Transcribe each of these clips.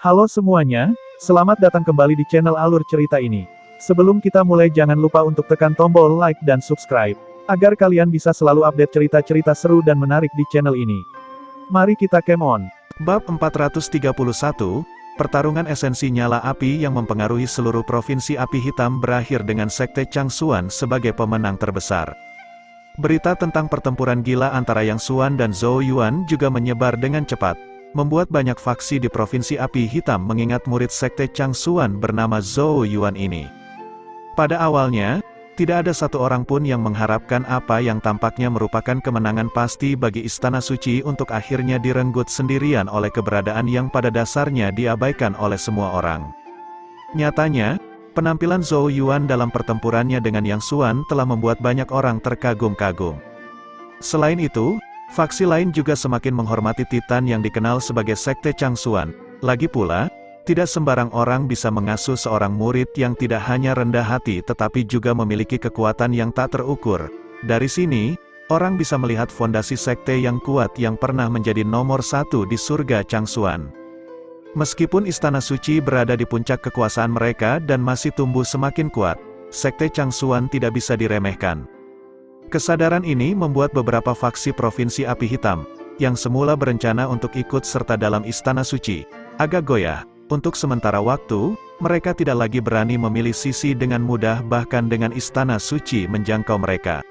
Halo semuanya, selamat datang kembali di channel Alur Cerita ini. Sebelum kita mulai jangan lupa untuk tekan tombol like dan subscribe, agar kalian bisa selalu update cerita-cerita seru dan menarik di channel ini. Mari kita game on. Bab 431, pertarungan esensi nyala api yang mempengaruhi seluruh provinsi api hitam berakhir dengan Sekte Changsuan sebagai pemenang terbesar. Berita tentang pertempuran gila antara Yang Xuan dan Zhou Yuan juga menyebar dengan cepat, membuat banyak faksi di Provinsi Api Hitam mengingat murid Sekte Changsuan bernama Zhou Yuan ini. Pada awalnya, tidak ada satu orang pun yang mengharapkan apa yang tampaknya merupakan kemenangan pasti bagi Istana Suci untuk akhirnya direnggut sendirian oleh keberadaan yang pada dasarnya diabaikan oleh semua orang. Nyatanya, penampilan Zhou Yuan dalam pertempurannya dengan Yang Xuan telah membuat banyak orang terkagum-kagum. Selain itu, faksi lain juga semakin menghormati Titan yang dikenal sebagai Sekte Changsuan. Lagi pula, tidak sembarang orang bisa mengasuh seorang murid yang tidak hanya rendah hati tetapi juga memiliki kekuatan yang tak terukur. Dari sini, orang bisa melihat fondasi sekte yang kuat yang pernah menjadi nomor satu di surga Changsuan. Meskipun Istana Suci berada di puncak kekuasaan mereka dan masih tumbuh semakin kuat, Sekte Changsuan tidak bisa diremehkan. Kesadaran ini membuat beberapa faksi Provinsi Api Hitam, yang semula berencana untuk ikut serta dalam Istana Suci, agak goyah. Untuk sementara waktu, mereka tidak lagi berani memilih sisi dengan mudah bahkan dengan Istana Suci menjangkau mereka.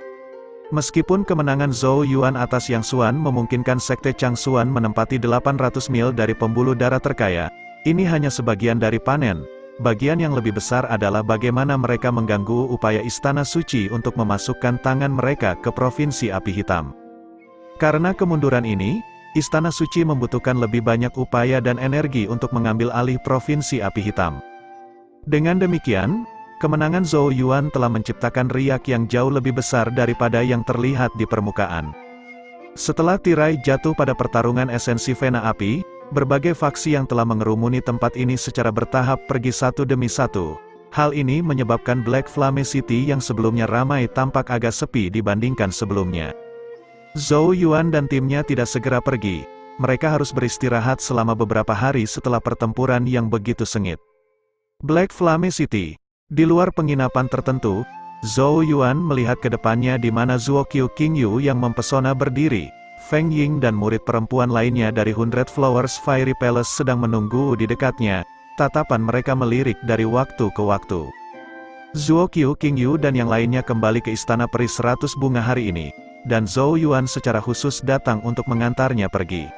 Meskipun kemenangan Zhou Yuan atas Yang Xuan memungkinkan Sekte Changsuan menempati 800 mil dari pembuluh darah terkaya, ini hanya sebagian dari panen. Bagian yang lebih besar adalah bagaimana mereka mengganggu upaya Istana Suci untuk memasukkan tangan mereka ke Provinsi Api Hitam. Karena kemunduran ini, Istana Suci membutuhkan lebih banyak upaya dan energi untuk mengambil alih Provinsi Api Hitam. Dengan demikian, kemenangan Zhou Yuan telah menciptakan riak yang jauh lebih besar daripada yang terlihat di permukaan. Setelah tirai jatuh pada pertarungan esensi Vena Api, berbagai faksi yang telah mengerumuni tempat ini secara bertahap pergi satu demi satu. Hal ini menyebabkan Black Flame City yang sebelumnya ramai tampak agak sepi dibandingkan sebelumnya. Zhou Yuan dan timnya tidak segera pergi. Mereka harus beristirahat selama beberapa hari setelah pertempuran yang begitu sengit. Black Flame City. Di luar penginapan tertentu, Zhou Yuan melihat ke depannya di mana Zuokyu Qingyu yang mempesona berdiri. Feng Ying dan murid perempuan lainnya dari Hundred Flowers Fairy Palace sedang menunggu di dekatnya. Tatapan mereka melirik dari waktu ke waktu. Zuokyu Qingyu dan yang lainnya kembali ke Istana Peri 100 Bunga hari ini, dan Zhou Yuan secara khusus datang untuk mengantarnya pergi.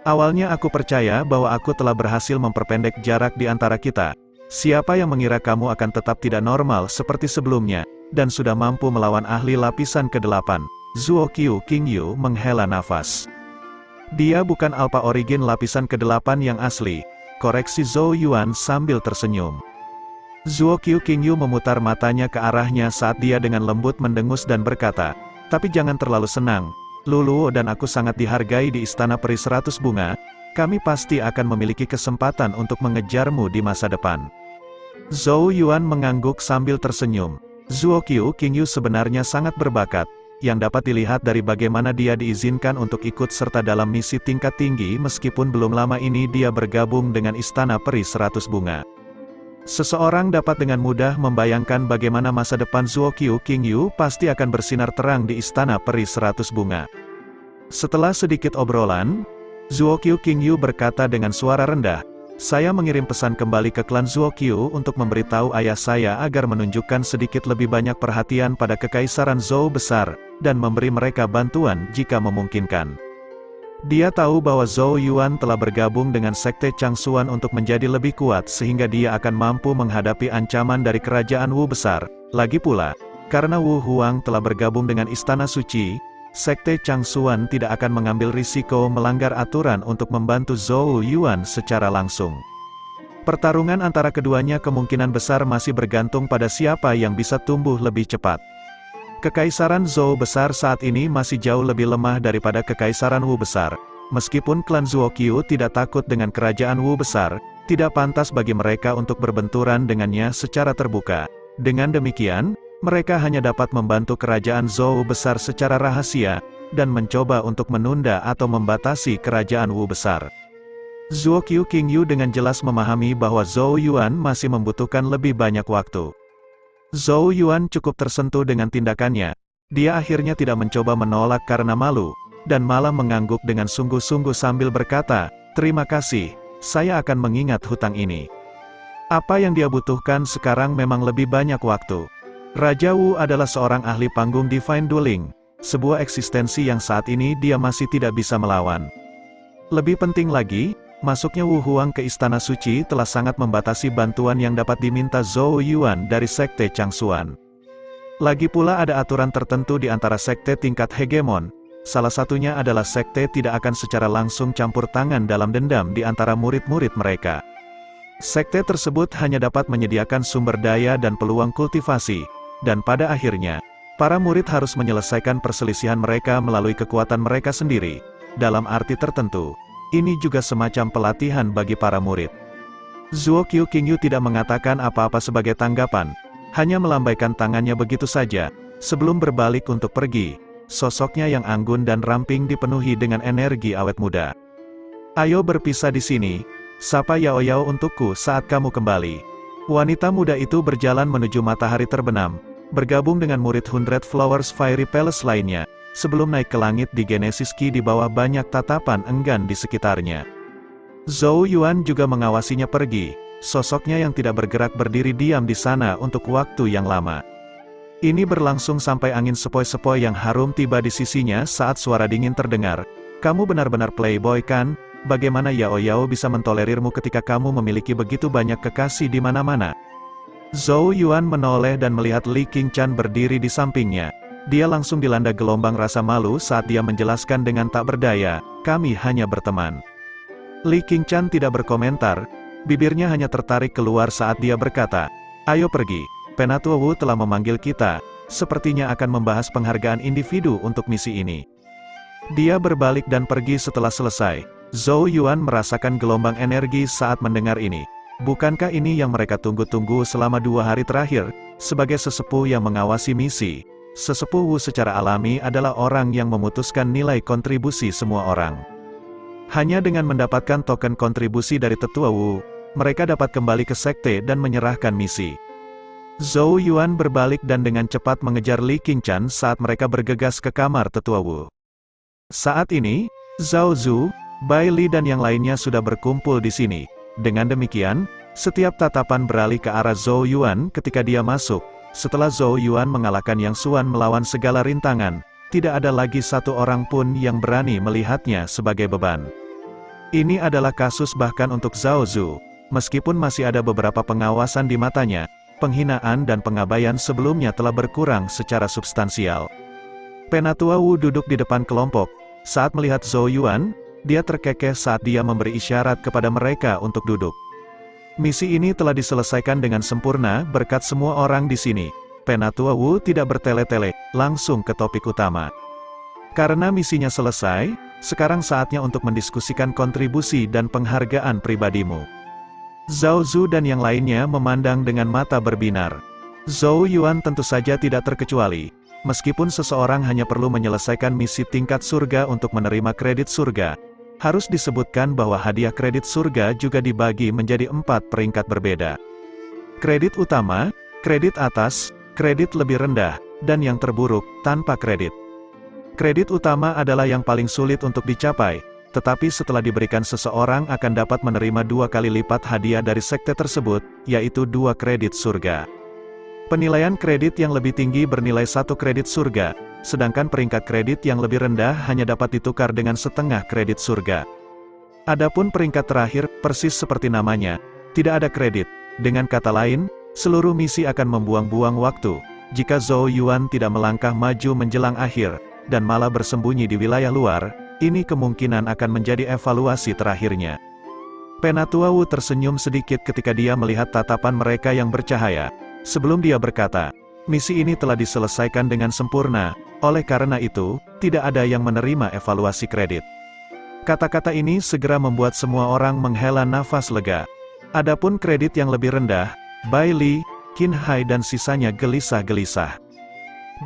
Awalnya aku percaya bahwa aku telah berhasil memperpendek jarak di antara kita. Siapa yang mengira kamu akan tetap tidak normal seperti sebelumnya, dan sudah mampu melawan ahli lapisan ke-8. Zuokyu Qingyu menghela nafas. Dia bukan Alpha Origin lapisan ke-8 yang asli, koreksi Zhou Yuan sambil tersenyum. Zuokyu Qingyu memutar matanya ke arahnya saat dia dengan lembut mendengus dan berkata, "Tapi jangan terlalu senang, Luluo dan aku sangat dihargai di Istana Peri 100 Bunga, kami pasti akan memiliki kesempatan untuk mengejarmu di masa depan." Zhou Yuan mengangguk sambil tersenyum. Zuokyu Qingyu sebenarnya sangat berbakat, yang dapat dilihat dari bagaimana dia diizinkan untuk ikut serta dalam misi tingkat tinggi meskipun belum lama ini dia bergabung dengan Istana Peri 100 Bunga. Seseorang dapat dengan mudah membayangkan bagaimana masa depan Zuokyu Qingyu pasti akan bersinar terang di Istana Peri 100 Bunga. Setelah sedikit obrolan, Zuokyu Qingyu berkata dengan suara rendah, "Saya mengirim pesan kembali ke klan Zuokyu untuk memberitahu ayah saya agar menunjukkan sedikit lebih banyak perhatian pada Kekaisaran Zhou besar, dan memberi mereka bantuan jika memungkinkan." Dia tahu bahwa Zhou Yuan telah bergabung dengan Sekte Changsuan untuk menjadi lebih kuat sehingga dia akan mampu menghadapi ancaman dari kerajaan Wu besar. Lagi pula, karena Wu Huang telah bergabung dengan Istana Suci, Sekte Changsuan tidak akan mengambil risiko melanggar aturan untuk membantu Zhou Yuan secara langsung. Pertarungan antara keduanya kemungkinan besar masih bergantung pada siapa yang bisa tumbuh lebih cepat. Kekaisaran Zhou besar saat ini masih jauh lebih lemah daripada Kekaisaran Wu besar. Meskipun klan Zuokyu tidak takut dengan kerajaan Wu besar, tidak pantas bagi mereka untuk berbenturan dengannya secara terbuka. Dengan demikian, mereka hanya dapat membantu kerajaan Zhou besar secara rahasia, dan mencoba untuk menunda atau membatasi kerajaan Wu besar. Zuo Qiu Qingyu dengan jelas memahami bahwa Zhou Yuan masih membutuhkan lebih banyak waktu. Zhou Yuan cukup tersentuh dengan tindakannya. Dia akhirnya tidak mencoba menolak karena malu, dan malah mengangguk dengan sungguh-sungguh sambil berkata, "Terima kasih, saya akan mengingat hutang ini." Apa yang dia butuhkan sekarang memang lebih banyak waktu. Raja Wu adalah seorang ahli panggung Divine Dueling, sebuah eksistensi yang saat ini dia masih tidak bisa melawan. Lebih penting lagi, masuknya Wu Huang ke Istana Suci telah sangat membatasi bantuan yang dapat diminta Zhou Yuan dari Sekte Changxuan. Lagi pula ada aturan tertentu di antara sekte tingkat hegemon, salah satunya adalah sekte tidak akan secara langsung campur tangan dalam dendam di antara murid-murid mereka. Sekte tersebut hanya dapat menyediakan sumber daya dan peluang kultivasi, dan pada akhirnya, para murid harus menyelesaikan perselisihan mereka melalui kekuatan mereka sendiri. Dalam arti tertentu, ini juga semacam pelatihan bagi para murid. Zuo Qiu Qingyu tidak mengatakan apa-apa sebagai tanggapan, hanya melambaikan tangannya begitu saja, sebelum berbalik untuk pergi. Sosoknya yang anggun dan ramping dipenuhi dengan energi awet muda. "Ayo berpisah di sini, sapa Yao Yao untukku saat kamu kembali." Wanita muda itu berjalan menuju matahari terbenam, bergabung dengan murid Hundred Flowers Fairy Palace lainnya, sebelum naik ke langit di Genesis Key di bawah banyak tatapan enggan di sekitarnya. Zhou Yuan juga mengawasinya pergi. Sosoknya yang tidak bergerak berdiri diam di sana untuk waktu yang lama. Ini berlangsung sampai angin sepoi-sepoi yang harum tiba di sisinya saat suara dingin terdengar. "Kamu benar-benar playboy kan? Bagaimana Yao Yao bisa mentolerirmu ketika kamu memiliki begitu banyak kekasih di mana-mana?" Zhou Yuan menoleh dan melihat Li Qingchan berdiri di sampingnya. Dia langsung dilanda gelombang rasa malu saat dia menjelaskan dengan tak berdaya, "Kami hanya berteman." Li Qingchan tidak berkomentar. Bibirnya hanya tertarik keluar saat dia berkata, "Ayo pergi, Penatua Wu telah memanggil kita, sepertinya akan membahas penghargaan individu untuk misi ini." Dia berbalik dan pergi setelah selesai. Zhou Yuan merasakan gelombang energi saat mendengar ini. Bukankah ini yang mereka tunggu-tunggu selama 2 hari terakhir? Sebagai sesepuh yang mengawasi misi, sesepuh Wu secara alami adalah orang yang memutuskan nilai kontribusi semua orang. Hanya dengan mendapatkan token kontribusi dari Tetua Wu, mereka dapat kembali ke sekte dan menyerahkan misi. Zhou Yuan berbalik dan dengan cepat mengejar Li Qingchan saat mereka bergegas ke kamar Tetua Wu. Saat ini, Zhao Zhu, Bai Li dan yang lainnya sudah berkumpul di sini. Dengan demikian, setiap tatapan beralih ke arah Zhou Yuan ketika dia masuk. Setelah Zhou Yuan mengalahkan Yang Xuan melawan segala rintangan, tidak ada lagi satu orang pun yang berani melihatnya sebagai beban. Ini adalah kasus bahkan untuk Zhao Zhu. Meskipun masih ada beberapa pengawasan di matanya, penghinaan dan pengabaian sebelumnya telah berkurang secara substansial. Penatua Wu duduk di depan kelompok. Saat melihat Zhou Yuan, dia terkekeh saat dia memberi isyarat kepada mereka untuk duduk. Misi ini telah diselesaikan dengan sempurna berkat semua orang di sini. Penatua Wu tidak bertele-tele, langsung ke topik utama. Karena misinya selesai, sekarang saatnya untuk mendiskusikan kontribusi dan penghargaan pribadimu. Zhao Zhu dan yang lainnya memandang dengan mata berbinar. Zhou Yuan tentu saja tidak terkecuali. Meskipun seseorang hanya perlu menyelesaikan misi tingkat surga untuk menerima kredit surga, harus disebutkan bahwa hadiah kredit surga juga dibagi menjadi 4 peringkat berbeda. Kredit utama, kredit atas, kredit lebih rendah, dan yang terburuk, tanpa kredit. Kredit utama adalah yang paling sulit untuk dicapai, tetapi setelah diberikan seseorang akan dapat menerima 2 kali lipat hadiah dari sekte tersebut, yaitu 2 kredit surga. Penilaian kredit yang lebih tinggi bernilai 1 kredit surga, sedangkan peringkat kredit yang lebih rendah hanya dapat ditukar dengan setengah kredit surga. Adapun peringkat terakhir, persis seperti namanya, tidak ada kredit. Dengan kata lain, seluruh misi akan membuang-buang waktu, jika Zhou Yuan tidak melangkah maju menjelang akhir, dan malah bersembunyi di wilayah luar. Ini kemungkinan akan menjadi evaluasi terakhirnya. Penatua Wu tersenyum sedikit ketika dia melihat tatapan mereka yang bercahaya. Sebelum dia berkata, "Misi ini telah diselesaikan dengan sempurna, oleh karena itu, tidak ada yang menerima evaluasi kredit." Kata-kata ini segera membuat semua orang menghela nafas lega. Adapun kredit yang lebih rendah, Bai Li, Qin Hai dan sisanya gelisah-gelisah.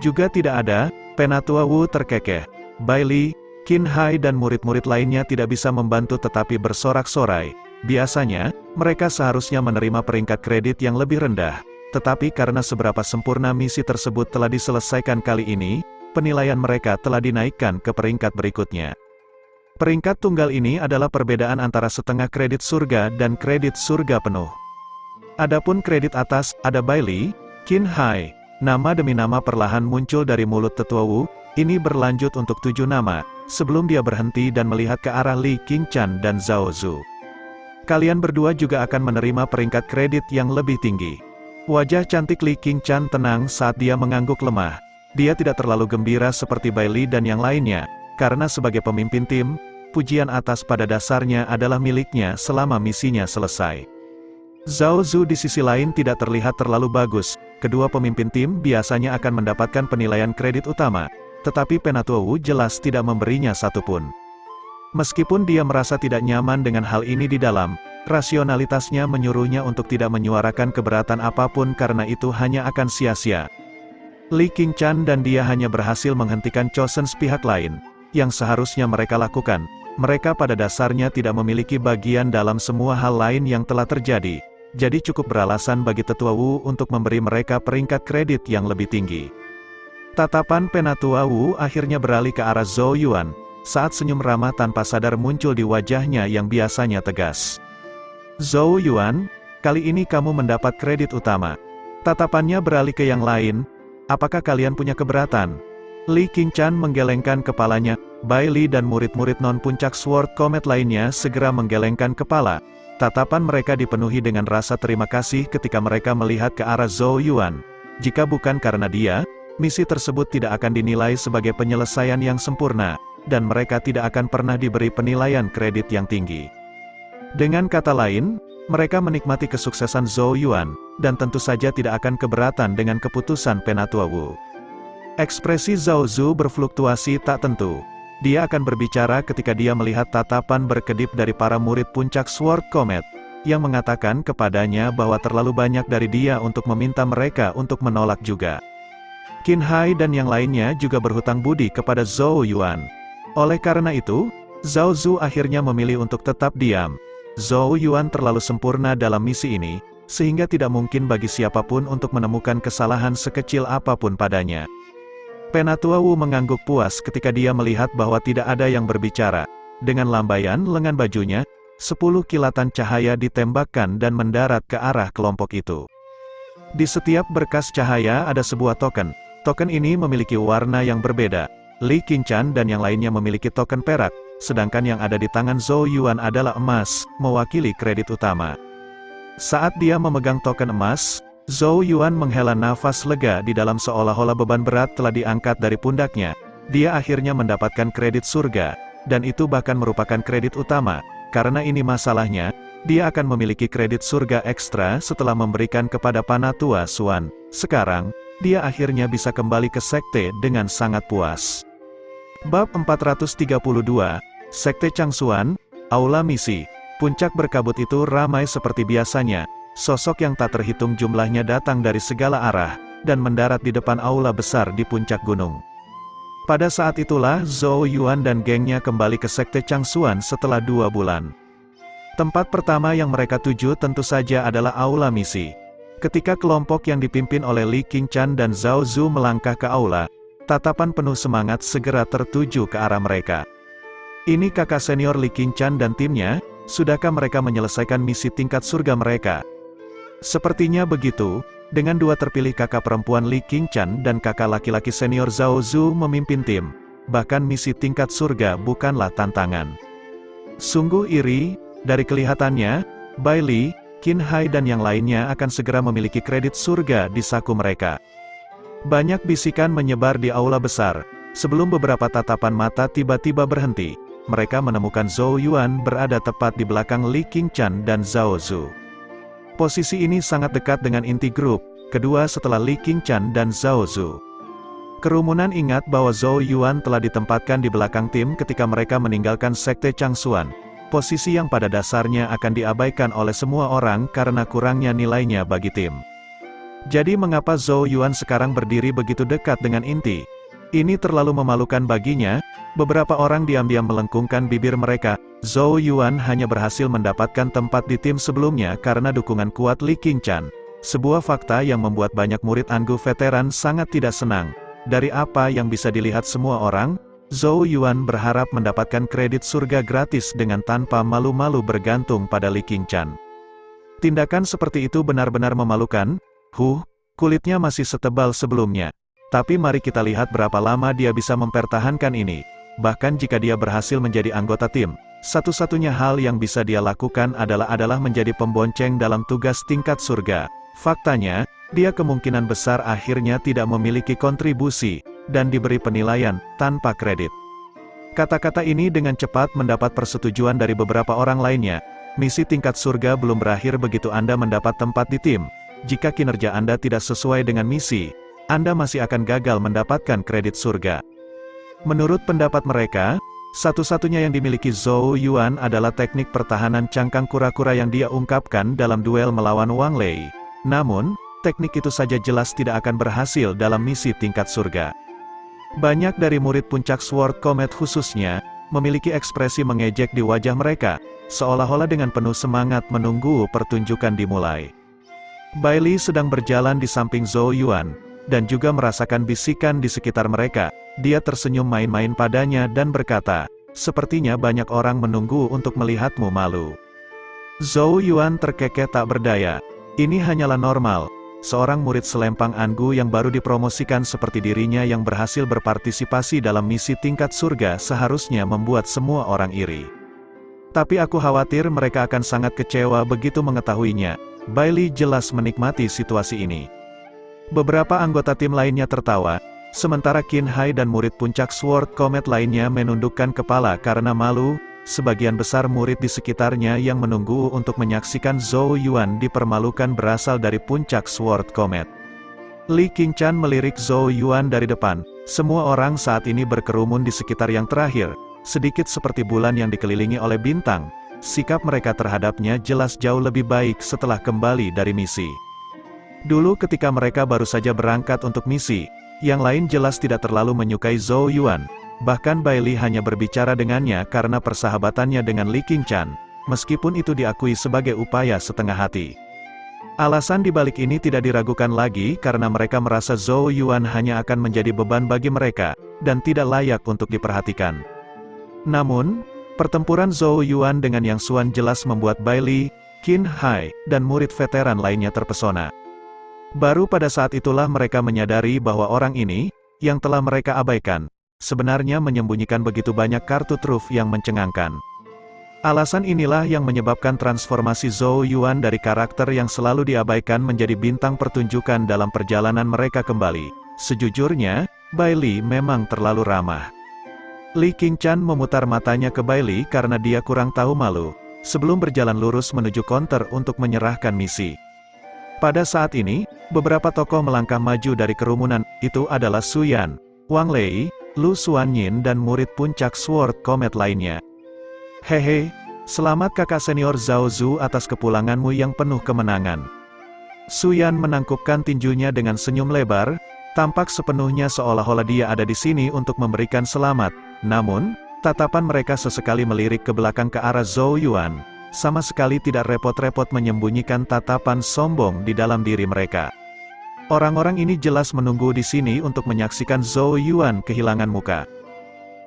Juga tidak ada. Penatua Wu terkekeh. Bai Li, Qin Hai dan murid-murid lainnya tidak bisa membantu tetapi bersorak-sorai. Biasanya, mereka seharusnya menerima peringkat kredit yang lebih rendah. Tetapi karena seberapa sempurna misi tersebut telah diselesaikan kali ini, penilaian mereka telah dinaikkan ke peringkat berikutnya. Peringkat tunggal ini adalah perbedaan antara setengah kredit surga dan kredit surga penuh. Adapun kredit atas, ada Bailey, Qin Hai. Nama demi nama perlahan muncul dari mulut Tetua Wu, ini berlanjut untuk 7 nama, sebelum dia berhenti dan melihat ke arah Li Qingchan dan Zhao Zu. Kalian berdua juga akan menerima peringkat kredit yang lebih tinggi. Wajah cantik Li Qingchan tenang saat dia mengangguk lemah. Dia tidak terlalu gembira seperti Bailey dan yang lainnya, karena sebagai pemimpin tim, pujian atas pada dasarnya adalah miliknya selama misinya selesai. Zhao Zu di sisi lain tidak terlihat terlalu bagus. Kedua pemimpin tim biasanya akan mendapatkan penilaian kredit utama, tetapi Penatua Wu jelas tidak memberinya satupun. Meskipun dia merasa tidak nyaman dengan hal ini di dalam, rasionalitasnya menyuruhnya untuk tidak menyuarakan keberatan apapun karena itu hanya akan sia-sia. Li Qingchan dan dia hanya berhasil menghentikan Chosen pihak lain, yang seharusnya mereka lakukan. Mereka pada dasarnya tidak memiliki bagian dalam semua hal lain yang telah terjadi. Jadi cukup beralasan bagi Tetua Wu untuk memberi mereka peringkat kredit yang lebih tinggi. Tatapan Penatua Wu akhirnya beralih ke arah Zhou Yuan, saat senyum ramah tanpa sadar muncul di wajahnya yang biasanya tegas. Zhou Yuan, kali ini kamu mendapat kredit utama. Tatapannya beralih ke yang lain, apakah kalian punya keberatan? Li Qingchan menggelengkan kepalanya, Bailey dan murid-murid non-puncak Sword Comet lainnya segera menggelengkan kepala. Tatapan mereka dipenuhi dengan rasa terima kasih ketika mereka melihat ke arah Zhou Yuan. Jika bukan karena dia, misi tersebut tidak akan dinilai sebagai penyelesaian yang sempurna, dan mereka tidak akan pernah diberi penilaian kredit yang tinggi. Dengan kata lain, mereka menikmati kesuksesan Zhou Yuan, dan tentu saja tidak akan keberatan dengan keputusan Penatua Wu. Ekspresi Zhao Zu berfluktuasi tak tentu. Dia akan berbicara ketika dia melihat tatapan berkedip dari para murid puncak Sword Comet, yang mengatakan kepadanya bahwa terlalu banyak dari dia untuk meminta mereka untuk menolak juga. Qin Hai dan yang lainnya juga berhutang budi kepada Zhou Yuan. Oleh karena itu, Zhao Zu akhirnya memilih untuk tetap diam. Zhou Yuan terlalu sempurna dalam misi ini, sehingga tidak mungkin bagi siapapun untuk menemukan kesalahan sekecil apapun padanya. Penatua Wu mengangguk puas ketika dia melihat bahwa tidak ada yang berbicara. Dengan lambaian lengan bajunya, 10 kilatan cahaya ditembakkan dan mendarat ke arah kelompok itu. Di setiap berkas cahaya ada sebuah token. Token ini memiliki warna yang berbeda. Li Qingchan dan yang lainnya memiliki token perak, sedangkan yang ada di tangan Zhou Yuan adalah emas, mewakili kredit utama. Saat dia memegang token emas, Zhou Yuan menghela nafas lega di dalam seolah-olah beban berat telah diangkat dari pundaknya. Dia akhirnya mendapatkan kredit surga, dan itu bahkan merupakan kredit utama. Karena ini masalahnya, dia akan memiliki kredit surga ekstra setelah memberikan kepada Penatua Xuan. Sekarang, dia akhirnya bisa kembali ke sekte dengan sangat puas. Bab 432, Sekte Changxuan, Aula Misi. Puncak berkabut itu ramai seperti biasanya. Sosok yang tak terhitung jumlahnya datang dari segala arah, dan mendarat di depan aula besar di puncak gunung. Pada saat itulah Zhou Yuan dan gengnya kembali ke Sekte Changxuan setelah 2 bulan. Tempat pertama yang mereka tuju tentu saja adalah aula misi. Ketika kelompok yang dipimpin oleh Li Qingchan dan Zhao Zu melangkah ke aula, tatapan penuh semangat segera tertuju ke arah mereka. Ini kakak senior Li Qingchan dan timnya, sudahkah mereka menyelesaikan misi tingkat surga mereka? Sepertinya begitu, dengan 2 terpilih kakak perempuan Li Qingchan dan kakak laki-laki senior Zhao Zu memimpin tim. Bahkan misi tingkat surga bukanlah tantangan. Sungguh iri, dari kelihatannya, Bailey, Qin Hai dan yang lainnya akan segera memiliki kredit surga di saku mereka. Banyak bisikan menyebar di aula besar. Sebelum beberapa tatapan mata tiba-tiba berhenti, mereka menemukan Zhou Yuan berada tepat di belakang Li Qingchan dan Zhao Zu. Posisi ini sangat dekat dengan inti grup, kedua setelah Li Qingchan dan Zhao Zu. Kerumunan ingat bahwa Zhou Yuan telah ditempatkan di belakang tim ketika mereka meninggalkan Sekte Changxuan, posisi yang pada dasarnya akan diabaikan oleh semua orang karena kurangnya nilainya bagi tim. Jadi mengapa Zhou Yuan sekarang berdiri begitu dekat dengan inti? Ini terlalu memalukan baginya. Beberapa orang diam-diam melengkungkan bibir mereka. Zhou Yuan hanya berhasil mendapatkan tempat di tim sebelumnya karena dukungan kuat Li Qingchan. Sebuah fakta yang membuat banyak murid anggu veteran sangat tidak senang. Dari apa yang bisa dilihat semua orang, Zhou Yuan berharap mendapatkan kredit surga gratis dengan tanpa malu-malu bergantung pada Li Qingchan. Tindakan seperti itu benar-benar memalukan. Kulitnya masih setebal sebelumnya. Tapi mari kita lihat berapa lama dia bisa mempertahankan ini. Bahkan jika dia berhasil menjadi anggota tim, satu-satunya hal yang bisa dia lakukan adalah menjadi pembonceng dalam tugas tingkat surga. Faktanya, dia kemungkinan besar akhirnya tidak memiliki kontribusi, dan diberi penilaian tanpa kredit. Kata-kata ini dengan cepat mendapat persetujuan dari beberapa orang lainnya. Misi tingkat surga belum berakhir begitu Anda mendapat tempat di tim. Jika kinerja Anda tidak sesuai dengan misi, Anda masih akan gagal mendapatkan kredit surga. Menurut pendapat mereka, satu-satunya yang dimiliki Zhou Yuan adalah teknik pertahanan cangkang kura-kura yang dia ungkapkan dalam duel melawan Wang Lei. Namun, teknik itu saja jelas tidak akan berhasil dalam misi tingkat surga. Banyak dari murid puncak Sword Comet khususnya, memiliki ekspresi mengejek di wajah mereka, seolah-olah dengan penuh semangat menunggu pertunjukan dimulai. Bailey sedang berjalan di samping Zhou Yuan, dan juga merasakan bisikan di sekitar mereka. Dia tersenyum main-main padanya dan berkata, "Sepertinya banyak orang menunggu untuk melihatmu malu." Zhou Yuan terkekeh tak berdaya. Ini hanyalah normal. Seorang murid selempang anggu yang baru dipromosikan seperti dirinya yang berhasil berpartisipasi dalam misi tingkat surga seharusnya membuat semua orang iri. Tapi aku khawatir mereka akan sangat kecewa begitu mengetahuinya. Bailey jelas menikmati situasi ini. Beberapa anggota tim lainnya tertawa, sementara Qin Hai dan murid puncak Sword Comet lainnya menundukkan kepala karena malu. Sebagian besar murid di sekitarnya yang menunggu untuk menyaksikan Zhou Yuan dipermalukan berasal dari puncak Sword Comet. Li Qingchan melirik Zhou Yuan dari depan. Semua orang saat ini berkerumun di sekitar yang terakhir, sedikit seperti bulan yang dikelilingi oleh bintang. Sikap mereka terhadapnya jelas jauh lebih baik setelah kembali dari misi. Dulu ketika mereka baru saja berangkat untuk misi, yang lain jelas tidak terlalu menyukai Zhou Yuan. Bahkan Bailey hanya berbicara dengannya karena persahabatannya dengan Li Qingchan, meskipun itu diakui sebagai upaya setengah hati. Alasan dibalik ini tidak diragukan lagi karena mereka merasa Zhou Yuan hanya akan menjadi beban bagi mereka, dan tidak layak untuk diperhatikan. Namun, pertempuran Zhou Yuan dengan Yang Xuan jelas membuat Bailey, Qin Hai, dan murid veteran lainnya terpesona. Baru pada saat itulah mereka menyadari bahwa orang ini, yang telah mereka abaikan, sebenarnya menyembunyikan begitu banyak kartu truf yang mencengangkan. Alasan inilah yang menyebabkan transformasi Zhou Yuan dari karakter yang selalu diabaikan menjadi bintang pertunjukan dalam perjalanan mereka kembali. Sejujurnya, Bailey memang terlalu ramah. Li Qingchan memutar matanya ke Bailey karena dia kurang tahu malu, sebelum berjalan lurus menuju konter untuk menyerahkan misi. Pada saat ini, beberapa tokoh melangkah maju dari kerumunan. Itu adalah Su Yan, Wang Lei, Lu Xuanyin dan murid puncak Sword Comet lainnya. "Hehe, selamat kakak senior Zhao Zu atas kepulanganmu yang penuh kemenangan." Su Yan menangkupkan tinjunya dengan senyum lebar, tampak sepenuhnya seolah-olah dia ada di sini untuk memberikan selamat. Namun, tatapan mereka sesekali melirik ke belakang ke arah Zhou Yuan, sama sekali tidak repot-repot menyembunyikan tatapan sombong di dalam diri mereka. Orang-orang ini jelas menunggu di sini untuk menyaksikan Zhou Yuan kehilangan muka.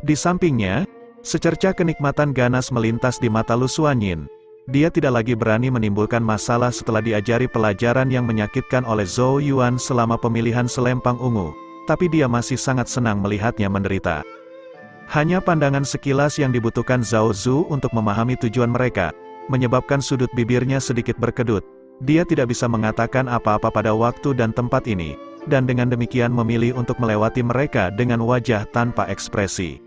Di sampingnya, secerca kenikmatan ganas melintas di mata Lu Xuanyin. Dia tidak lagi berani menimbulkan masalah setelah diajari pelajaran yang menyakitkan oleh Zhou Yuan selama pemilihan selempang ungu, tapi dia masih sangat senang melihatnya menderita. Hanya pandangan sekilas yang dibutuhkan Zhao Zu untuk memahami tujuan mereka, menyebabkan sudut bibirnya sedikit berkedut. Dia tidak bisa mengatakan apa-apa pada waktu dan tempat ini, dan dengan demikian memilih untuk melewati mereka dengan wajah tanpa ekspresi.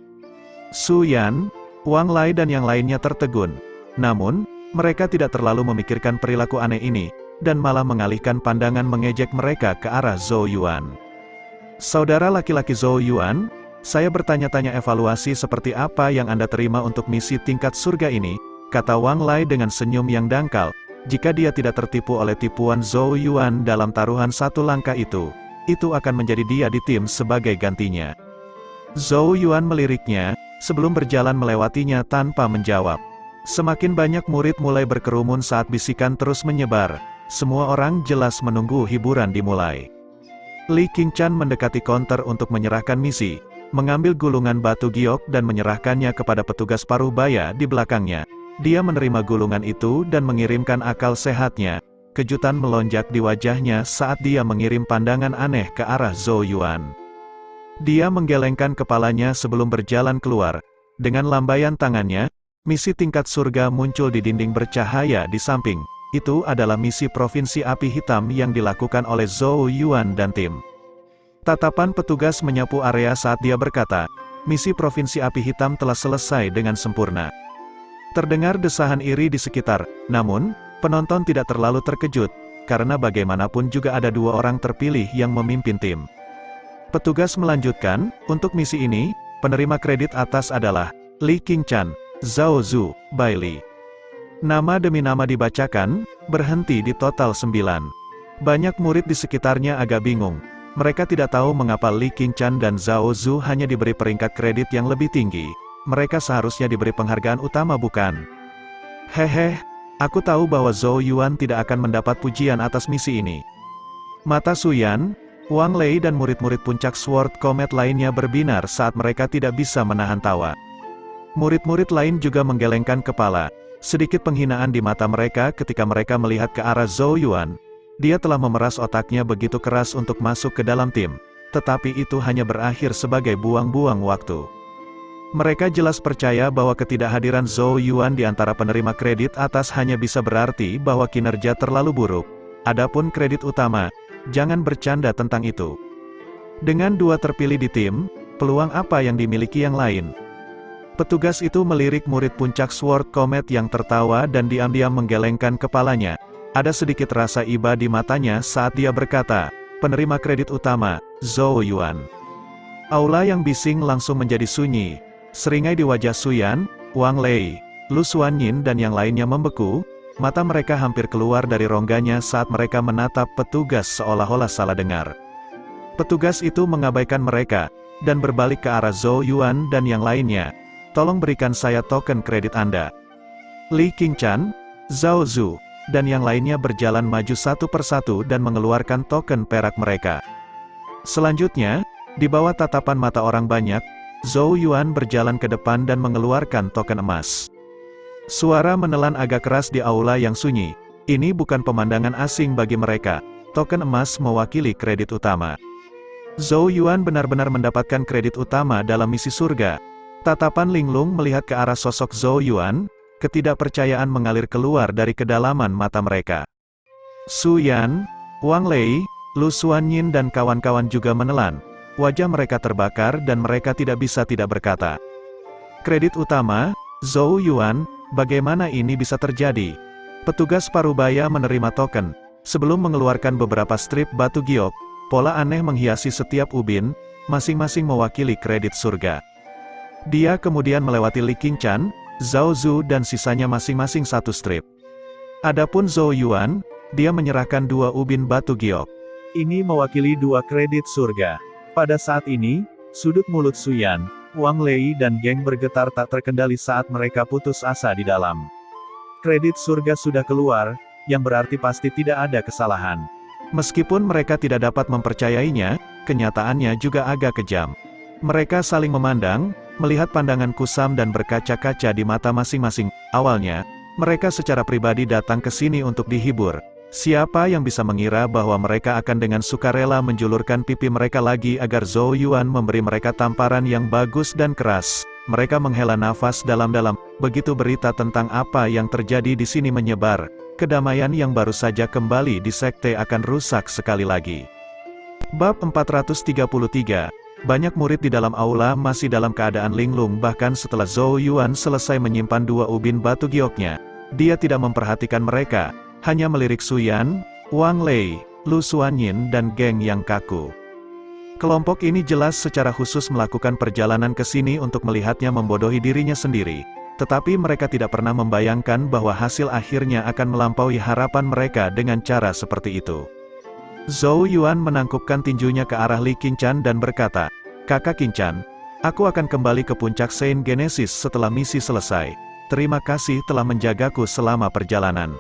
Su Yan, Wang Lei dan yang lainnya tertegun. Namun, mereka tidak terlalu memikirkan perilaku aneh ini, dan malah mengalihkan pandangan mengejek mereka ke arah Zhou Yuan. "Saudara laki-laki Zhou Yuan, saya bertanya-tanya evaluasi seperti apa yang Anda terima untuk misi tingkat surga ini," kata Wang Lei dengan senyum yang dangkal. Jika dia tidak tertipu oleh tipuan Zhou Yuan dalam taruhan satu langkah itu akan menjadi dia di tim sebagai gantinya. Zhou Yuan meliriknya, sebelum berjalan melewatinya tanpa menjawab. Semakin banyak murid mulai berkerumun saat bisikan terus menyebar. Semua orang jelas menunggu hiburan dimulai. Li Qingchan mendekati konter untuk menyerahkan misi, mengambil gulungan batu giok dan menyerahkannya kepada petugas paruh baya di belakangnya. Dia menerima gulungan itu dan mengirimkan akal sehatnya. Kejutan melonjak di wajahnya saat dia mengirim pandangan aneh ke arah Zhou Yuan. Dia menggelengkan kepalanya sebelum berjalan keluar. Dengan lambaian tangannya, misi tingkat surga muncul di dinding bercahaya di samping. Itu adalah misi Provinsi Api Hitam yang dilakukan oleh Zhou Yuan dan tim. Tatapan petugas menyapu area saat dia berkata, misi Provinsi Api Hitam telah selesai dengan sempurna. Terdengar desahan iri di sekitar, namun, penonton tidak terlalu terkejut, karena bagaimanapun juga ada dua orang terpilih yang memimpin tim. Petugas melanjutkan, untuk misi ini, penerima kredit atas adalah Li Qingchan, Zhao Zhu, Bai Li. Nama demi nama dibacakan, berhenti di total 9. Banyak murid di sekitarnya agak bingung. Mereka tidak tahu mengapa Li Qingchan dan Zhao Zhu hanya diberi peringkat kredit yang lebih tinggi. Mereka seharusnya diberi penghargaan utama bukan? Hehe, aku tahu bahwa Zhou Yuan tidak akan mendapat pujian atas misi ini. Mata Suyan, Wang Lei dan murid-murid puncak Sword Comet lainnya berbinar saat mereka tidak bisa menahan tawa. Murid-murid lain juga menggelengkan kepala. Sedikit penghinaan di mata mereka ketika mereka melihat ke arah Zhou Yuan. Dia telah memeras otaknya begitu keras untuk masuk ke dalam tim. Tetapi itu hanya berakhir sebagai buang-buang waktu. Mereka jelas percaya bahwa ketidakhadiran Zhou Yuan di antara penerima kredit atas hanya bisa berarti bahwa kinerja terlalu buruk. Adapun kredit utama, jangan bercanda tentang itu. Dengan dua terpilih di tim, peluang apa yang dimiliki yang lain? Petugas itu melirik murid puncak Sword Comet yang tertawa dan diam-diam menggelengkan kepalanya. Ada sedikit rasa iba di matanya saat dia berkata, penerima kredit utama, Zhou Yuan. Aula yang bising langsung menjadi sunyi. Seringai di wajah Suyan, Wang Lei, Lu Xuanyin dan yang lainnya membeku. Mata mereka hampir keluar dari rongganya saat mereka menatap petugas seolah-olah salah dengar. Petugas itu mengabaikan mereka, dan berbalik ke arah Zhou Yuan dan yang lainnya. Tolong berikan saya token kredit Anda. Li Qingchan, Zhao Zhu, dan yang lainnya berjalan maju satu persatu dan mengeluarkan token perak mereka. Selanjutnya, di bawah tatapan mata orang banyak, Zhou Yuan berjalan ke depan dan mengeluarkan token emas. Suara menelan agak keras di aula yang sunyi. Ini bukan pemandangan asing bagi mereka. Token emas mewakili kredit utama. Zhou Yuan benar-benar mendapatkan kredit utama dalam misi surga. Tatapan linglung melihat ke arah sosok Zhou Yuan, ketidakpercayaan mengalir keluar dari kedalaman mata mereka. Suyan, Wang Lei, Lu Xuanyin dan kawan-kawan juga menelan. Wajah mereka terbakar dan mereka tidak bisa tidak berkata. Kredit utama, Zhou Yuan, bagaimana ini bisa terjadi? Petugas parubaya menerima token. Sebelum mengeluarkan beberapa strip batu giok, pola aneh menghiasi setiap ubin, masing-masing mewakili kredit surga. Dia kemudian melewati Li Qingchan, Zhao Zhu dan sisanya masing-masing satu strip. Adapun Zhou Yuan, dia menyerahkan 2 ubin batu giok. Ini mewakili 2 kredit surga. Pada saat ini, sudut mulut Suyan, Wang Lei dan geng bergetar tak terkendali saat mereka putus asa di dalam. Kredit surga sudah keluar, yang berarti pasti tidak ada kesalahan. Meskipun mereka tidak dapat mempercayainya, kenyataannya juga agak kejam. Mereka saling memandang, melihat pandangan kusam dan berkaca-kaca di mata masing-masing. Awalnya, mereka secara pribadi datang ke sini untuk dihibur. Siapa yang bisa mengira bahwa mereka akan dengan sukarela menjulurkan pipi mereka lagi agar Zhou Yuan memberi mereka tamparan yang bagus dan keras. Mereka menghela nafas dalam-dalam. Begitu berita tentang apa yang terjadi di sini menyebar, kedamaian yang baru saja kembali di sekte akan rusak sekali lagi. Bab 433. Banyak murid di dalam aula masih dalam keadaan linglung bahkan setelah Zhou Yuan selesai menyimpan 2 ubin batu gioknya. Dia tidak memperhatikan mereka, hanya melirik Suyan, Wang Lei, Lu Xuanyin dan geng yang kaku. Kelompok ini jelas secara khusus melakukan perjalanan ke sini untuk melihatnya membodohi dirinya sendiri. Tetapi mereka tidak pernah membayangkan bahwa hasil akhirnya akan melampaui harapan mereka dengan cara seperti itu. Zhou Yuan menangkupkan tinjunya ke arah Li Qingchan dan berkata, "Kakak Qingchan, Aku akan kembali ke puncak Saint Genesis setelah misi selesai. Terima kasih telah menjagaku selama perjalanan.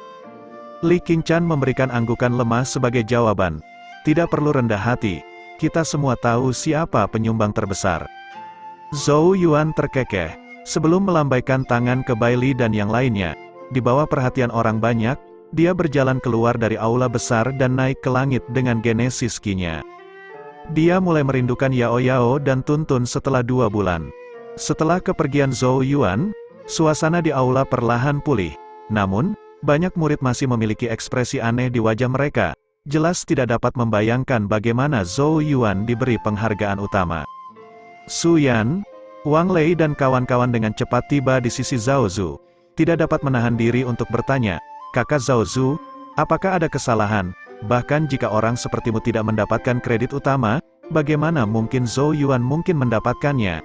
Li Qingshan memberikan anggukan lemah sebagai jawaban. Tidak perlu rendah hati, kita semua tahu siapa penyumbang terbesar. Zhou Yuan terkekeh, sebelum melambaikan tangan ke Bai Li dan yang lainnya. Di bawah perhatian orang banyak, dia berjalan keluar dari aula besar dan naik ke langit dengan Genesis Ki-nya. Dia mulai merindukan Yao Yao dan Tun Tun setelah 2 bulan. Setelah kepergian Zhou Yuan, suasana di aula perlahan pulih. Namun, banyak murid masih memiliki ekspresi aneh di wajah mereka. Jelas tidak dapat membayangkan bagaimana Zhou Yuan diberi penghargaan utama. Su Yan, Wang Lei dan kawan-kawan dengan cepat tiba di sisi Zhao Zu. Tidak dapat menahan diri untuk bertanya, "Kakak Zhao Zu, apakah ada kesalahan? Bahkan jika orang sepertimu tidak mendapatkan kredit utama, bagaimana mungkin Zhou Yuan mungkin mendapatkannya?"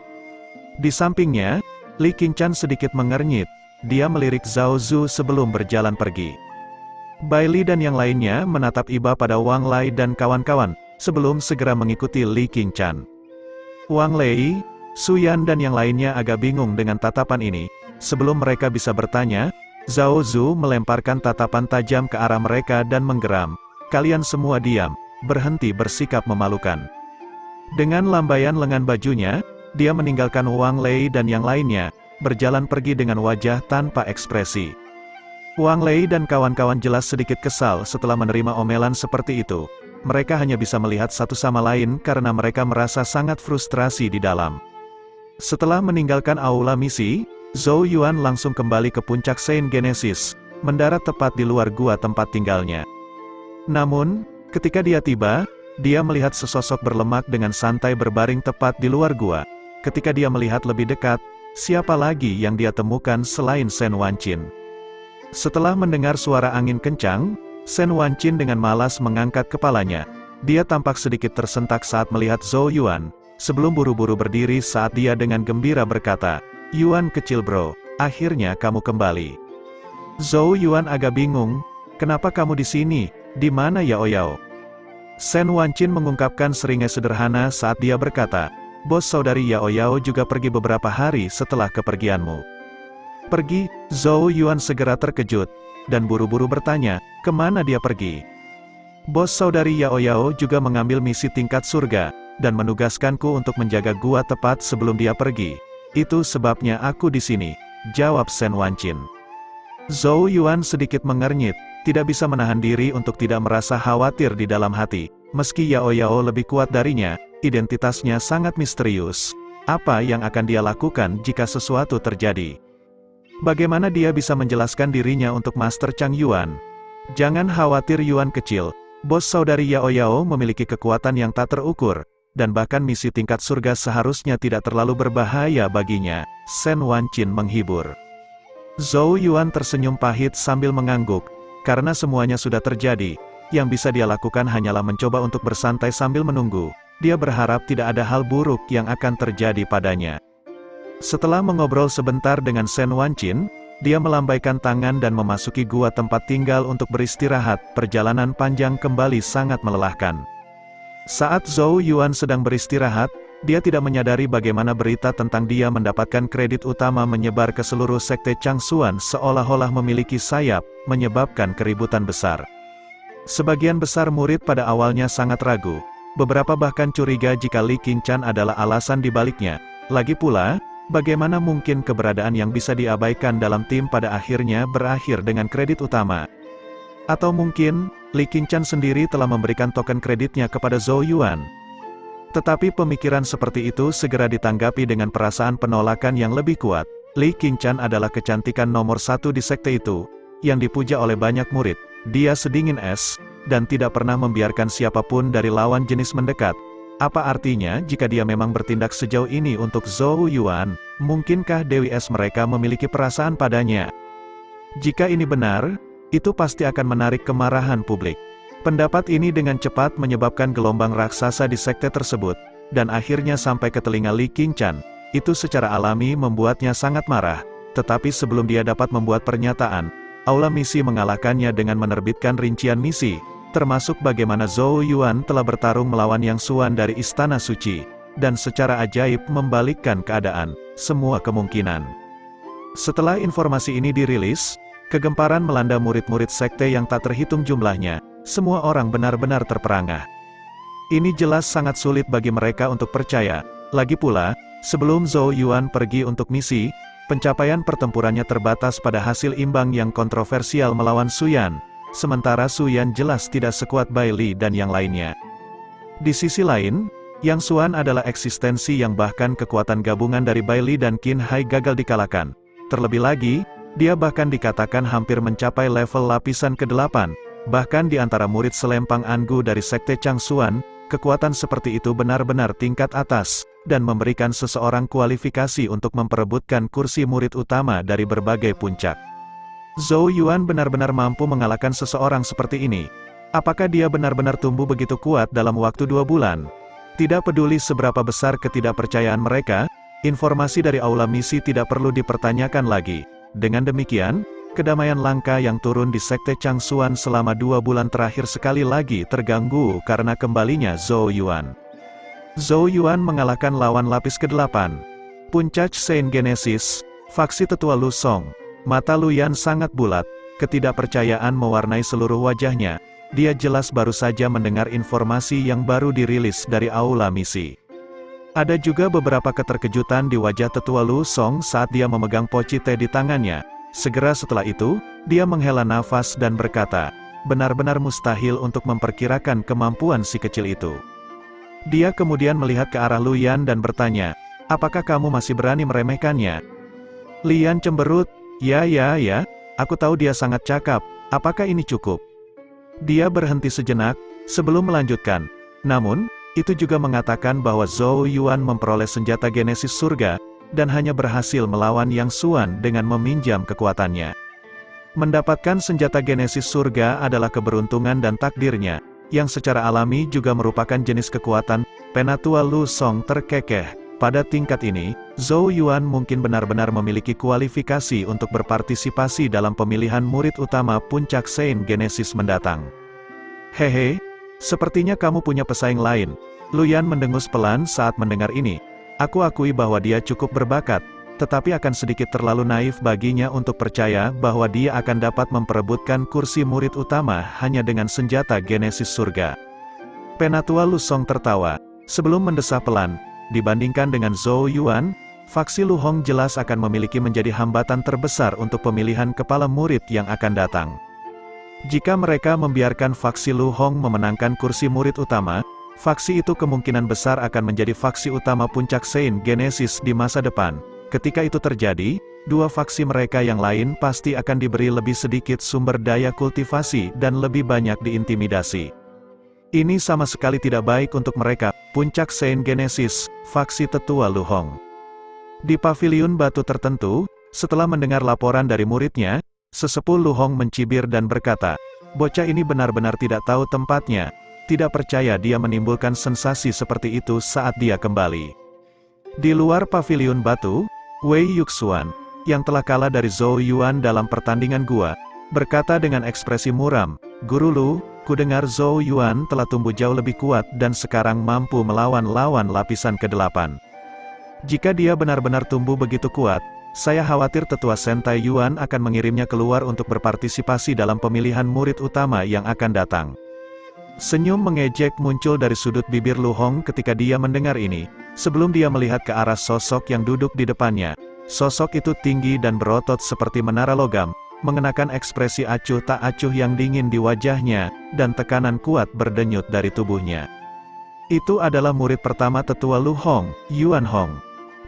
Di sampingnya, Li Qingshan sedikit mengernyit. Dia melirik Zhao Zu sebelum berjalan pergi. Bai Li dan yang lainnya menatap iba pada Wang Lei dan kawan-kawan, sebelum segera mengikuti Li Qingshan. Wang Lei, Su Yan dan yang lainnya agak bingung dengan tatapan ini. Sebelum mereka bisa bertanya, Zhao Zu melemparkan tatapan tajam ke arah mereka dan menggeram. "Kalian semua diam, berhenti bersikap memalukan." Dengan lambaian lengan bajunya, dia meninggalkan Wang Lei dan yang lainnya, berjalan pergi dengan wajah tanpa ekspresi. Wang Lei dan kawan-kawan jelas sedikit kesal setelah menerima omelan seperti itu. Mereka hanya bisa melihat satu sama lain karena mereka merasa sangat frustrasi di dalam. Setelah meninggalkan aula misi, Zhou Yuan langsung kembali ke puncak Saint Genesis, mendarat tepat di luar gua tempat tinggalnya. Namun, ketika dia tiba, dia melihat sesosok berlemak dengan santai berbaring tepat di luar gua. Ketika dia melihat lebih dekat, siapa lagi yang dia temukan selain Shen Wanqin? Setelah mendengar suara angin kencang, Shen Wanqin dengan malas mengangkat kepalanya. Dia tampak sedikit tersentak saat melihat Zhou Yuan, sebelum buru-buru berdiri saat dia dengan gembira berkata, "Yuan kecil bro, akhirnya kamu kembali." Zhou Yuan agak bingung, "Kenapa kamu di sini? Di mana Yao Yao?" Shen Wanqin mengungkapkan seringai sederhana saat dia berkata, "Bos saudari Yao Yao juga pergi beberapa hari setelah kepergianmu." "Pergi?" Zhou Yuan segera terkejut, dan buru-buru bertanya, "Kemana dia pergi?" "Bos saudari Yao Yao juga mengambil misi tingkat surga, dan menugaskanku untuk menjaga gua tepat sebelum dia pergi. Itu sebabnya aku di sini," jawab Shen Wanqin. Zhou Yuan sedikit mengernyit, tidak bisa menahan diri untuk tidak merasa khawatir di dalam hati. Meski Yao Yao lebih kuat darinya, identitasnya sangat misterius. Apa yang akan dia lakukan jika sesuatu terjadi? Bagaimana dia bisa menjelaskan dirinya untuk Master Chang Yuan? "Jangan khawatir Yuan kecil, bos saudari Yao Yao memiliki kekuatan yang tak terukur, dan bahkan misi tingkat surga seharusnya tidak terlalu berbahaya baginya," Shen Wanqin menghibur. Zhou Yuan tersenyum pahit sambil mengangguk. Karena semuanya sudah terjadi, yang bisa dia lakukan hanyalah mencoba untuk bersantai sambil menunggu. Dia berharap tidak ada hal buruk yang akan terjadi padanya. Setelah mengobrol sebentar dengan Shen Wanqin, dia melambaikan tangan dan memasuki gua tempat tinggal untuk beristirahat. Perjalanan panjang kembali sangat melelahkan. Saat Zhou Yuan sedang beristirahat, dia tidak menyadari bagaimana berita tentang dia mendapatkan kredit utama menyebar ke seluruh sekte Changsuan seolah-olah memiliki sayap, menyebabkan keributan besar. Sebagian besar murid pada awalnya sangat ragu, beberapa bahkan curiga jika Li Qingshan adalah alasan dibaliknya. Lagi pula, bagaimana mungkin keberadaan yang bisa diabaikan dalam tim pada akhirnya berakhir dengan kredit utama? Atau mungkin, Li Qingshan sendiri telah memberikan token kreditnya kepada Zhou Yuan. Tetapi pemikiran seperti itu segera ditanggapi dengan perasaan penolakan yang lebih kuat. Li Qingshan adalah kecantikan nomor 1 di sekte itu, yang dipuja oleh banyak murid. Dia sedingin es, dan tidak pernah membiarkan siapapun dari lawan jenis mendekat. Apa artinya jika dia memang bertindak sejauh ini untuk Zhou Yuan? Mungkinkah Dewi Es mereka memiliki perasaan padanya? Jika ini benar, itu pasti akan menarik kemarahan publik. Pendapat ini dengan cepat menyebabkan gelombang raksasa di sekte tersebut, dan akhirnya sampai ke telinga Li Qingshan. Itu secara alami membuatnya sangat marah, tetapi sebelum dia dapat membuat pernyataan, aula misi mengalahkannya dengan menerbitkan rincian misi, termasuk bagaimana Zhou Yuan telah bertarung melawan Yang Xuan dari Istana Suci. dan secara ajaib membalikkan keadaan, semua kemungkinan. Setelah informasi ini dirilis, kegemparan melanda murid-murid sekte yang tak terhitung jumlahnya, semua orang benar-benar terperangah. Ini jelas sangat sulit bagi mereka untuk percaya, lagi pula, sebelum Zhou Yuan pergi untuk misi, pencapaian pertempurannya terbatas pada hasil imbang yang kontroversial melawan Su Yan, sementara Su Yan jelas tidak sekuat Bai Li dan yang lainnya. Di sisi lain, Yang Xuan adalah eksistensi yang bahkan kekuatan gabungan dari Bai Li dan Qin Hai gagal dikalahkan. Terlebih lagi, dia bahkan dikatakan hampir mencapai level lapisan ke-8, bahkan di antara murid selempang Angu dari Sekte Changxuan, kekuatan seperti itu benar-benar tingkat atas, dan memberikan seseorang kualifikasi untuk memperebutkan kursi murid utama dari berbagai puncak. Zhou Yuan benar-benar mampu mengalahkan seseorang seperti ini. Apakah dia benar-benar tumbuh begitu kuat dalam waktu 2 bulan? Tidak peduli seberapa besar ketidakpercayaan mereka, informasi dari aula misi tidak perlu dipertanyakan lagi. Dengan demikian, kedamaian langka yang turun di Sekte Changxuan selama 2 bulan terakhir sekali lagi terganggu karena kembalinya Zhou Yuan. Zhou Yuan mengalahkan lawan lapis ke-8. Puncak Saint Genesis, faksi tetua Lu Song. Mata Lu Yan sangat bulat, ketidakpercayaan mewarnai seluruh wajahnya. Dia jelas baru saja mendengar informasi yang baru dirilis dari aula misi. Ada juga beberapa keterkejutan di wajah tetua Lu Song saat dia memegang poci teh di tangannya. Segera setelah itu, dia menghela nafas dan berkata, benar-benar mustahil untuk memperkirakan kemampuan si kecil itu. Dia kemudian melihat ke arah Lu Yan dan bertanya, apakah kamu masih berani meremehkannya? Lian cemberut, ya, aku tahu dia sangat cakap, apakah ini cukup? Dia berhenti sejenak, sebelum melanjutkan. Namun, itu juga mengatakan bahwa Zhou Yuan memperoleh senjata Genesis surga, dan hanya berhasil melawan Yang Xuan dengan meminjam kekuatannya. Mendapatkan senjata Genesis surga adalah keberuntungan dan takdirnya, yang secara alami juga merupakan jenis kekuatan Penatua Lu Song terkekeh. Pada tingkat ini, Zhou Yuan mungkin benar-benar memiliki kualifikasi untuk berpartisipasi dalam pemilihan murid utama Puncak Saint Genesis mendatang. Hehe, sepertinya kamu punya pesaing lain. Lu Yan mendengus pelan saat mendengar ini. Aku akui bahwa dia cukup berbakat, tetapi akan sedikit terlalu naif baginya untuk percaya bahwa dia akan dapat memperebutkan kursi murid utama hanya dengan senjata Genesis surga. Penatua Lu Song tertawa, sebelum mendesah pelan. Dibandingkan dengan Zhou Yuan, faksi Lu Hong jelas akan memiliki menjadi hambatan terbesar untuk pemilihan kepala murid yang akan datang. Jika mereka membiarkan faksi Lu Hong memenangkan kursi murid utama, faksi itu kemungkinan besar akan menjadi faksi utama Puncak Saint Genesis di masa depan. Ketika itu terjadi, dua faksi mereka yang lain pasti akan diberi lebih sedikit sumber daya kultivasi dan lebih banyak diintimidasi. Ini sama sekali tidak baik untuk mereka. Puncak Saint Genesis, faksi tetua Lu Hong. Di paviliun batu tertentu, setelah mendengar laporan dari muridnya, sesepuh Lu Hong mencibir dan berkata, bocah ini benar-benar tidak tahu tempatnya. Tidak percaya dia menimbulkan sensasi seperti itu saat dia kembali. Di luar paviliun batu, Wei Yuxuan, yang telah kalah dari Zhou Yuan dalam pertandingan gua, berkata dengan ekspresi muram, Guru Lu, kudengar Zhou Yuan telah tumbuh jauh lebih kuat dan sekarang mampu melawan lawan lapisan ke-8. Jika dia benar-benar tumbuh begitu kuat, saya khawatir tetua Sentai Yuan akan mengirimnya keluar untuk berpartisipasi dalam pemilihan murid utama yang akan datang. Senyum mengejek muncul dari sudut bibir Lu Hong ketika dia mendengar ini, sebelum dia melihat ke arah sosok yang duduk di depannya. Sosok itu tinggi dan berotot seperti menara logam, mengenakan ekspresi acuh tak acuh yang dingin di wajahnya, dan tekanan kuat berdenyut dari tubuhnya. Itu adalah murid pertama tetua Lu Hong, Yuan Hong.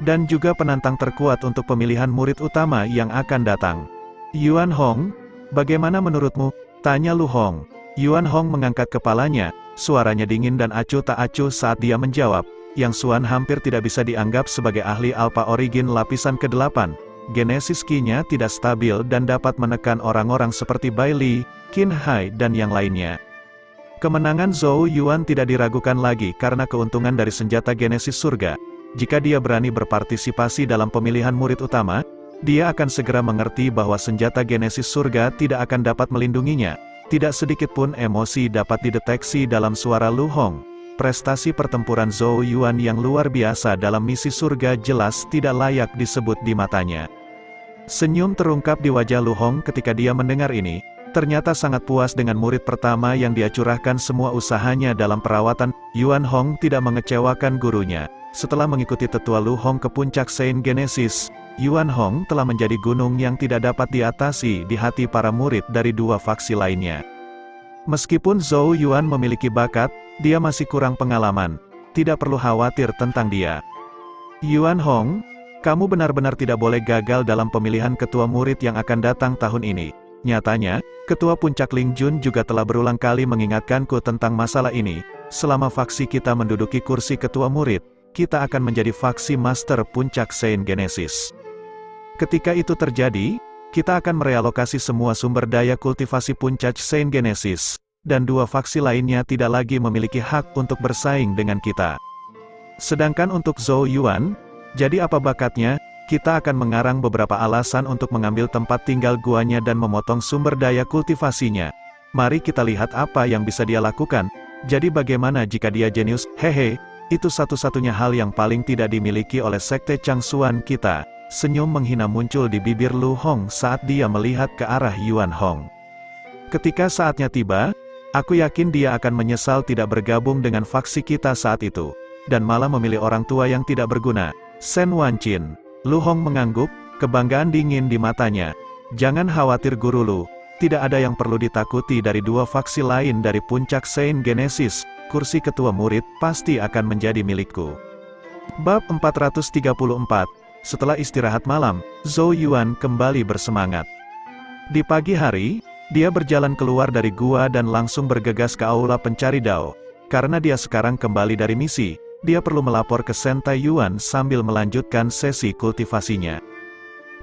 Dan juga penantang terkuat untuk pemilihan murid utama yang akan datang. Yuan Hong, bagaimana menurutmu? Tanya Lu Hong. Yuan Hong mengangkat kepalanya, suaranya dingin dan acuh tak acuh saat dia menjawab, Yang Xuan hampir tidak bisa dianggap sebagai ahli Alpha Origin lapisan ke-8. Genesis Ki-nya tidak stabil dan dapat menekan orang-orang seperti Bai Li, Qin Hai dan yang lainnya. Kemenangan Zhou Yuan tidak diragukan lagi karena keuntungan dari senjata Genesis surga. Jika dia berani berpartisipasi dalam pemilihan murid utama, dia akan segera mengerti bahwa senjata Genesis surga tidak akan dapat melindunginya. Tidak sedikit pun emosi dapat dideteksi dalam suara Lu Hong. prestasi pertempuran Zhou Yuan yang luar biasa dalam misi surga jelas tidak layak disebut di matanya. Senyum terungkap di wajah Lu Hong ketika dia mendengar ini. Ternyata sangat puas dengan murid pertama yang dia curahkan semua usahanya dalam perawatan. Yuan Hong tidak mengecewakan gurunya. Setelah mengikuti tetua Lu Hong ke puncak Saint Genesis, Yuan Hong telah menjadi gunung yang tidak dapat diatasi di hati para murid dari dua faksi lainnya. Meskipun Zhou Yuan memiliki bakat, dia masih kurang pengalaman. Tidak perlu khawatir tentang dia. Yuan Hong, kamu benar-benar tidak boleh gagal dalam pemilihan ketua murid yang akan datang tahun ini. Nyatanya, Ketua Puncak Ling Jun juga telah berulang kali mengingatkanku tentang masalah ini. Selama faksi kita menduduki kursi ketua murid, kita akan menjadi faksi Master Puncak Saint Genesis. Ketika itu terjadi, kita akan merealokasi semua sumber daya kultivasi Puncak Saint Genesis, dan dua faksi lainnya tidak lagi memiliki hak untuk bersaing dengan kita. Sedangkan untuk Zhou Yuan, jadi apa bakatnya? Kita akan mengarang beberapa alasan untuk mengambil tempat tinggal guanya dan memotong sumber daya kultivasinya. Mari kita lihat apa yang bisa dia lakukan. Jadi bagaimana jika dia jenius? Hehe, itu satu-satunya hal yang paling tidak dimiliki oleh sekte Changsuan kita. Senyum menghina muncul di bibir Lu Hong saat dia melihat ke arah Yuan Hong. Ketika saatnya tiba, aku yakin dia akan menyesal tidak bergabung dengan faksi kita saat itu, dan malah memilih orang tua yang tidak berguna. Sen Wancin. Lu Hong mengangguk, kebanggaan dingin di matanya. Jangan khawatir guru Lu, tidak ada yang perlu ditakuti dari dua faksi lain dari puncak Saint Genesis, kursi ketua murid pasti akan menjadi milikku. Bab 434. Setelah istirahat malam, Zhou Yuan kembali bersemangat. Di pagi hari, dia berjalan keluar dari gua dan langsung bergegas ke aula pencari Dao. Karena dia sekarang kembali dari misi, dia perlu melapor ke Sentai Yuan sambil melanjutkan sesi kultivasinya.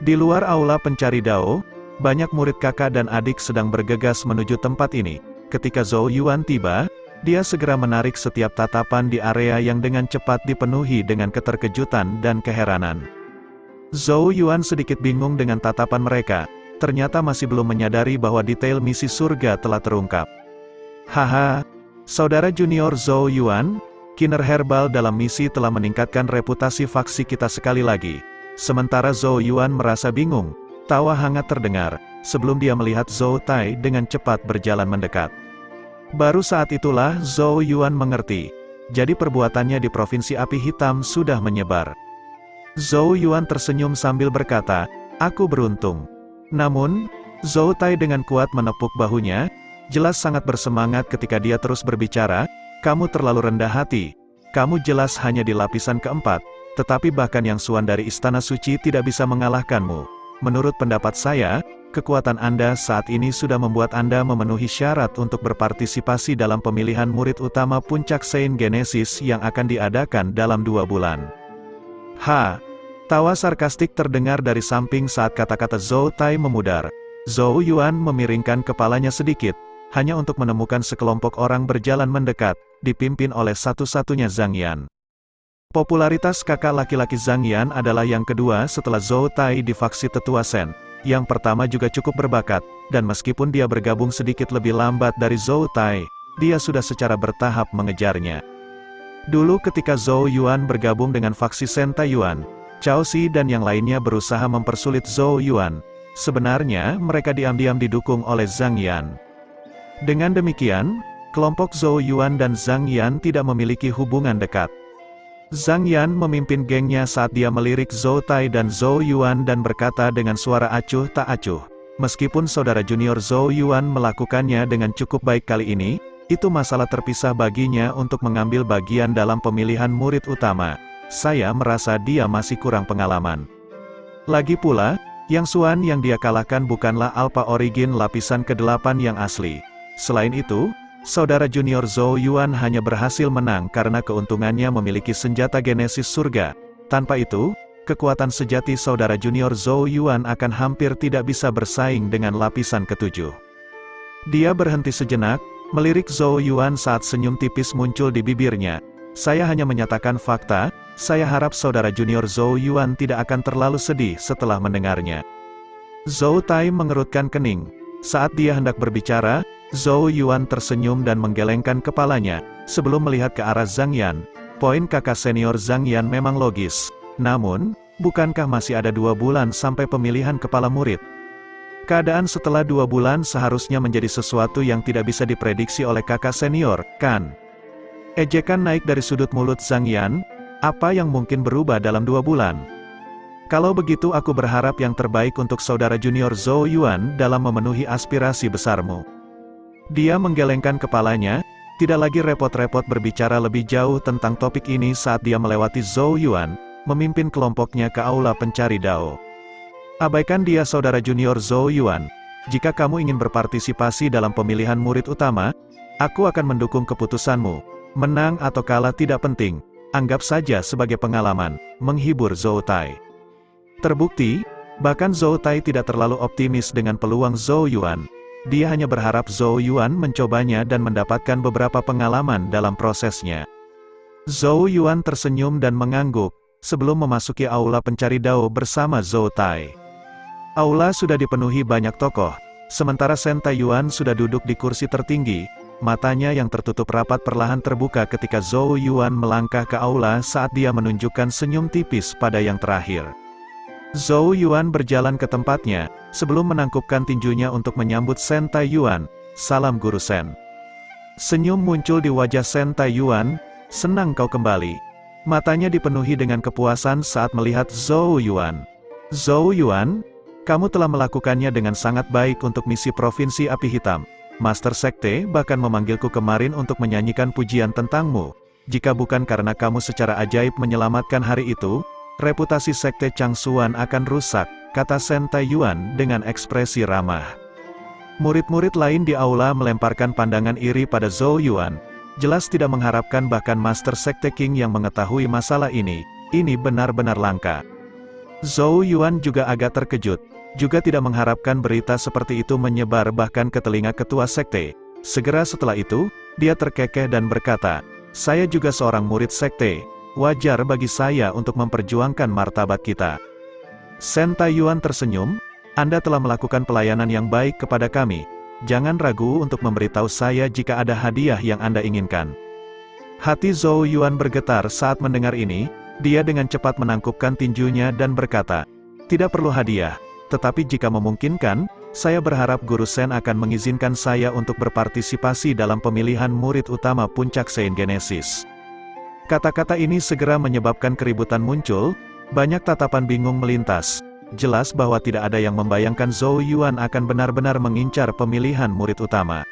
Di luar aula pencari Dao, banyak murid kakak dan adik sedang bergegas menuju tempat ini. Ketika Zhou Yuan tiba, dia segera menarik setiap tatapan di area yang dengan cepat dipenuhi dengan keterkejutan dan keheranan. Zhou Yuan sedikit bingung dengan tatapan mereka, ternyata masih belum menyadari bahwa detail misi surga telah terungkap. Haha, saudara junior Zhou Yuan, Kiner herbal dalam misi telah meningkatkan reputasi faksi kita sekali lagi. Sementara Zhou Yuan merasa bingung, tawa hangat terdengar, sebelum dia melihat Zhou Tai dengan cepat berjalan mendekat. Baru saat itulah Zhou Yuan mengerti, jadi perbuatannya di Provinsi Api Hitam sudah menyebar. Zhou Yuan tersenyum sambil berkata, aku beruntung. Namun, Zhou Tai dengan kuat menepuk bahunya, jelas sangat bersemangat ketika dia terus berbicara, kamu terlalu rendah hati, kamu jelas hanya di lapisan keempat, tetapi bahkan yang Suan dari Istana Suci tidak bisa mengalahkanmu. Menurut pendapat saya, kekuatan Anda saat ini sudah membuat Anda memenuhi syarat untuk berpartisipasi dalam pemilihan murid utama Puncak Saint Genesis yang akan diadakan dalam 2 bulan. Tawa sarkastik terdengar dari samping saat kata-kata Zhou Tai memudar. Zhou Yuan memiringkan kepalanya sedikit, hanya untuk menemukan sekelompok orang berjalan mendekat, dipimpin oleh satu-satunya Zhang Yan. Popularitas kakak laki-laki Zhang Yan adalah yang kedua setelah Zhou Tai di faksi tetua Sen. Yang pertama juga cukup berbakat, dan meskipun dia bergabung sedikit lebih lambat dari Zhou Tai, dia sudah secara bertahap mengejarnya. Dulu ketika Zhou Yuan bergabung dengan faksi Sentai Yuan, Cao Xi dan yang lainnya berusaha mempersulit Zhou Yuan. Sebenarnya mereka diam-diam didukung oleh Zhang Yan. Dengan demikian, kelompok Zhou Yuan dan Zhang Yan tidak memiliki hubungan dekat. Zhang Yan memimpin gengnya saat dia melirik Zhou Tai dan Zhou Yuan dan berkata dengan suara acuh tak acuh. Meskipun saudara junior Zhou Yuan melakukannya dengan cukup baik kali ini, itu masalah terpisah baginya untuk mengambil bagian dalam pemilihan murid utama. Saya merasa dia masih kurang pengalaman. Lagi pula, Yang Xuan yang dia kalahkan bukanlah Alpha Origin lapisan ke-8 yang asli. Selain itu, saudara junior Zhou Yuan hanya berhasil menang karena keuntungannya memiliki senjata genesis surga. Tanpa itu, kekuatan sejati saudara junior Zhou Yuan akan hampir tidak bisa bersaing dengan lapisan ke-7. Dia berhenti sejenak, melirik Zhou Yuan saat senyum tipis muncul di bibirnya. Saya hanya menyatakan fakta, saya harap saudara junior Zhou Yuan tidak akan terlalu sedih setelah mendengarnya. Zhou Tai mengerutkan kening. Saat dia hendak berbicara, Zhou Yuan tersenyum dan menggelengkan kepalanya. Sebelum melihat ke arah Zhang Yan, poin kakak senior Zhang Yan memang logis. Namun, bukankah masih ada 2 bulan sampai pemilihan kepala murid? Keadaan setelah 2 bulan seharusnya menjadi sesuatu yang tidak bisa diprediksi oleh kakak senior, kan? Ejekan naik dari sudut mulut Zhang Yan. Apa yang mungkin berubah dalam 2 bulan? Kalau begitu aku berharap yang terbaik untuk saudara junior Zhou Yuan dalam memenuhi aspirasi besarmu. Dia menggelengkan kepalanya, tidak lagi repot-repot berbicara lebih jauh tentang topik ini saat dia melewati Zhou Yuan, memimpin kelompoknya ke aula pencari Dao. Abaikan dia saudara junior Zhou Yuan. Jika kamu ingin berpartisipasi dalam pemilihan murid utama, aku akan mendukung keputusanmu. Menang atau kalah tidak penting. Anggap saja sebagai pengalaman, menghibur Zhou Tai. Terbukti, bahkan Zhou Tai tidak terlalu optimis dengan peluang Zhou Yuan. Dia hanya berharap Zhou Yuan mencobanya dan mendapatkan beberapa pengalaman dalam prosesnya. Zhou Yuan tersenyum dan mengangguk, sebelum memasuki aula pencari Dao bersama Zhou Tai. Aula sudah dipenuhi banyak tokoh, sementara Shen Taiyuan sudah duduk di kursi tertinggi. Matanya yang tertutup rapat perlahan terbuka ketika Zhou Yuan melangkah ke aula saat dia menunjukkan senyum tipis pada yang terakhir. Zhou Yuan berjalan ke tempatnya, sebelum menangkupkan tinjunya untuk menyambut Shen Taiyuan. Salam Guru Shen. Senyum muncul di wajah Shen Taiyuan. Senang kau kembali. Matanya dipenuhi dengan kepuasan saat melihat Zhou Yuan. Zhou Yuan, kamu telah melakukannya dengan sangat baik untuk misi Provinsi Api Hitam. Master Sekte bahkan memanggilku kemarin untuk menyanyikan pujian tentangmu. Jika bukan karena kamu secara ajaib menyelamatkan hari itu, reputasi Sekte Changsuan akan rusak, kata Shen Taiyuan dengan ekspresi ramah. Murid-murid lain di aula melemparkan pandangan iri pada Zhou Yuan. Jelas tidak mengharapkan bahkan Master Sekte King yang mengetahui masalah ini benar-benar langka. Zhou Yuan juga agak terkejut. Juga tidak mengharapkan berita seperti itu menyebar bahkan ke telinga ketua sekte. Segera setelah itu, dia terkekeh dan berkata, saya juga seorang murid sekte, wajar bagi saya untuk memperjuangkan martabat kita. Shen Taiyuan tersenyum, Anda telah melakukan pelayanan yang baik kepada kami. Jangan ragu untuk memberitahu saya jika ada hadiah yang Anda inginkan. Hati Zhou Yuan bergetar saat mendengar ini, dia dengan cepat menangkupkan tinjunya dan berkata, tidak perlu hadiah. Tetapi jika memungkinkan, saya berharap Guru Shen akan mengizinkan saya untuk berpartisipasi dalam pemilihan murid utama Puncak Sein Genesis. Kata-kata ini segera menyebabkan keributan muncul, banyak tatapan bingung melintas. Jelas bahwa tidak ada yang membayangkan Zhou Yuan akan benar-benar mengincar pemilihan murid utama.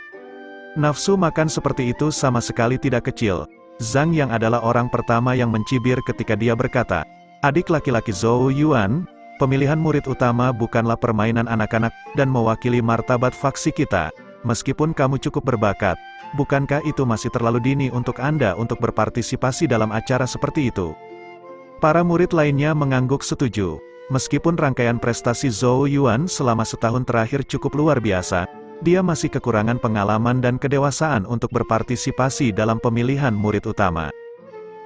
Nafsu makan seperti itu sama sekali tidak kecil. Zhang Yang adalah orang pertama yang mencibir ketika dia berkata, adik laki-laki Zhou Yuan, pemilihan murid utama bukanlah permainan anak-anak, dan mewakili martabat faksi kita. Meskipun kamu cukup berbakat, bukankah itu masih terlalu dini untuk Anda untuk berpartisipasi dalam acara seperti itu? Para murid lainnya mengangguk setuju. Meskipun rangkaian prestasi Zhou Yuan selama setahun terakhir cukup luar biasa, dia masih kekurangan pengalaman dan kedewasaan untuk berpartisipasi dalam pemilihan murid utama.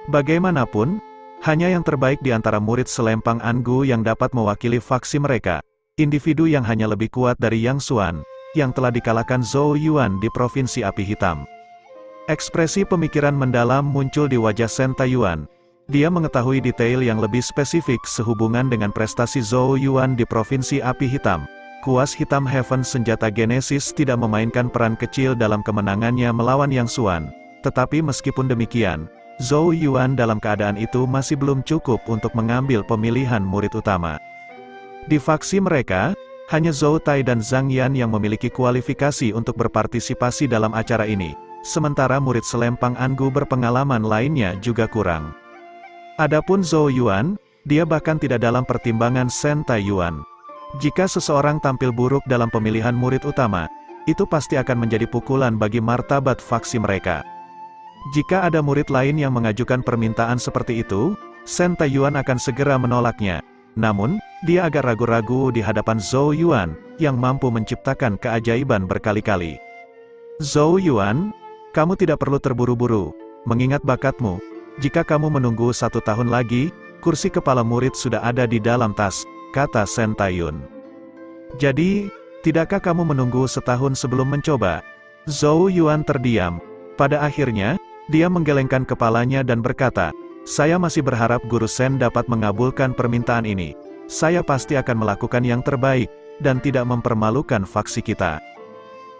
Bagaimanapun, hanya yang terbaik di antara murid selempang Angu yang dapat mewakili faksi mereka. Individu yang hanya lebih kuat dari Yang Xuan, yang telah dikalahkan Zhou Yuan di Provinsi Api Hitam. Ekspresi pemikiran mendalam muncul di wajah Shen Taiyuan. Dia mengetahui detail yang lebih spesifik sehubungan dengan prestasi Zhou Yuan di Provinsi Api Hitam. Kuas Hitam Heaven Senjata Genesis tidak memainkan peran kecil dalam kemenangannya melawan Yang Xuan. Tetapi meskipun demikian, Zhou Yuan dalam keadaan itu masih belum cukup untuk mengambil pemilihan murid utama. Di faksi mereka, hanya Zhou Tai dan Zhang Yan yang memiliki kualifikasi untuk berpartisipasi dalam acara ini, sementara murid selempang Angu berpengalaman lainnya juga kurang. Adapun Zhou Yuan, dia bahkan tidak dalam pertimbangan Shen Taiyuan. Jika seseorang tampil buruk dalam pemilihan murid utama, itu pasti akan menjadi pukulan bagi martabat faksi mereka. Jika ada murid lain yang mengajukan permintaan seperti itu, Shen Taiyuan akan segera menolaknya. Namun, dia agak ragu-ragu di hadapan Zhou Yuan, yang mampu menciptakan keajaiban berkali-kali. Zhou Yuan, kamu tidak perlu terburu-buru, mengingat bakatmu. Jika kamu menunggu 1 tahun lagi, kursi kepala murid sudah ada di dalam tas, kata Shen Taiyuan. Jadi, tidakkah kamu menunggu setahun sebelum mencoba? Zhou Yuan terdiam. Pada akhirnya, Dia menggelengkan kepalanya dan berkata, "Saya masih berharap Guru Sen dapat mengabulkan permintaan ini. Saya pasti akan melakukan yang terbaik, dan tidak mempermalukan faksi kita."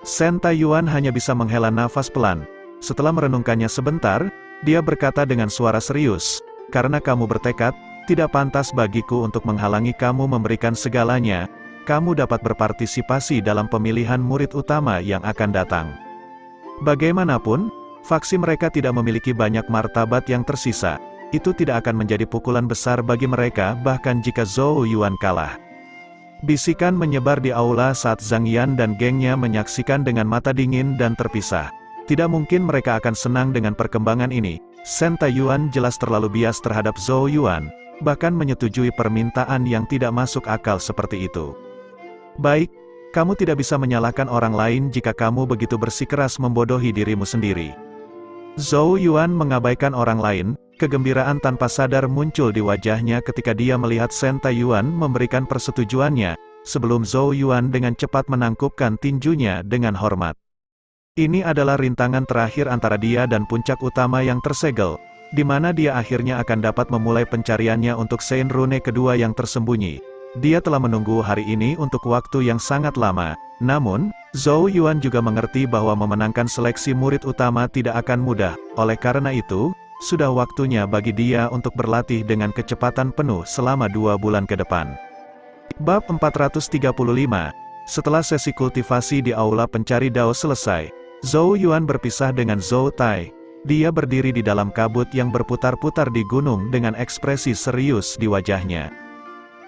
Sen Taiyuan hanya bisa menghela nafas pelan. Setelah merenungkannya sebentar, dia berkata dengan suara serius, "Karena kamu bertekad, tidak pantas bagiku untuk menghalangi kamu memberikan segalanya. Kamu dapat berpartisipasi dalam pemilihan murid utama yang akan datang." Bagaimanapun, faksi mereka tidak memiliki banyak martabat yang tersisa. Itu tidak akan menjadi pukulan besar bagi mereka bahkan jika Zhou Yuan kalah. Bisikan menyebar di aula saat Zhang Yan dan gengnya menyaksikan dengan mata dingin dan terpisah. Tidak mungkin mereka akan senang dengan perkembangan ini. Sen Taiyuan jelas terlalu bias terhadap Zhou Yuan, bahkan menyetujui permintaan yang tidak masuk akal seperti itu. "Baik, kamu tidak bisa menyalahkan orang lain jika kamu begitu bersikeras membodohi dirimu sendiri." Zhou Yuan mengabaikan orang lain, kegembiraan tanpa sadar muncul di wajahnya ketika dia melihat Sen Taiyuan memberikan persetujuannya, sebelum Zhou Yuan dengan cepat menangkupkan tinjunya dengan hormat. Ini adalah rintangan terakhir antara dia dan puncak utama yang tersegel, di mana dia akhirnya akan dapat memulai pencariannya untuk Sein Rune kedua yang tersembunyi. Dia telah menunggu hari ini untuk waktu yang sangat lama, namun, Zhou Yuan juga mengerti bahwa memenangkan seleksi murid utama tidak akan mudah, oleh karena itu, sudah waktunya bagi dia untuk berlatih dengan kecepatan penuh selama 2 bulan ke depan. Bab 435. Setelah sesi kultivasi di aula pencari Dao selesai, Zhou Yuan berpisah dengan Zhou Tai. Dia berdiri di dalam kabut yang berputar-putar di gunung dengan ekspresi serius di wajahnya.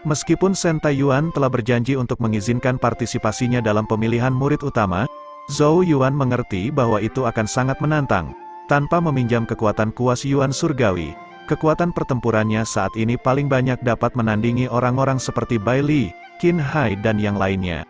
Meskipun Sen Taiyuan telah berjanji untuk mengizinkan partisipasinya dalam pemilihan murid utama, Zhou Yuan mengerti bahwa itu akan sangat menantang. Tanpa meminjam kekuatan kuas Yuan surgawi, kekuatan pertempurannya saat ini paling banyak dapat menandingi orang-orang seperti Bai Li, Qin Hai dan yang lainnya.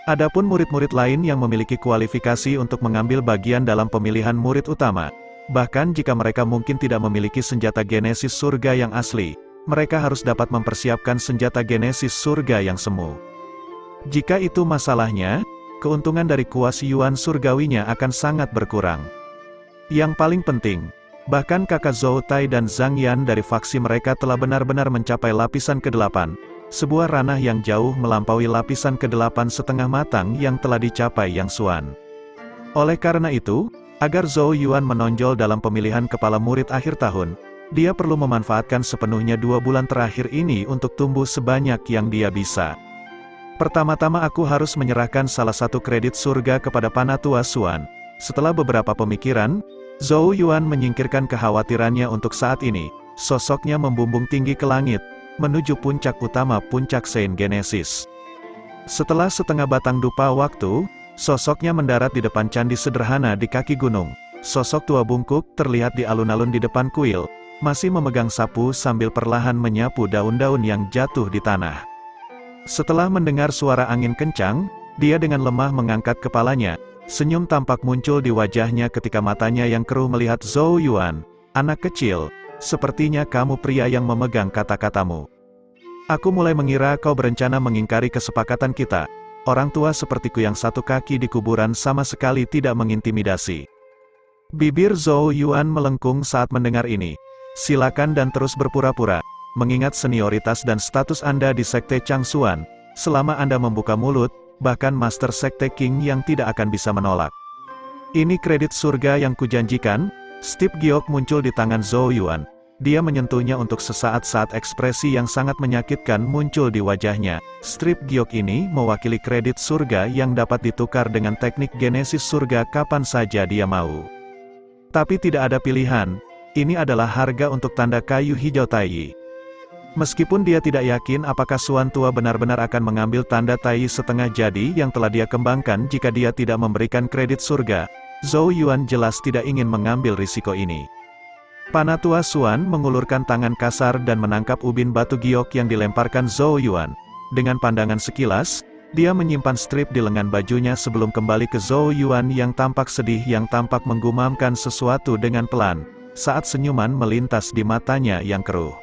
Adapun murid-murid lain yang memiliki kualifikasi untuk mengambil bagian dalam pemilihan murid utama, bahkan jika mereka mungkin tidak memiliki senjata genesis surga yang asli, mereka harus dapat mempersiapkan senjata genesis surga yang semu. Jika itu masalahnya, keuntungan dari kuas Yuan surgawinya akan sangat berkurang. Yang paling penting, bahkan kakak Zhou Tai dan Zhang Yan dari faksi mereka telah benar-benar mencapai lapisan ke-8, sebuah ranah yang jauh melampaui lapisan ke-8 setengah matang yang telah dicapai Yang Xuan. Oleh karena itu, agar Zhou Yuan menonjol dalam pemilihan kepala murid akhir tahun, dia perlu memanfaatkan sepenuhnya 2 bulan terakhir ini untuk tumbuh sebanyak yang dia bisa. Pertama-tama aku harus menyerahkan salah satu kredit surga kepada Panatua Xuan. Setelah beberapa pemikiran, Zhou Yuan menyingkirkan kekhawatirannya untuk saat ini. Sosoknya membumbung tinggi ke langit, menuju puncak utama puncak Sein Genesis. Setelah setengah batang dupa waktu, sosoknya mendarat di depan candi sederhana di kaki gunung. Sosok tua bungkuk terlihat di alun-alun di depan kuil, masih memegang sapu sambil perlahan menyapu daun-daun yang jatuh di tanah. Setelah mendengar suara angin kencang, dia dengan lemah mengangkat kepalanya. Senyum tampak muncul di wajahnya ketika matanya yang keruh melihat Zhou Yuan. "Anak kecil, sepertinya kamu pria yang memegang kata-katamu. Aku mulai mengira kau berencana mengingkari kesepakatan kita. Orang tua sepertiku yang satu kaki di kuburan sama sekali tidak mengintimidasi." Bibir Zhou Yuan melengkung saat mendengar ini. "Silakan dan terus berpura-pura. Mengingat senioritas dan status Anda di Sekte Changsuan, selama Anda membuka mulut, bahkan Master Sekte King yang tidak akan bisa menolak. Ini kredit surga yang kujanjikan." Stip giok muncul di tangan Zhou Yuan. Dia menyentuhnya untuk sesaat saat ekspresi yang sangat menyakitkan muncul di wajahnya. Strip giok ini mewakili kredit surga yang dapat ditukar dengan teknik genesis surga kapan saja dia mau. Tapi tidak ada pilihan. Ini adalah harga untuk tanda kayu hijau Tai. Meskipun dia tidak yakin apakah Xuan tua benar-benar akan mengambil tanda Tai setengah jadi yang telah dia kembangkan jika dia tidak memberikan kredit surga, Zhou Yuan jelas tidak ingin mengambil risiko ini. Panatua Xuan mengulurkan tangan kasar dan menangkap ubin batu giok yang dilemparkan Zhou Yuan. Dengan pandangan sekilas, dia menyimpan strip di lengan bajunya sebelum kembali ke Zhou Yuan yang tampak sedih yang tampak menggumamkan sesuatu dengan pelan, saat senyuman melintas di matanya yang keruh.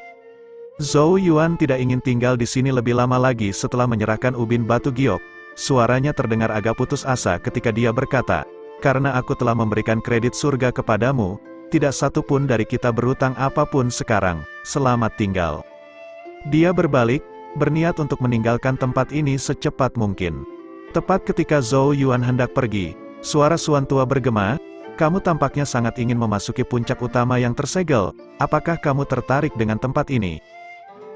Zhou Yuan tidak ingin tinggal di sini lebih lama lagi setelah menyerahkan ubin batu giok. Suaranya terdengar agak putus asa ketika dia berkata, "Karena aku telah memberikan kredit surga kepadamu, tidak satu pun dari kita berutang apapun sekarang, selamat tinggal. Dia berbalik, berniat untuk meninggalkan tempat ini secepat mungkin. Tepat ketika Zhou Yuan hendak pergi, suara Suan tua bergema, "Kamu tampaknya sangat ingin memasuki puncak utama yang tersegel, apakah kamu tertarik dengan tempat ini?"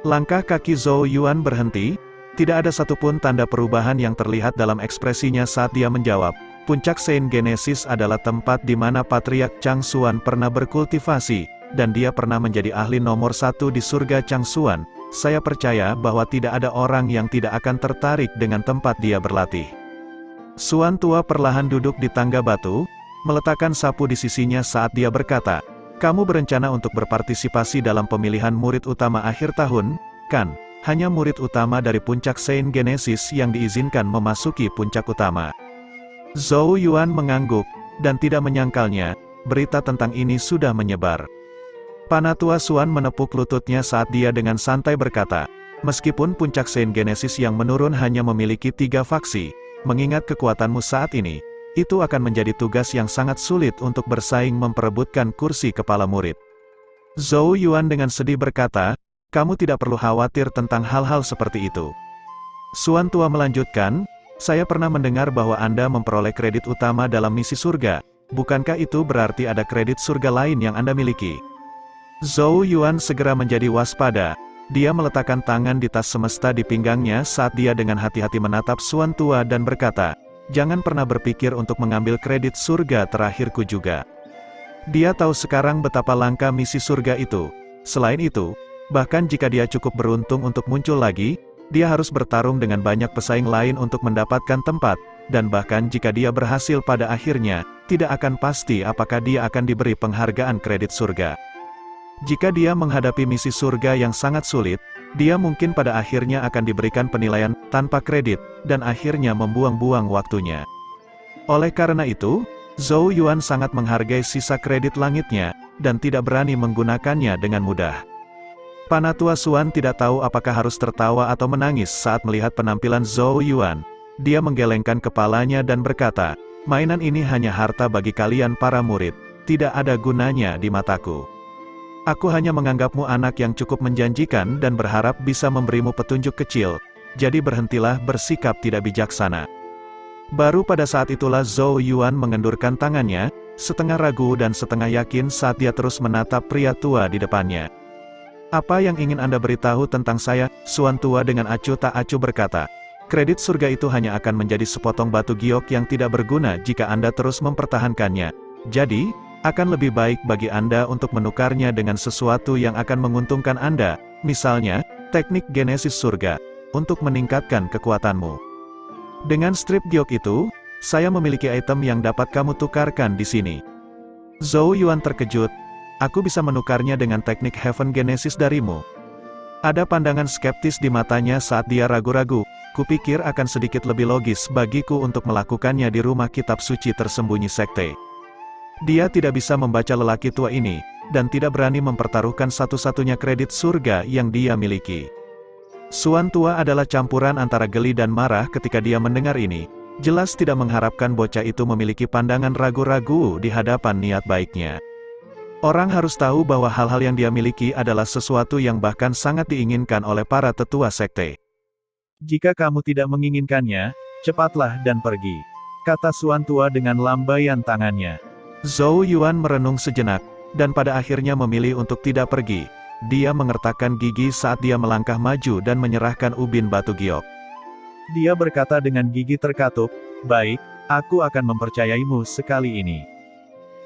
Langkah kaki Zhou Yuan berhenti, tidak ada satupun tanda perubahan yang terlihat dalam ekspresinya saat dia menjawab, "Puncak Saint Genesis adalah tempat di mana Patriark Changsuan pernah berkultivasi, dan dia pernah menjadi ahli nomor 1 di surga Changsuan. Saya percaya bahwa tidak ada orang yang tidak akan tertarik dengan tempat dia berlatih." Suan tua perlahan duduk di tangga batu, meletakkan sapu di sisinya saat dia berkata, "Kamu berencana untuk berpartisipasi dalam pemilihan murid utama akhir tahun, kan? Hanya murid utama dari puncak Saint Genesis yang diizinkan memasuki puncak utama." Zhou Yuan mengangguk, dan tidak menyangkalnya, berita tentang ini sudah menyebar. Panatua Suan menepuk lututnya saat dia dengan santai berkata, "Meskipun puncak Saint Genesis yang menurun hanya memiliki 3 faksi, mengingat kekuatanmu saat ini, itu akan menjadi tugas yang sangat sulit untuk bersaing memperebutkan kursi kepala murid." Zhou Yuan dengan sedih berkata, "Kamu tidak perlu khawatir tentang hal-hal seperti itu." Suan tua melanjutkan, "Saya pernah mendengar bahwa Anda memperoleh kredit utama dalam misi surga, bukankah itu berarti ada kredit surga lain yang Anda miliki?" Zhou Yuan segera menjadi waspada, dia meletakkan tangan di tas semesta di pinggangnya saat dia dengan hati-hati menatap Suan tua dan berkata, "Jangan pernah berpikir untuk mengambil kredit surga terakhirku juga." Dia tahu sekarang betapa langka misi surga itu. Selain itu, bahkan jika dia cukup beruntung untuk muncul lagi, dia harus bertarung dengan banyak pesaing lain untuk mendapatkan tempat, dan bahkan jika dia berhasil pada akhirnya, tidak akan pasti apakah dia akan diberi penghargaan kredit surga. Jika dia menghadapi misi surga yang sangat sulit, dia mungkin pada akhirnya akan diberikan penilaian tanpa kredit, dan akhirnya membuang-buang waktunya. Oleh karena itu, Zhou Yuan sangat menghargai sisa kredit langitnya, dan tidak berani menggunakannya dengan mudah. Panatua Suan tidak tahu apakah harus tertawa atau menangis saat melihat penampilan Zhou Yuan. Dia menggelengkan kepalanya dan berkata, "Mainan ini hanya harta bagi kalian para murid, tidak ada gunanya di mataku. Aku hanya menganggapmu anak yang cukup menjanjikan dan berharap bisa memberimu petunjuk kecil, jadi berhentilah bersikap tidak bijaksana." Baru pada saat itulah Zhou Yuan mengendurkan tangannya, setengah ragu dan setengah yakin saat dia terus menatap pria tua di depannya. "Apa yang ingin Anda beritahu tentang saya?" Suan tua dengan acuh tak acuh berkata, "Kredit surga itu hanya akan menjadi sepotong batu giok yang tidak berguna jika Anda terus mempertahankannya. Jadi, akan lebih baik bagi Anda untuk menukarnya dengan sesuatu yang akan menguntungkan Anda, misalnya, teknik genesis surga, untuk meningkatkan kekuatanmu. Dengan strip giok itu, saya memiliki item yang dapat kamu tukarkan di sini." Zhou Yuan terkejut, "Aku bisa menukarnya dengan teknik Heaven Genesis darimu?" Ada pandangan skeptis di matanya saat dia ragu-ragu, "Kupikir akan sedikit lebih logis bagiku untuk melakukannya di rumah kitab suci tersembunyi sekte." Dia tidak bisa membaca lelaki tua ini, dan tidak berani mempertaruhkan satu-satunya kredit surga yang dia miliki. Suan tua adalah campuran antara geli dan marah ketika dia mendengar ini, jelas tidak mengharapkan bocah itu memiliki pandangan ragu-ragu di hadapan niat baiknya. Orang harus tahu bahwa hal-hal yang dia miliki adalah sesuatu yang bahkan sangat diinginkan oleh para tetua sekte. "Jika kamu tidak menginginkannya, cepatlah dan pergi," kata Suan tua dengan lambaian tangannya. Zhou Yuan merenung sejenak, dan pada akhirnya memilih untuk tidak pergi. Dia mengertakkan gigi saat dia melangkah maju dan menyerahkan ubin batu giok. Dia berkata dengan gigi terkatup, "Baik, aku akan mempercayaimu sekali ini.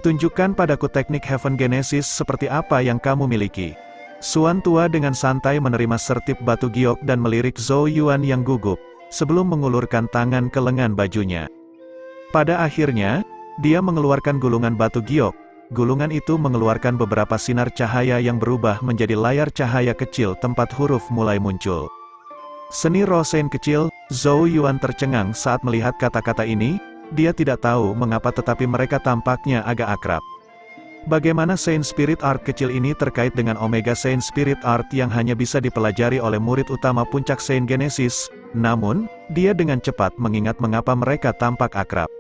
Tunjukkan padaku teknik Heaven Genesis seperti apa yang kamu miliki." Suan tua dengan santai menerima sertip batu giok dan melirik Zhou Yuan yang gugup, sebelum mengulurkan tangan ke lengan bajunya. Pada akhirnya, dia mengeluarkan gulungan batu giok. Gulungan itu mengeluarkan beberapa sinar cahaya yang berubah menjadi layar cahaya kecil tempat huruf mulai muncul. Seni roh Saint kecil, Zhou Yuan tercengang saat melihat kata-kata ini, dia tidak tahu mengapa tetapi mereka tampaknya agak akrab. Bagaimana Saint Spirit Art kecil ini terkait dengan Omega Saint Spirit Art yang hanya bisa dipelajari oleh murid utama puncak Saint Genesis, namun, dia dengan cepat mengingat mengapa mereka tampak akrab.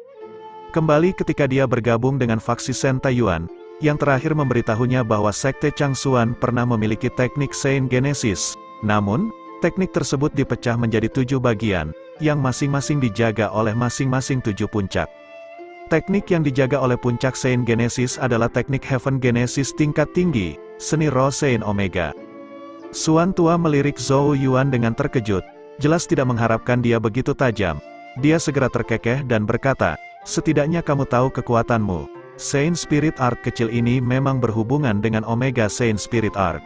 Kembali ketika dia bergabung dengan faksi Saint Taiyuan, yang terakhir memberitahunya bahwa Sekte Changsuan pernah memiliki teknik Sein Genesis. Namun, teknik tersebut dipecah menjadi 7 bagian, yang masing-masing dijaga oleh masing-masing 7 puncak. Teknik yang dijaga oleh puncak Sein Genesis adalah teknik Heaven Genesis tingkat tinggi, seni roh Sein Omega. Suan tua melirik Zhou Yuan dengan terkejut, jelas tidak mengharapkan dia begitu tajam. Dia segera terkekeh dan berkata, setidaknya kamu tahu kekuatanmu. Sein Spirit Art kecil ini memang berhubungan dengan Omega Sein Spirit Art.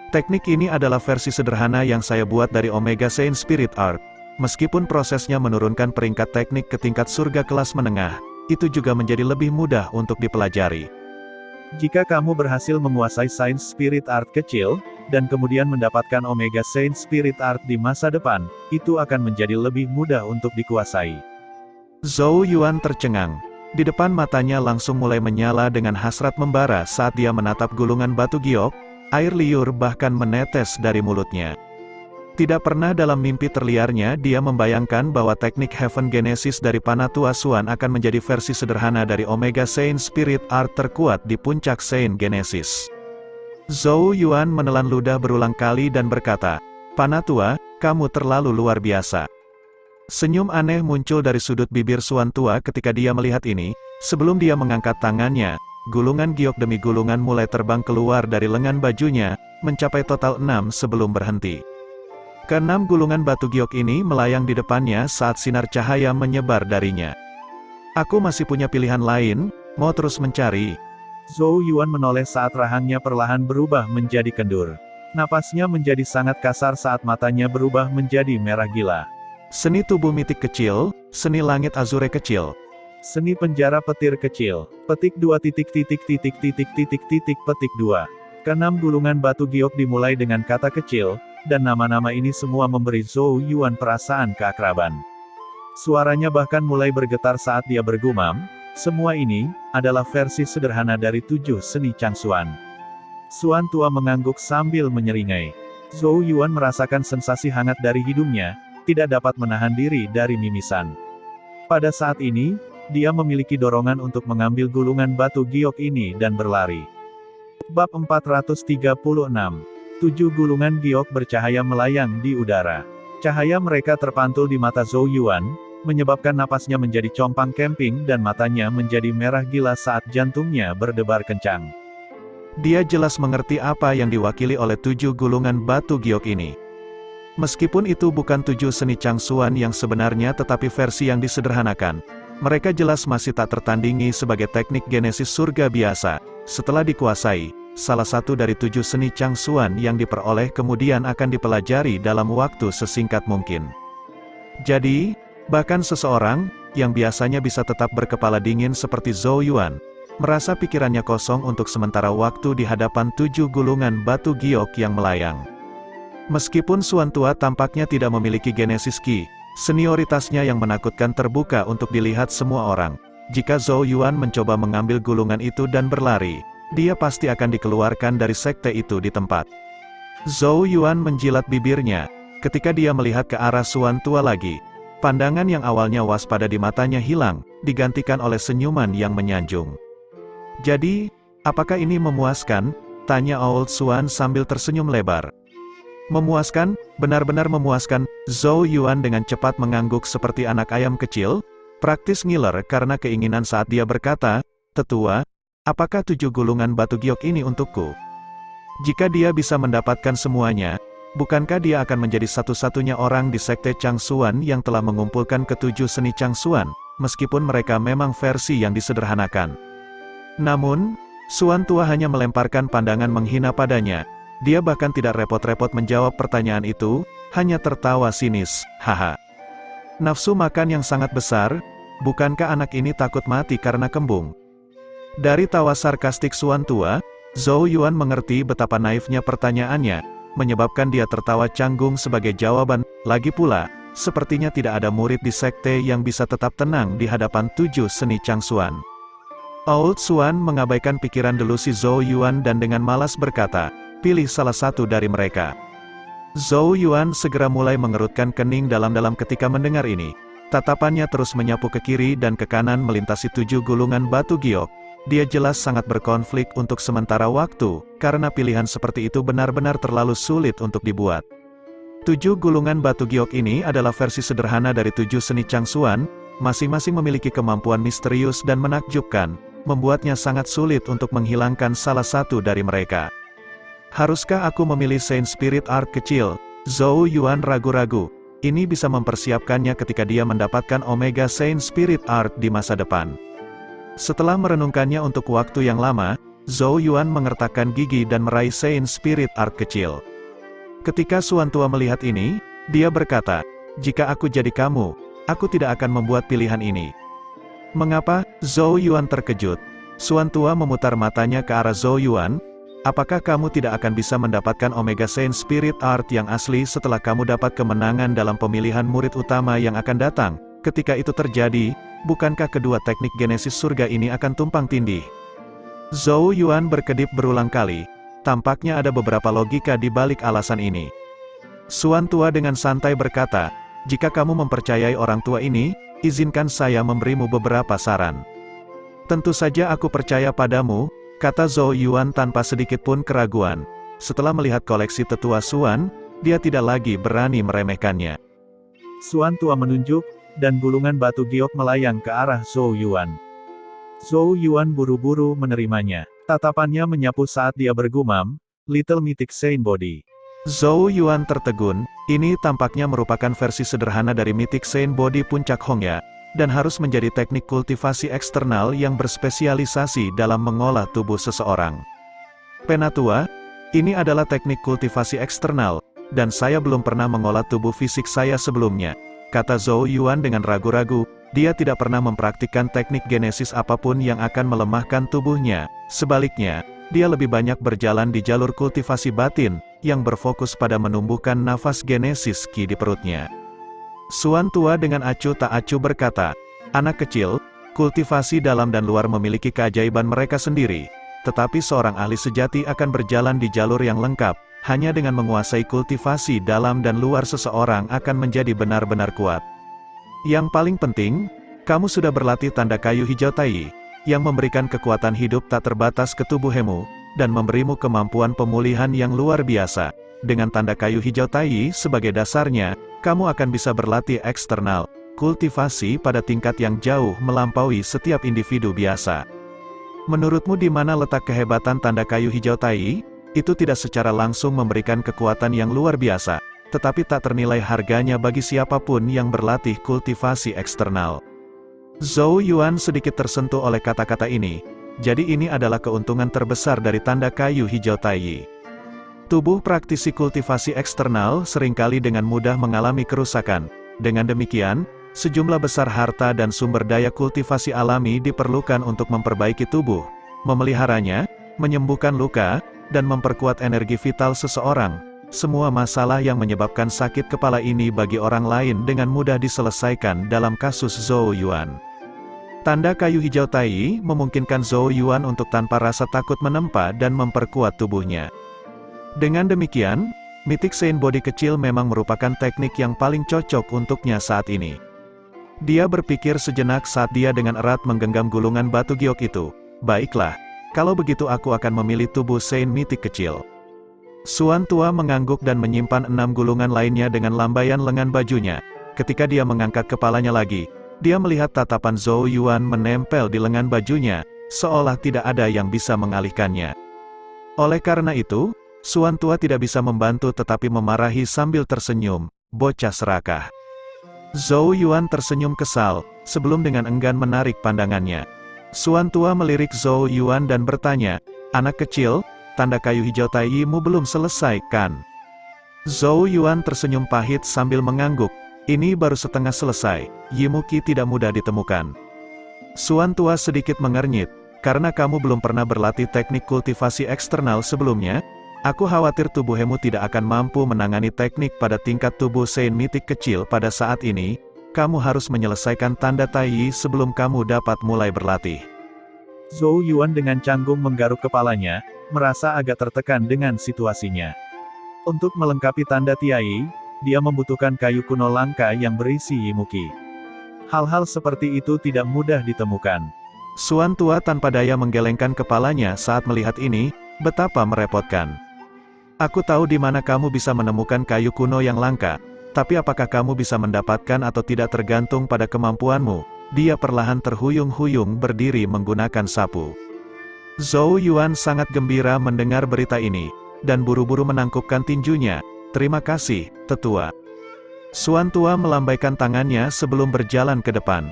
Teknik ini adalah versi sederhana yang saya buat dari Omega Sein Spirit Art. Meskipun prosesnya menurunkan peringkat teknik ke tingkat surga kelas menengah, itu juga menjadi lebih mudah untuk dipelajari. Jika kamu berhasil menguasai Sains Spirit Art kecil, dan kemudian mendapatkan Omega Saint Spirit Art di masa depan, itu akan menjadi lebih mudah untuk dikuasai. Zhou Yuan tercengang. Di depan matanya langsung mulai menyala dengan hasrat membara saat dia menatap gulungan batu giok, air liur bahkan menetes dari mulutnya. Tidak pernah dalam mimpi terliarnya dia membayangkan bahwa teknik Heaven Genesis dari Panatua Suan akan menjadi versi sederhana dari Omega Saint Spirit Art terkuat di puncak Saint Genesis. Zhou Yuan menelan ludah berulang kali dan berkata, Panatua, kamu terlalu luar biasa. Senyum aneh muncul dari sudut bibir Suan tua ketika dia melihat ini. Sebelum dia mengangkat tangannya, gulungan giok demi gulungan mulai terbang keluar dari lengan bajunya, mencapai total 6 sebelum berhenti. Keenam gulungan batu giok ini melayang di depannya saat sinar cahaya menyebar darinya. Aku masih punya pilihan lain, mau terus mencari. Zhou Yuan menoleh saat rahangnya perlahan berubah menjadi kendur. Napasnya menjadi sangat kasar saat matanya berubah menjadi merah gila. Seni tubuh mitik kecil, seni langit azure kecil. Seni penjara petir kecil. Petik 2 petik 2. Keenam gulungan batu giok dimulai dengan kata kecil, dan nama-nama ini semua memberi Zhou Yuan perasaan keakraban. Suaranya bahkan mulai bergetar saat dia bergumam, semua ini adalah versi sederhana dari 7 seni Changsuan. Suan tua mengangguk sambil menyeringai. Zhou Yuan merasakan sensasi hangat dari hidungnya, tidak dapat menahan diri dari mimisan. Pada saat ini, dia memiliki dorongan untuk mengambil gulungan batu giok ini dan berlari. Bab 436. 7 gulungan giok bercahaya melayang di udara. Cahaya mereka terpantul di mata Zhou Yuan, menyebabkan napasnya menjadi compang camping dan matanya menjadi merah gila saat jantungnya berdebar kencang. Dia jelas mengerti apa yang diwakili oleh 7 gulungan batu giok ini. Meskipun itu bukan 7 seni Changsuan yang sebenarnya tetapi versi yang disederhanakan, mereka jelas masih tak tertandingi sebagai teknik genesis surga biasa. Setelah dikuasai, salah satu dari 7 seni Changsuan yang diperoleh kemudian akan dipelajari dalam waktu sesingkat mungkin. Jadi, bahkan seseorang, yang biasanya bisa tetap berkepala dingin seperti Zhou Yuan, merasa pikirannya kosong untuk sementara waktu di hadapan 7 gulungan batu giok yang melayang. Meskipun Suan tua tampaknya tidak memiliki genesis Qi, senioritasnya yang menakutkan terbuka untuk dilihat semua orang. Jika Zhou Yuan mencoba mengambil gulungan itu dan berlari, dia pasti akan dikeluarkan dari sekte itu di tempat. Zhou Yuan menjilat bibirnya, ketika dia melihat ke arah Suan tua lagi. Pandangan yang awalnya waspada di matanya hilang, digantikan oleh senyuman yang menyanjung. Jadi, apakah ini memuaskan? Tanya Old Suan sambil tersenyum lebar. Memuaskan, benar-benar memuaskan. Zhou Yuan dengan cepat mengangguk seperti anak ayam kecil, praktis ngiler karena keinginan saat dia berkata, Tetua, apakah 7 gulungan batu giok ini untukku? Jika dia bisa mendapatkan semuanya, bukankah dia akan menjadi satu-satunya orang di sekte Changsuan yang telah mengumpulkan ke-7 seni Changsuan, meskipun mereka memang versi yang disederhanakan. Namun, Suan tua hanya melemparkan pandangan menghina padanya. Dia bahkan tidak repot-repot menjawab pertanyaan itu, hanya tertawa sinis, haha. Nafsu makan yang sangat besar, bukankah anak ini takut mati karena kembung? Dari tawa sarkastik Suan tua, Zhou Yuan mengerti betapa naifnya pertanyaannya, menyebabkan dia tertawa canggung sebagai jawaban. Lagi pula, sepertinya tidak ada murid di sekte yang bisa tetap tenang di hadapan 7 seni Changsuan. Old Suan mengabaikan pikiran delusi Zhou Yuan dan dengan malas berkata, pilih salah satu dari mereka. Zhou Yuan segera mulai mengerutkan kening dalam-dalam ketika mendengar ini. Tatapannya terus menyapu ke kiri dan ke kanan melintasi 7 gulungan batu giok. dia jelas sangat berkonflik untuk sementara waktu, karena pilihan seperti itu benar-benar terlalu sulit untuk dibuat. 7 gulungan batu giok ini adalah versi sederhana dari 7 seni Changsuan, masing-masing memiliki kemampuan misterius dan menakjubkan, membuatnya sangat sulit untuk menghilangkan salah satu dari mereka. Haruskah aku memilih Saint Spirit Art kecil? Zhou Yuan ragu-ragu. Ini bisa mempersiapkannya ketika dia mendapatkan Omega Saint Spirit Art di masa depan. Setelah merenungkannya untuk waktu yang lama, Zhou Yuan mengertakkan gigi dan meraih Saint Spirit Art kecil. Ketika Suan Tua melihat ini, dia berkata, "Jika aku jadi kamu, aku tidak akan membuat pilihan ini." "Mengapa?" Zhou Yuan terkejut. Suan Tua memutar matanya ke arah Zhou Yuan. "Apakah kamu tidak akan bisa mendapatkan Omega Saint Spirit Art yang asli setelah kamu dapat kemenangan dalam pemilihan murid utama yang akan datang? Ketika itu terjadi, bukankah kedua teknik genesis surga ini akan tumpang tindih?" Zhou Yuan berkedip berulang kali. Tampaknya ada beberapa logika di balik alasan ini. Suan Tua dengan santai berkata, "Jika kamu mempercayai orang tua ini, izinkan saya memberimu beberapa saran." "Tentu saja aku percaya padamu," kata Zhou Yuan tanpa sedikit pun keraguan. Setelah melihat koleksi tetua Suan, dia tidak lagi berani meremehkannya. Suan Tua menunjuk, dan gulungan batu giok melayang ke arah Zhou Yuan. Zhou Yuan buru-buru menerimanya. Tatapannya menyapu saat dia bergumam, "Little Mythic Saint Body." Zhou Yuan tertegun, ini tampaknya merupakan versi sederhana dari Mythic Saint Body Puncak Hongya, dan harus menjadi teknik kultivasi eksternal yang berspesialisasi dalam mengolah tubuh seseorang. "Penatua, ini adalah teknik kultivasi eksternal, dan saya belum pernah mengolah tubuh fisik saya sebelumnya," kata Zhou Yuan dengan ragu-ragu. Dia tidak pernah mempraktikkan teknik genesis apapun yang akan melemahkan tubuhnya. Sebaliknya, dia lebih banyak berjalan di jalur kultivasi batin, yang berfokus pada menumbuhkan nafas genesis Qi di perutnya. Suan Tua dengan acuh tak acuh berkata, "Anak kecil, kultivasi dalam dan luar memiliki keajaiban mereka sendiri. Tetapi seorang ahli sejati akan berjalan di jalur yang lengkap. Hanya dengan menguasai kultivasi dalam dan luar seseorang akan menjadi benar-benar kuat. Yang paling penting, kamu sudah berlatih tanda kayu hijau Tai, yang memberikan kekuatan hidup tak terbatas ke tubuhmu, dan memberimu kemampuan pemulihan yang luar biasa. Dengan tanda kayu hijau Tai sebagai dasarnya, kamu akan bisa berlatih eksternal, kultivasi pada tingkat yang jauh melampaui setiap individu biasa. Menurutmu di mana letak kehebatan tanda kayu hijau Tai? Itu tidak secara langsung memberikan kekuatan yang luar biasa, tetapi tak ternilai harganya bagi siapapun yang berlatih kultivasi eksternal." Zhou Yuan sedikit tersentuh oleh kata-kata ini. Jadi ini adalah keuntungan terbesar dari tanda kayu hijau Tai. Tubuh praktisi kultivasi eksternal seringkali dengan mudah mengalami kerusakan. Dengan demikian, sejumlah besar harta dan sumber daya kultivasi alami diperlukan untuk memperbaiki tubuh, memeliharanya, menyembuhkan luka, dan memperkuat energi vital seseorang. Semua masalah yang menyebabkan sakit kepala ini bagi orang lain dengan mudah diselesaikan dalam kasus Zhou Yuan. Tanda kayu hijau Tai memungkinkan Zhou Yuan untuk tanpa rasa takut menempa dan memperkuat tubuhnya. Dengan demikian, Mythic Saint Body kecil memang merupakan teknik yang paling cocok untuknya saat ini. Dia berpikir sejenak saat dia dengan erat menggenggam gulungan batu giok itu. "Baiklah, kalau begitu aku akan memilih tubuh Saint Mythic kecil." Suan Tua mengangguk dan menyimpan 6 gulungan lainnya dengan lambaian lengan bajunya. Ketika dia mengangkat kepalanya lagi, dia melihat tatapan Zhou Yuan menempel di lengan bajunya, seolah tidak ada yang bisa mengalihkannya. Oleh karena itu, Suan Tua tidak bisa membantu tetapi memarahi sambil tersenyum, "Bocah serakah." Zhou Yuan tersenyum kesal, sebelum dengan enggan menarik pandangannya. Suan Tua melirik Zhou Yuan dan bertanya, "Anak kecil, tanda kayu hijau Tai-mu belum selesai, kan?" Zhou Yuan tersenyum pahit sambil mengangguk, "Ini baru setengah selesai, Yimuki tidak mudah ditemukan." Suan Tua sedikit mengernyit, "Karena kamu belum pernah berlatih teknik kultivasi eksternal sebelumnya, aku khawatir tubuhmu tidak akan mampu menangani teknik pada tingkat tubuh Saint Mythic kecil pada saat ini. Kamu harus menyelesaikan tanda Tai sebelum kamu dapat mulai berlatih." Zhou Yuan dengan canggung menggaruk kepalanya, merasa agak tertekan dengan situasinya. Untuk melengkapi tanda Tai, dia membutuhkan kayu kuno langka yang berisi Yimuki. Hal-hal seperti itu tidak mudah ditemukan. Suan tua tanpa daya menggelengkan kepalanya saat melihat ini, betapa merepotkan. Aku tahu di mana kamu bisa menemukan kayu kuno yang langka, tapi apakah kamu bisa mendapatkan atau tidak tergantung pada kemampuanmu. Dia perlahan terhuyung-huyung berdiri menggunakan sapu. Zhou Yuan sangat gembira mendengar berita ini, dan buru-buru menangkupkan tinjunya. Terima kasih, tetua. Suan tua melambaikan tangannya sebelum berjalan ke depan.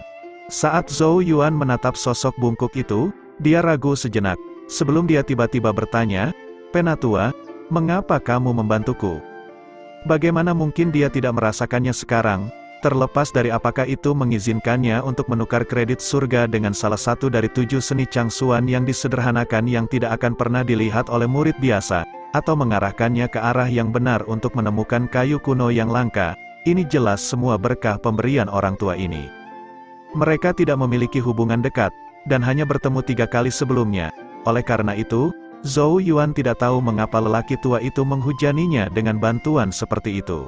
Saat Zhou Yuan menatap sosok bungkuk itu, dia ragu sejenak, sebelum dia tiba-tiba bertanya, "Penatua, mengapa kamu membantuku?" Bagaimana mungkin dia tidak merasakannya sekarang, terlepas dari apakah itu mengizinkannya untuk menukar kredit surga dengan salah satu dari 7 seni Changsuan yang disederhanakan yang tidak akan pernah dilihat oleh murid biasa, atau mengarahkannya ke arah yang benar untuk menemukan kayu kuno yang langka. Ini jelas semua berkah pemberian orang tua ini. Mereka tidak memiliki hubungan dekat, dan hanya bertemu 3 kali sebelumnya. Oleh karena itu, Zhou Yuan tidak tahu mengapa lelaki tua itu menghujaninya dengan bantuan seperti itu.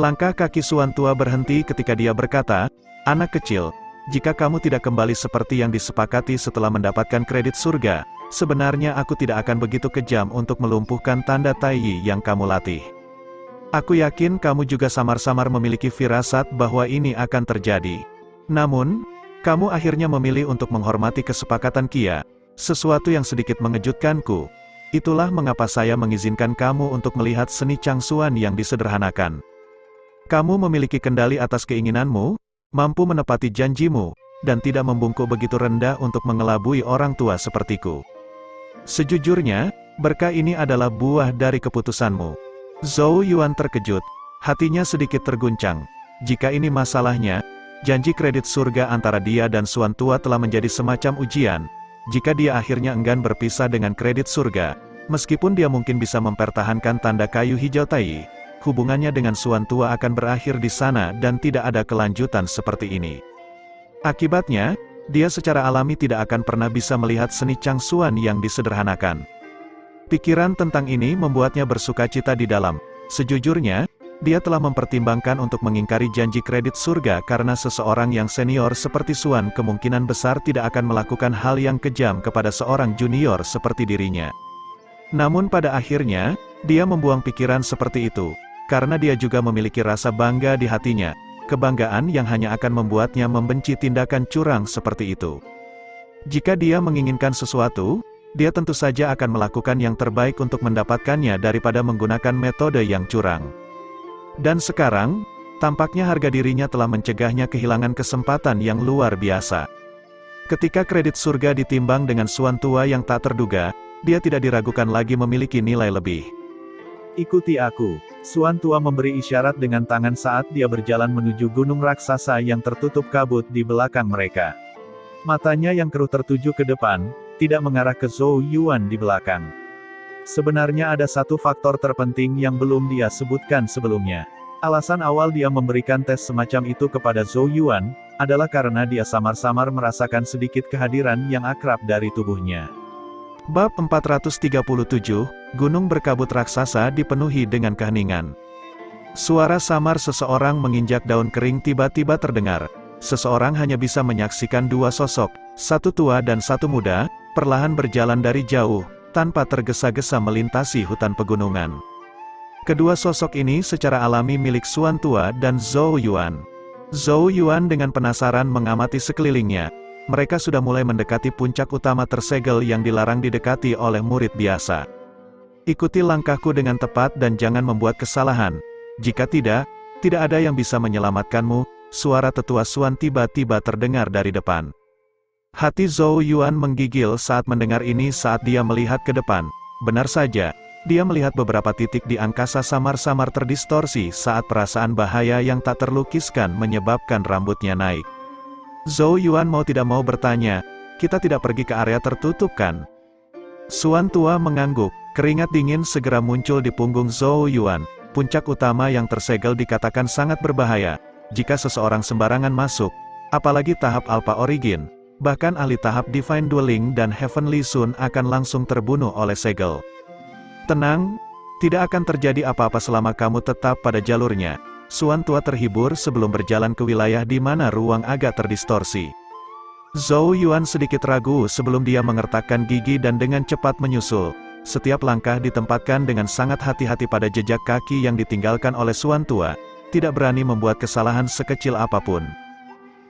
Langkah kaki Suan tua berhenti ketika dia berkata, "Anak kecil, jika kamu tidak kembali seperti yang disepakati setelah mendapatkan kredit surga, sebenarnya aku tidak akan begitu kejam untuk melumpuhkan tanda Taiyi yang kamu latih. Aku yakin kamu juga samar-samar memiliki firasat bahwa ini akan terjadi. Namun, kamu akhirnya memilih untuk menghormati kesepakatan Kia, sesuatu yang sedikit mengejutkanku. Itulah mengapa saya mengizinkan kamu untuk melihat seni Changsuan yang disederhanakan. Kamu memiliki kendali atas keinginanmu, mampu menepati janjimu, dan tidak membungkuk begitu rendah untuk mengelabui orang tua sepertiku. Sejujurnya, berkah ini adalah buah dari keputusanmu." Zhou Yuan terkejut, hatinya sedikit terguncang. Jika ini masalahnya, janji kredit surga antara dia dan Suan tua telah menjadi semacam ujian. Jika dia akhirnya enggan berpisah dengan kredit surga, meskipun dia mungkin bisa mempertahankan tanda kayu hijau Taiyi, hubungannya dengan Suan tua akan berakhir di sana dan tidak ada kelanjutan seperti ini. Akibatnya, dia secara alami tidak akan pernah bisa melihat seni Changsuan yang disederhanakan. Pikiran tentang ini membuatnya bersukacita di dalam. Sejujurnya, dia telah mempertimbangkan untuk mengingkari janji kredit surga karena seseorang yang senior seperti Suan kemungkinan besar tidak akan melakukan hal yang kejam kepada seorang junior seperti dirinya. Namun pada akhirnya, dia membuang pikiran seperti itu, karena dia juga memiliki rasa bangga di hatinya, kebanggaan yang hanya akan membuatnya membenci tindakan curang seperti itu. Jika dia menginginkan sesuatu, dia tentu saja akan melakukan yang terbaik untuk mendapatkannya daripada menggunakan metode yang curang. Dan sekarang, tampaknya harga dirinya telah mencegahnya kehilangan kesempatan yang luar biasa. Ketika kredit surga ditimbang dengan Suan tua yang tak terduga, dia tidak diragukan lagi memiliki nilai lebih. "Ikuti aku." Suan tua memberi isyarat dengan tangan saat dia berjalan menuju gunung raksasa yang tertutup kabut di belakang mereka. Matanya yang keruh tertuju ke depan, tidak mengarah ke Zhou Yuan di belakang. Sebenarnya ada satu faktor terpenting yang belum dia sebutkan sebelumnya. Alasan awal dia memberikan tes semacam itu kepada Zhou Yuan, adalah karena dia samar-samar merasakan sedikit kehadiran yang akrab dari tubuhnya. Bab 437, Gunung berkabut raksasa dipenuhi dengan keheningan. Suara samar seseorang menginjak daun kering tiba-tiba terdengar. Seseorang hanya bisa menyaksikan 2 sosok, satu tua dan satu muda, perlahan berjalan dari jauh, tanpa tergesa-gesa melintasi hutan pegunungan. Kedua sosok ini secara alami milik Suan tua dan Zhou Yuan. Zhou Yuan dengan penasaran mengamati sekelilingnya. Mereka sudah mulai mendekati puncak utama tersegel yang dilarang didekati oleh murid biasa. "Ikuti langkahku dengan tepat dan jangan membuat kesalahan. Jika tidak, tidak ada yang bisa menyelamatkanmu." Suara tetua Suan tiba-tiba terdengar dari depan. Hati Zhou Yuan menggigil saat mendengar ini saat dia melihat ke depan. Benar saja, dia melihat beberapa titik di angkasa samar-samar terdistorsi saat perasaan bahaya yang tak terlukiskan menyebabkan rambutnya naik. Zhou Yuan mau tidak mau bertanya, "Kita tidak pergi ke area tertutup kan?" Suan tua mengangguk, keringat dingin segera muncul di punggung Zhou Yuan. Puncak utama yang tersegel dikatakan sangat berbahaya. Jika seseorang sembarangan masuk, apalagi tahap Alpha Origin, bahkan ahli tahap Divine Dueling dan Heavenly Sun akan langsung terbunuh oleh segel. "Tenang, tidak akan terjadi apa-apa selama kamu tetap pada jalurnya." Suan tua terhibur sebelum berjalan ke wilayah di mana ruang agak terdistorsi. Zhou Yuan sedikit ragu sebelum dia mengertakkan gigi dan dengan cepat menyusul. Setiap langkah ditempatkan dengan sangat hati-hati pada jejak kaki yang ditinggalkan oleh Suan Tua, tidak berani membuat kesalahan sekecil apapun.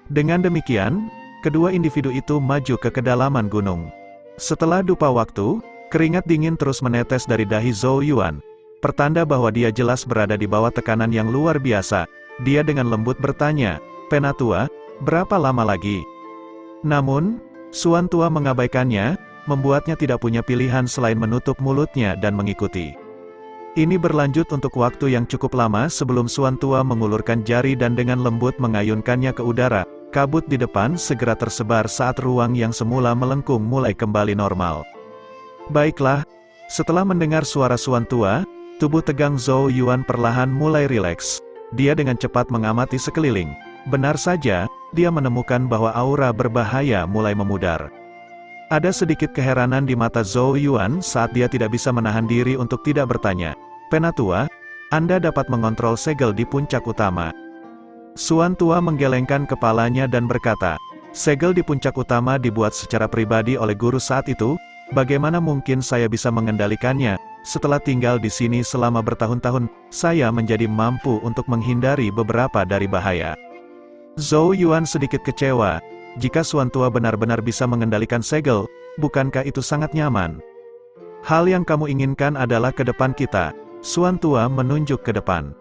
Dengan demikian, kedua individu itu maju ke kedalaman gunung. Setelah dupa waktu, keringat dingin terus menetes dari dahi Zhou Yuan. Pertanda bahwa dia jelas berada di bawah tekanan yang luar biasa. Dia dengan lembut bertanya, "Penatua, berapa lama lagi?" Namun, Suan Tua mengabaikannya, membuatnya tidak punya pilihan selain menutup mulutnya dan mengikuti. Ini berlanjut untuk waktu yang cukup lama sebelum Suan Tua mengulurkan jari dan dengan lembut mengayunkannya ke udara. Kabut di depan segera tersebar saat ruang yang semula melengkung mulai kembali normal. Baiklah, setelah mendengar suara Suan Tua, tubuh tegang Zhou Yuan perlahan mulai rileks. Dia dengan cepat mengamati sekeliling. Benar saja, dia menemukan bahwa aura berbahaya mulai memudar. Ada sedikit keheranan di mata Zhou Yuan saat dia tidak bisa menahan diri untuk tidak bertanya, "Penatua, Anda dapat mengontrol segel di puncak utama?" Suan Tua menggelengkan kepalanya dan berkata, "Segel di puncak utama dibuat secara pribadi oleh guru saat itu, bagaimana mungkin saya bisa mengendalikannya? Setelah tinggal di sini selama bertahun-tahun, saya menjadi mampu untuk menghindari beberapa dari bahaya." Zhou Yuan sedikit kecewa. Jika Suan Tua benar-benar bisa mengendalikan segel, bukankah itu sangat nyaman? "Hal yang kamu inginkan adalah ke depan kita." Suan Tua menunjuk ke depan.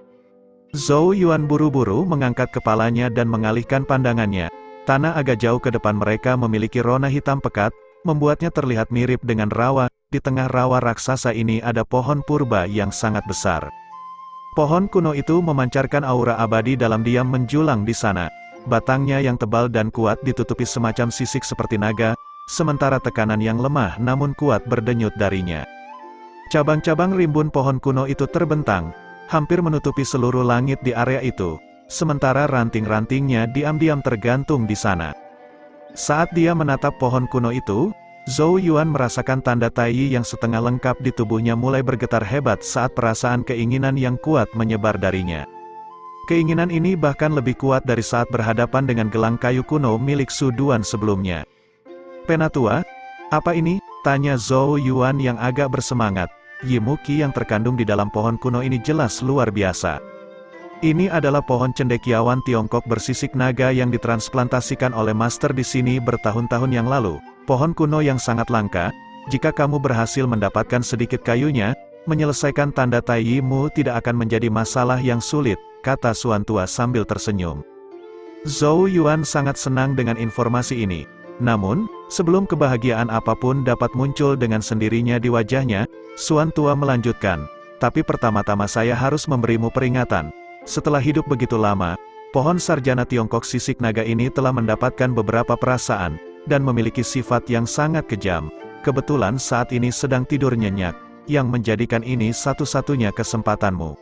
Zhou Yuan buru-buru mengangkat kepalanya dan mengalihkan pandangannya. Tanah agak jauh ke depan mereka memiliki rona hitam pekat, membuatnya terlihat mirip dengan rawa. Di tengah rawa raksasa ini ada pohon purba yang sangat besar. Pohon kuno itu memancarkan aura abadi dalam diam menjulang di sana. Batangnya yang tebal dan kuat ditutupi semacam sisik seperti naga, sementara tekanan yang lemah namun kuat berdenyut darinya. Cabang-cabang rimbun pohon kuno itu terbentang, hampir menutupi seluruh langit di area itu, sementara ranting-rantingnya diam-diam tergantung di sana. Saat dia menatap pohon kuno itu, Zhou Yuan merasakan tanda tai yang setengah lengkap di tubuhnya mulai bergetar hebat saat perasaan keinginan yang kuat menyebar darinya. Keinginan ini bahkan lebih kuat dari saat berhadapan dengan gelang kayu kuno milik Su Duan sebelumnya. "Penatua, apa ini?" tanya Zhou Yuan yang agak bersemangat. Yimuki yang terkandung di dalam pohon kuno ini jelas luar biasa. Ini adalah pohon cendekiawan Tiongkok bersisik naga yang ditransplantasikan oleh master di sini bertahun-tahun yang lalu. Pohon kuno yang sangat langka. Jika kamu berhasil mendapatkan sedikit kayunya, menyelesaikan tanda taiyimu tidak akan menjadi masalah yang sulit, kata Suan Tua sambil tersenyum. Zhou Yuan sangat senang dengan informasi ini. Namun, sebelum kebahagiaan apapun dapat muncul dengan sendirinya di wajahnya, Suan Tua melanjutkan, "Tapi pertama-tama saya harus memberimu peringatan. Setelah hidup begitu lama, pohon sarjana Tiongkok sisik naga ini telah mendapatkan beberapa perasaan, dan memiliki sifat yang sangat kejam. Kebetulan saat ini sedang tidur nyenyak, yang menjadikan ini satu-satunya kesempatanmu.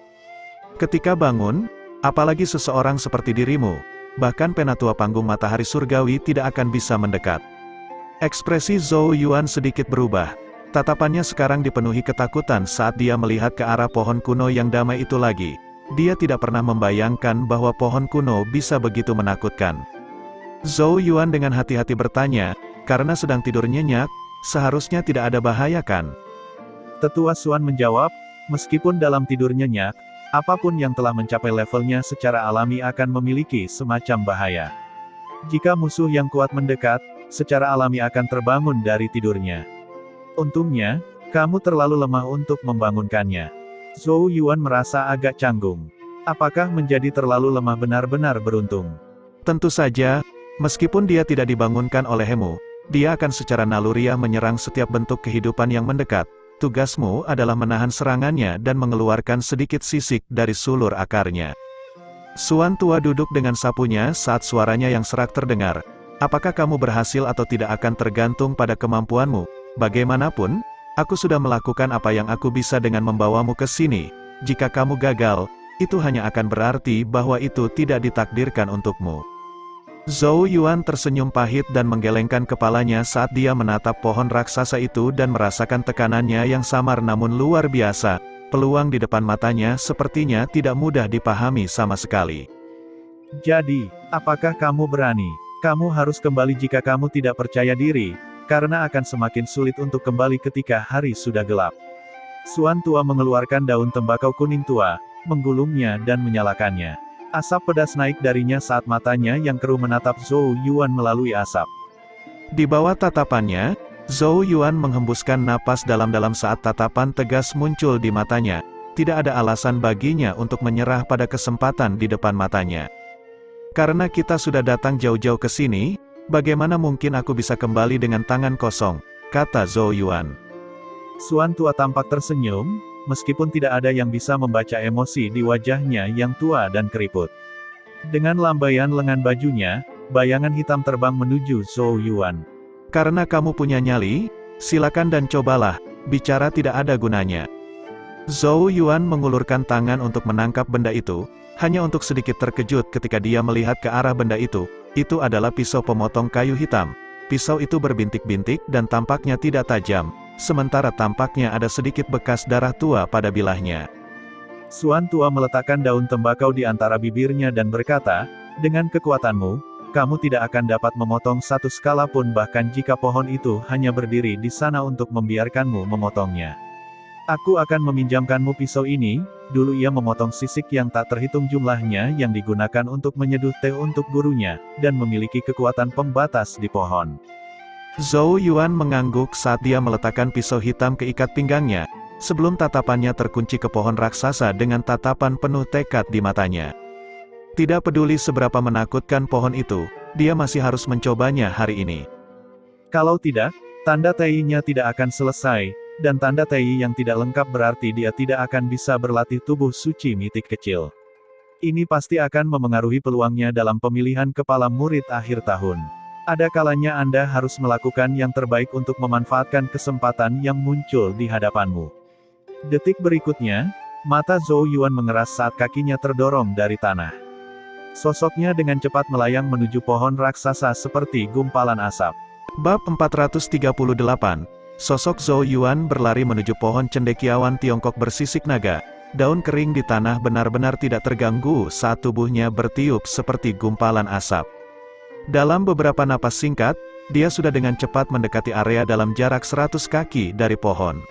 Ketika bangun, apalagi seseorang seperti dirimu, bahkan penatua panggung matahari surgawi tidak akan bisa mendekat." Ekspresi Zhou Yuan sedikit berubah. Tatapannya sekarang dipenuhi ketakutan saat dia melihat ke arah pohon kuno yang damai itu lagi. Dia tidak pernah membayangkan bahwa pohon kuno bisa begitu menakutkan. Zhou Yuan dengan hati-hati bertanya, "Karena sedang tidur nyenyak, seharusnya tidak ada bahaya kan?" Tetua Suan menjawab, "Meskipun dalam tidur nyenyak, apapun yang telah mencapai levelnya secara alami akan memiliki semacam bahaya. Jika musuh yang kuat mendekat, secara alami akan terbangun dari tidurnya. Untungnya, kamu terlalu lemah untuk membangunkannya." Zhou Yuan merasa agak canggung. Apakah menjadi terlalu lemah benar-benar beruntung? Tentu saja, meskipun dia tidak dibangunkan oleh Hemu, dia akan secara naluriah menyerang setiap bentuk kehidupan yang mendekat. Tugasmu adalah menahan serangannya dan mengeluarkan sedikit sisik dari sulur akarnya. Suan Tua duduk dengan sapunya saat suaranya yang serak terdengar. "Apakah kamu berhasil atau tidak akan tergantung pada kemampuanmu. Bagaimanapun, aku sudah melakukan apa yang aku bisa dengan membawamu ke sini. Jika kamu gagal, itu hanya akan berarti bahwa itu tidak ditakdirkan untukmu." Zhou Yuan tersenyum pahit dan menggelengkan kepalanya saat dia menatap pohon raksasa itu dan merasakan tekanannya yang samar namun luar biasa. Peluang di depan matanya sepertinya tidak mudah dipahami sama sekali. "Jadi, apakah kamu berani?" Kamu harus kembali jika kamu tidak percaya diri, karena akan semakin sulit untuk kembali ketika hari sudah gelap. Suan tua mengeluarkan daun tembakau kuning tua, menggulungnya dan menyalakannya. Asap pedas naik darinya saat matanya yang keruh menatap Zhou Yuan melalui asap. Di bawah tatapannya, Zhou Yuan menghembuskan napas dalam-dalam saat tatapan tegas muncul di matanya. Tidak ada alasan baginya untuk menyerah pada kesempatan di depan matanya. Karena kita sudah datang jauh-jauh ke sini, bagaimana mungkin aku bisa kembali dengan tangan kosong, kata Zhou Yuan. Suan tua tampak tersenyum, meskipun tidak ada yang bisa membaca emosi di wajahnya yang tua dan keriput. Dengan lambaian lengan bajunya, bayangan hitam terbang menuju Zhou Yuan. Karena kamu punya nyali, silakan dan cobalah, bicara tidak ada gunanya. Zhou Yuan mengulurkan tangan untuk menangkap benda itu, hanya untuk sedikit terkejut ketika dia melihat ke arah benda itu adalah pisau pemotong kayu hitam. Pisau itu berbintik-bintik dan tampaknya tidak tajam, sementara tampaknya ada sedikit bekas darah tua pada bilahnya. Suan tua meletakkan daun tembakau di antara bibirnya dan berkata, dengan kekuatanmu, kamu tidak akan dapat memotong satu skala pun bahkan jika pohon itu hanya berdiri di sana untuk membiarkanmu memotongnya. Aku akan meminjamkanmu pisau ini. Dulu ia memotong sisik yang tak terhitung jumlahnya yang digunakan untuk menyeduh teh untuk gurunya, dan memiliki kekuatan pembatas di pohon. Zhou Yuan mengangguk saat dia meletakkan pisau hitam ke ikat pinggangnya, sebelum tatapannya terkunci ke pohon raksasa dengan tatapan penuh tekad di matanya. Tidak peduli seberapa menakutkan pohon itu, dia masih harus mencobanya hari ini. Kalau tidak, tanda Tei-nya tidak akan selesai. Dan tanda Tei yang tidak lengkap berarti dia tidak akan bisa berlatih tubuh suci mitik kecil. Ini pasti akan memengaruhi peluangnya dalam pemilihan kepala murid akhir tahun. Ada kalanya Anda harus melakukan yang terbaik untuk memanfaatkan kesempatan yang muncul di hadapanmu. Detik berikutnya, mata Zhou Yuan mengeras saat kakinya terdorong dari tanah. Sosoknya dengan cepat melayang menuju pohon raksasa seperti gumpalan asap. Bab 438. Sosok Zhou Yuan berlari menuju pohon cendekiawan Tiongkok bersisik naga. Daun kering di tanah benar-benar tidak terganggu saat tubuhnya bertiup seperti gumpalan asap. Dalam beberapa napas singkat, dia sudah dengan cepat mendekati area dalam jarak 100 kaki dari pohon.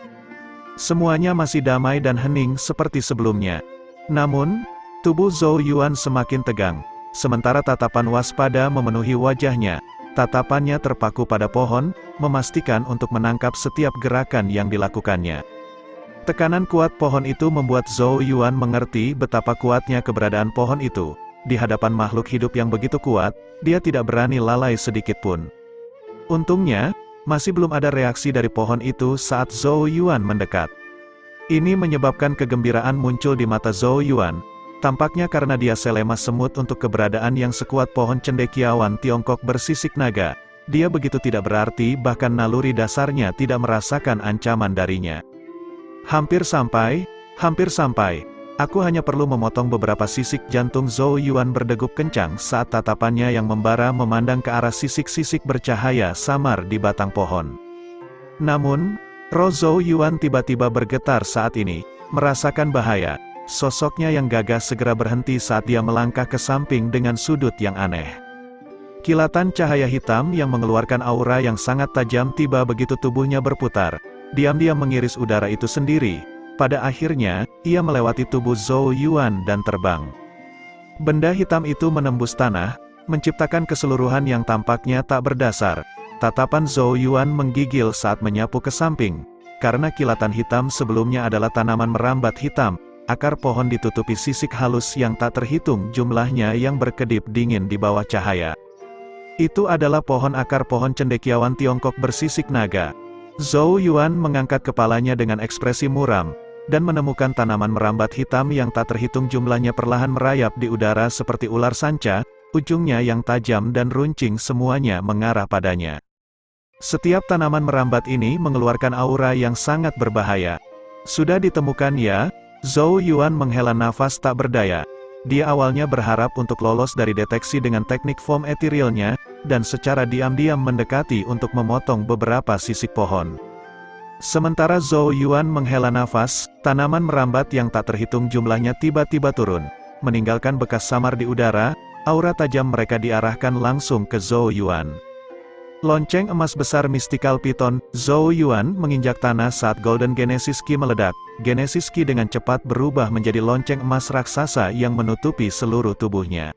Semuanya masih damai dan hening seperti sebelumnya. Namun, tubuh Zhou Yuan semakin tegang, sementara tatapan waspada memenuhi wajahnya. Tatapannya terpaku pada pohon, memastikan untuk menangkap setiap gerakan yang dilakukannya. Tekanan kuat pohon itu membuat Zhou Yuan mengerti betapa kuatnya keberadaan pohon itu. Di hadapan makhluk hidup yang begitu kuat, dia tidak berani lalai sedikit pun. Untungnya, masih belum ada reaksi dari pohon itu saat Zhou Yuan mendekat. Ini menyebabkan kegembiraan muncul di mata Zhou Yuan. Tampaknya karena dia selema semut untuk keberadaan yang sekuat pohon cendekiawan Tiongkok bersisik naga, dia begitu tidak berarti bahkan naluri dasarnya tidak merasakan ancaman darinya. Hampir sampai, aku hanya perlu memotong beberapa sisik. Jantung Zhou Yuan berdegup kencang saat tatapannya yang membara memandang ke arah sisik-sisik bercahaya samar di batang pohon. Namun, roh Zhou Yuan tiba-tiba bergetar saat ini, merasakan bahaya. Sosoknya yang gagah segera berhenti saat dia melangkah ke samping dengan sudut yang aneh. Kilatan cahaya hitam yang mengeluarkan aura yang sangat tajam tiba begitu tubuhnya berputar. Diam-diam mengiris udara itu sendiri. Pada akhirnya, ia melewati tubuh Zhou Yuan dan terbang. Benda hitam itu menembus tanah, menciptakan keseluruhan yang tampaknya tak berdasar. Tatapan Zhou Yuan menggigil saat menyapu ke samping. Karena kilatan hitam sebelumnya adalah tanaman merambat hitam, akar pohon ditutupi sisik halus yang tak terhitung jumlahnya yang berkedip dingin di bawah cahaya. Itu adalah akar pohon cendekiawan Tiongkok bersisik naga. Zhou Yuan mengangkat kepalanya dengan ekspresi muram, dan menemukan tanaman merambat hitam yang tak terhitung jumlahnya perlahan merayap di udara seperti ular sanca, ujungnya yang tajam dan runcing semuanya mengarah padanya. Setiap tanaman merambat ini mengeluarkan aura yang sangat berbahaya. Sudah ditemukan ya? Zhou Yuan menghela nafas tak berdaya. Dia awalnya berharap untuk lolos dari deteksi dengan teknik form etherealnya, dan secara diam-diam mendekati untuk memotong beberapa sisik pohon. Sementara Zhou Yuan menghela nafas, tanaman merambat yang tak terhitung jumlahnya tiba-tiba turun, meninggalkan bekas samar di udara. aura tajam mereka diarahkan langsung ke Zhou Yuan. Lonceng emas besar Mystical Python, Zhou Yuan menginjak tanah saat Golden Genesis Key meledak. Genesis Key dengan cepat berubah menjadi lonceng emas raksasa yang menutupi seluruh tubuhnya.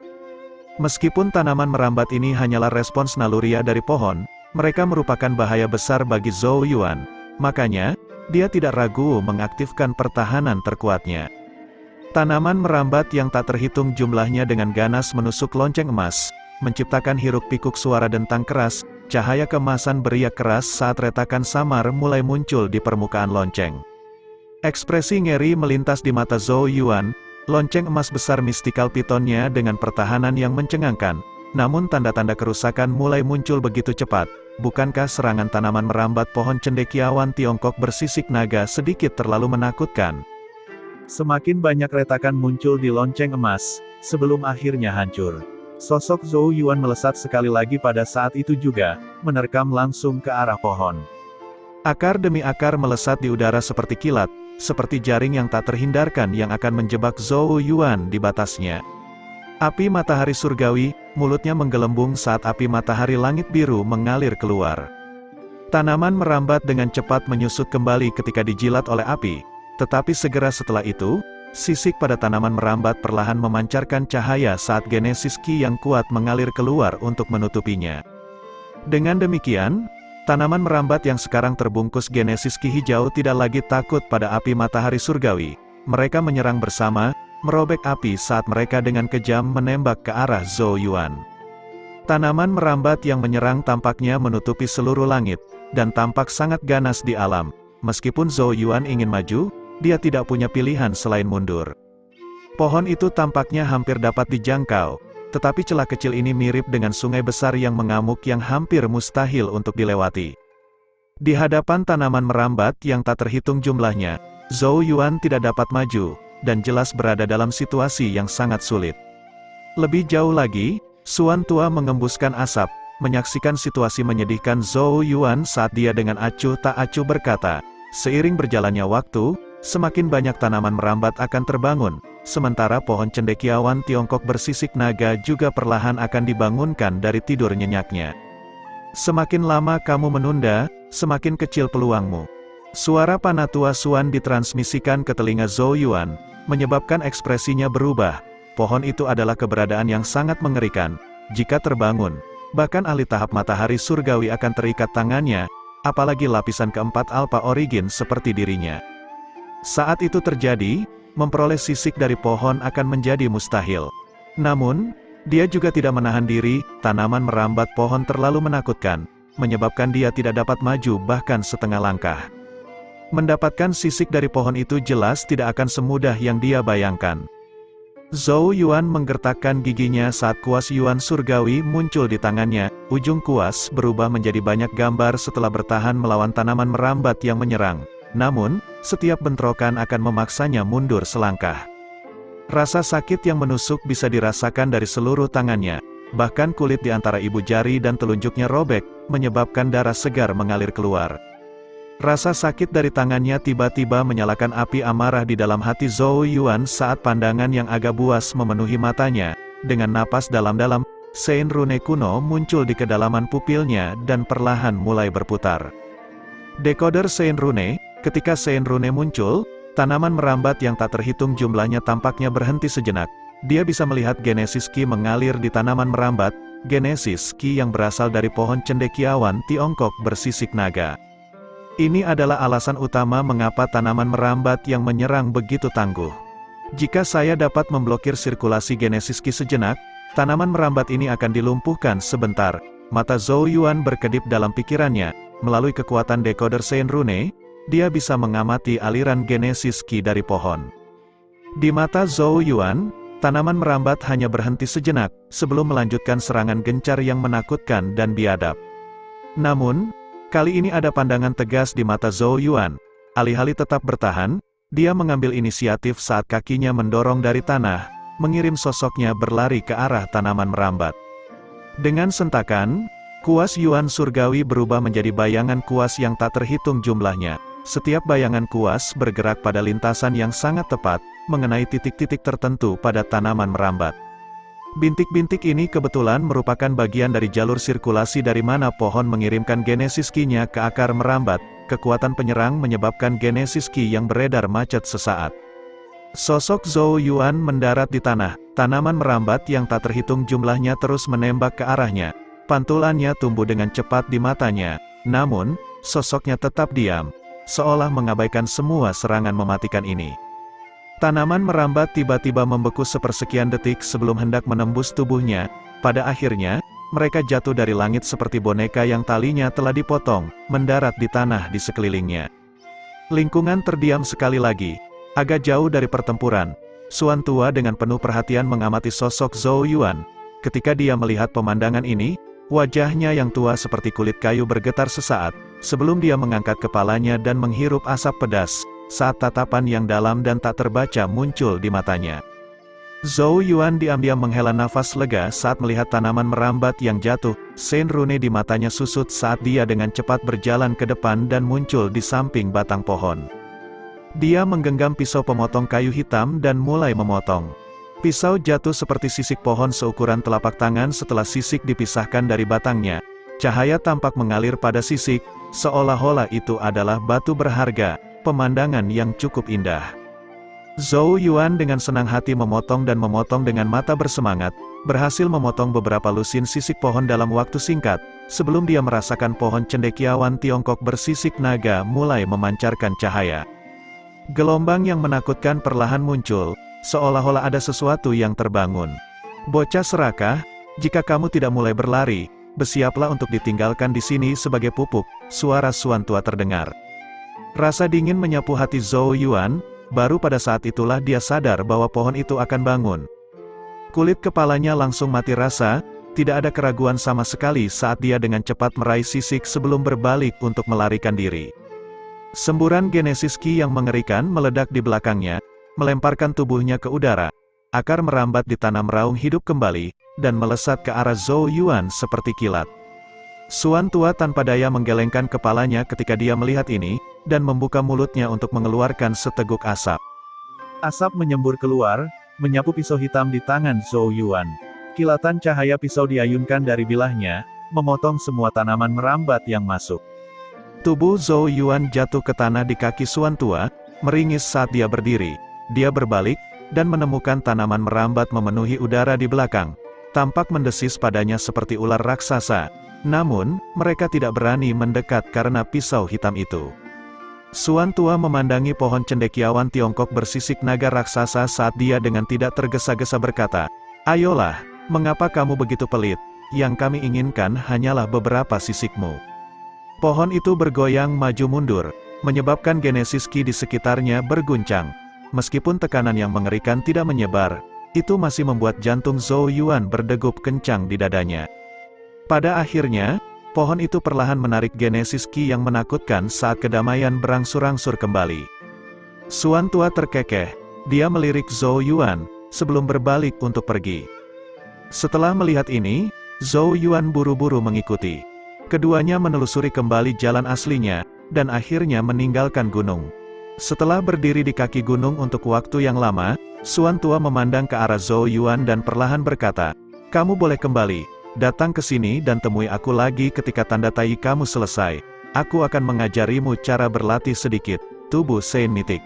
Meskipun tanaman merambat ini hanyalah respons naluriah dari pohon, mereka merupakan bahaya besar bagi Zhou Yuan. Makanya, dia tidak ragu mengaktifkan pertahanan terkuatnya. Tanaman merambat yang tak terhitung jumlahnya dengan ganas menusuk lonceng emas, menciptakan hiruk-pikuk suara dentang keras. Cahaya keemasan beriak keras saat retakan samar mulai muncul di permukaan lonceng. Ekspresi ngeri melintas di mata Zhou Yuan, lonceng emas besar Mystical Python-nya dengan pertahanan yang mencengangkan. Namun tanda-tanda kerusakan mulai muncul begitu cepat. Bukankah serangan tanaman merambat pohon cendekiawan Tiongkok bersisik naga sedikit terlalu menakutkan? Semakin banyak retakan muncul di lonceng emas, sebelum akhirnya hancur. Sosok Zhou Yuan melesat sekali lagi pada saat itu juga, menerkam langsung ke arah pohon. Akar demi akar melesat di udara seperti kilat, seperti jaring yang tak terhindarkan yang akan menjebak Zhou Yuan di batasnya. Api matahari surgawi, mulutnya menggelembung saat api matahari langit biru mengalir keluar. Tanaman merambat dengan cepat menyusut kembali ketika dijilat oleh api, tetapi segera setelah itu, sisik pada tanaman merambat perlahan memancarkan cahaya saat Genesis Key yang kuat mengalir keluar untuk menutupinya. Dengan demikian, tanaman merambat yang sekarang terbungkus Genesis Key hijau tidak lagi takut pada api matahari surgawi. Mereka menyerang bersama, merobek api saat mereka dengan kejam menembak ke arah Zhou Yuan. Tanaman merambat yang menyerang tampaknya menutupi seluruh langit, dan tampak sangat ganas di alam. Meskipun Zhou Yuan ingin maju, dia tidak punya pilihan selain mundur. Pohon itu tampaknya hampir dapat dijangkau, tetapi celah kecil ini mirip dengan sungai besar yang mengamuk yang hampir mustahil untuk dilewati. Di hadapan tanaman merambat yang tak terhitung jumlahnya, Zhou Yuan tidak dapat maju, dan jelas berada dalam situasi yang sangat sulit. Lebih jauh lagi, Suan Tua mengembuskan asap, menyaksikan situasi menyedihkan Zhou Yuan saat dia dengan acuh tak acuh berkata, seiring berjalannya waktu, semakin banyak tanaman merambat akan terbangun, sementara pohon cendekiawan Tiongkok bersisik naga juga perlahan akan dibangunkan dari tidur nyenyaknya. Semakin lama kamu menunda, semakin kecil peluangmu. Suara Panatua Suan ditransmisikan ke telinga Zhou Yuan, menyebabkan ekspresinya berubah. Pohon itu adalah keberadaan yang sangat mengerikan. Jika terbangun, bahkan ahli tahap matahari surgawi akan terikat tangannya, apalagi lapisan keempat Alpha Origin seperti dirinya. Saat itu terjadi, memperoleh sisik dari pohon akan menjadi mustahil. Namun, dia juga tidak menahan diri, tanaman merambat pohon terlalu menakutkan, menyebabkan dia tidak dapat maju bahkan setengah langkah. Mendapatkan sisik dari pohon itu jelas tidak akan semudah yang dia bayangkan. Zhou Yuan menggertakkan giginya saat kuas Yuan surgawi muncul di tangannya, ujung kuas berubah menjadi banyak gambar setelah bertahan melawan tanaman merambat yang menyerang. Namun, setiap bentrokan akan memaksanya mundur selangkah. Rasa sakit yang menusuk bisa dirasakan dari seluruh tangannya, bahkan kulit di antara ibu jari dan telunjuknya robek, menyebabkan darah segar mengalir keluar. Rasa sakit dari tangannya tiba-tiba menyalakan api amarah di dalam hati Zhou Yuan saat pandangan yang agak buas memenuhi matanya. Dengan napas dalam-dalam, Sein Rune kuno muncul di kedalaman pupilnya dan perlahan mulai berputar. Dekoder Sein Rune. Ketika Sein Rune muncul, tanaman merambat yang tak terhitung jumlahnya tampaknya berhenti sejenak. Dia bisa melihat Genesis Key mengalir di tanaman merambat, Genesis Key yang berasal dari pohon cendekiawan Tiongkok bersisik naga. Ini adalah alasan utama mengapa tanaman merambat yang menyerang begitu tangguh. Jika saya dapat memblokir sirkulasi Genesis Key sejenak, tanaman merambat ini akan dilumpuhkan sebentar. Mata Zhou Yuan berkedip dalam pikirannya, melalui kekuatan dekoder Sein Rune, dia bisa mengamati aliran Genesis Key dari pohon. Di mata Zhou Yuan, tanaman merambat hanya berhenti sejenak, sebelum melanjutkan serangan gencar yang menakutkan dan biadab. Namun, kali ini ada pandangan tegas di mata Zhou Yuan. Alih-alih tetap bertahan, dia mengambil inisiatif saat kakinya mendorong dari tanah, mengirim sosoknya berlari ke arah tanaman merambat. Dengan sentakan, kuas Yuan surgawi berubah menjadi bayangan kuas yang tak terhitung jumlahnya. Setiap bayangan kuas bergerak pada lintasan yang sangat tepat, mengenai titik-titik tertentu pada tanaman merambat. Bintik-bintik ini kebetulan merupakan bagian dari jalur sirkulasi dari mana pohon mengirimkan Genesis Ki-nya ke akar merambat. Kekuatan penyerang menyebabkan Genesis Ki yang beredar macet sesaat. Sosok Zhou Yuan mendarat di tanah. Tanaman merambat yang tak terhitung jumlahnya terus menembak ke arahnya. Pantulannya tumbuh dengan cepat di matanya. Namun, sosoknya tetap diam, seolah mengabaikan semua serangan mematikan ini. Tanaman merambat tiba-tiba membeku sepersekian detik sebelum hendak menembus tubuhnya. Pada akhirnya, mereka jatuh dari langit seperti boneka yang talinya telah dipotong, mendarat di tanah di sekelilingnya. Lingkungan terdiam sekali lagi. Agak jauh dari pertempuran, Xuan Tua dengan penuh perhatian mengamati sosok Zhou Yuan. Ketika dia melihat pemandangan ini, wajahnya yang tua seperti kulit kayu bergetar sesaat, sebelum dia mengangkat kepalanya dan menghirup asap pedas, saat tatapan yang dalam dan tak terbaca muncul di matanya. Zhou Yuan diam-diam menghela nafas lega saat melihat tanaman merambat yang jatuh. Sein Rune di matanya susut saat dia dengan cepat berjalan ke depan dan muncul di samping batang pohon. Dia menggenggam pisau pemotong kayu hitam dan mulai memotong. Pisau jatuh seperti sisik pohon seukuran telapak tangan setelah sisik dipisahkan dari batangnya. Cahaya tampak mengalir pada sisik, seolah-olah itu adalah batu berharga, pemandangan yang cukup indah. Zhou Yuan dengan senang hati memotong dengan mata bersemangat, berhasil memotong beberapa lusin sisik pohon dalam waktu singkat, sebelum dia merasakan pohon cendekiawan Tiongkok bersisik naga mulai memancarkan cahaya. Gelombang yang menakutkan perlahan muncul, seolah-olah ada sesuatu yang terbangun. Bocah serakah, jika kamu tidak mulai berlari, bersiaplah untuk ditinggalkan di sini sebagai pupuk, suara Xuan Tua terdengar. Rasa dingin menyapu hati Zhou Yuan, baru pada saat itulah dia sadar bahwa pohon itu akan bangun. Kulit kepalanya langsung mati rasa, tidak ada keraguan sama sekali saat dia dengan cepat meraih sisik sebelum berbalik untuk melarikan diri. Semburan Genesis Ki yang mengerikan meledak di belakangnya, melemparkan tubuhnya ke udara. Akar merambat di tanah meraung hidup kembali, dan melesat ke arah Zhou Yuan seperti kilat. Xuan Tua tanpa daya menggelengkan kepalanya ketika dia melihat ini, dan membuka mulutnya untuk mengeluarkan seteguk asap. Asap menyembur keluar, menyapu pisau hitam di tangan Zhou Yuan. Kilatan cahaya pisau diayunkan dari bilahnya, memotong semua tanaman merambat yang masuk. Tubuh Zhou Yuan jatuh ke tanah di kaki Xuan Tua, meringis saat dia berdiri. Dia berbalik, dan menemukan tanaman merambat memenuhi udara di belakang. Tampak mendesis padanya seperti ular raksasa. Namun, mereka tidak berani mendekat karena pisau hitam itu. Xuan Tua memandangi pohon cendekiawan Tiongkok bersisik naga raksasa saat dia dengan tidak tergesa-gesa berkata, "Ayolah, mengapa kamu begitu pelit? Yang kami inginkan hanyalah beberapa sisikmu." Pohon itu bergoyang maju mundur, menyebabkan Genesis Ki di sekitarnya berguncang. Meskipun tekanan yang mengerikan tidak menyebar, itu masih membuat jantung Zhou Yuan berdegup kencang di dadanya. Pada akhirnya, pohon itu perlahan menarik Genesis Ki yang menakutkan saat kedamaian berangsur-angsur kembali. Xuan Tua terkekeh, dia melirik Zhou Yuan, sebelum berbalik untuk pergi. Setelah melihat ini, Zhou Yuan buru-buru mengikuti. Keduanya menelusuri kembali jalan aslinya, dan akhirnya meninggalkan gunung. Setelah berdiri di kaki gunung untuk waktu yang lama, Xuan Tua memandang ke arah Zhou Yuan dan perlahan berkata, "Kamu boleh kembali, datang ke sini dan temui aku lagi ketika tanda tai kamu selesai. Aku akan mengajarimu cara berlatih sedikit, tubuh Sein Mitik."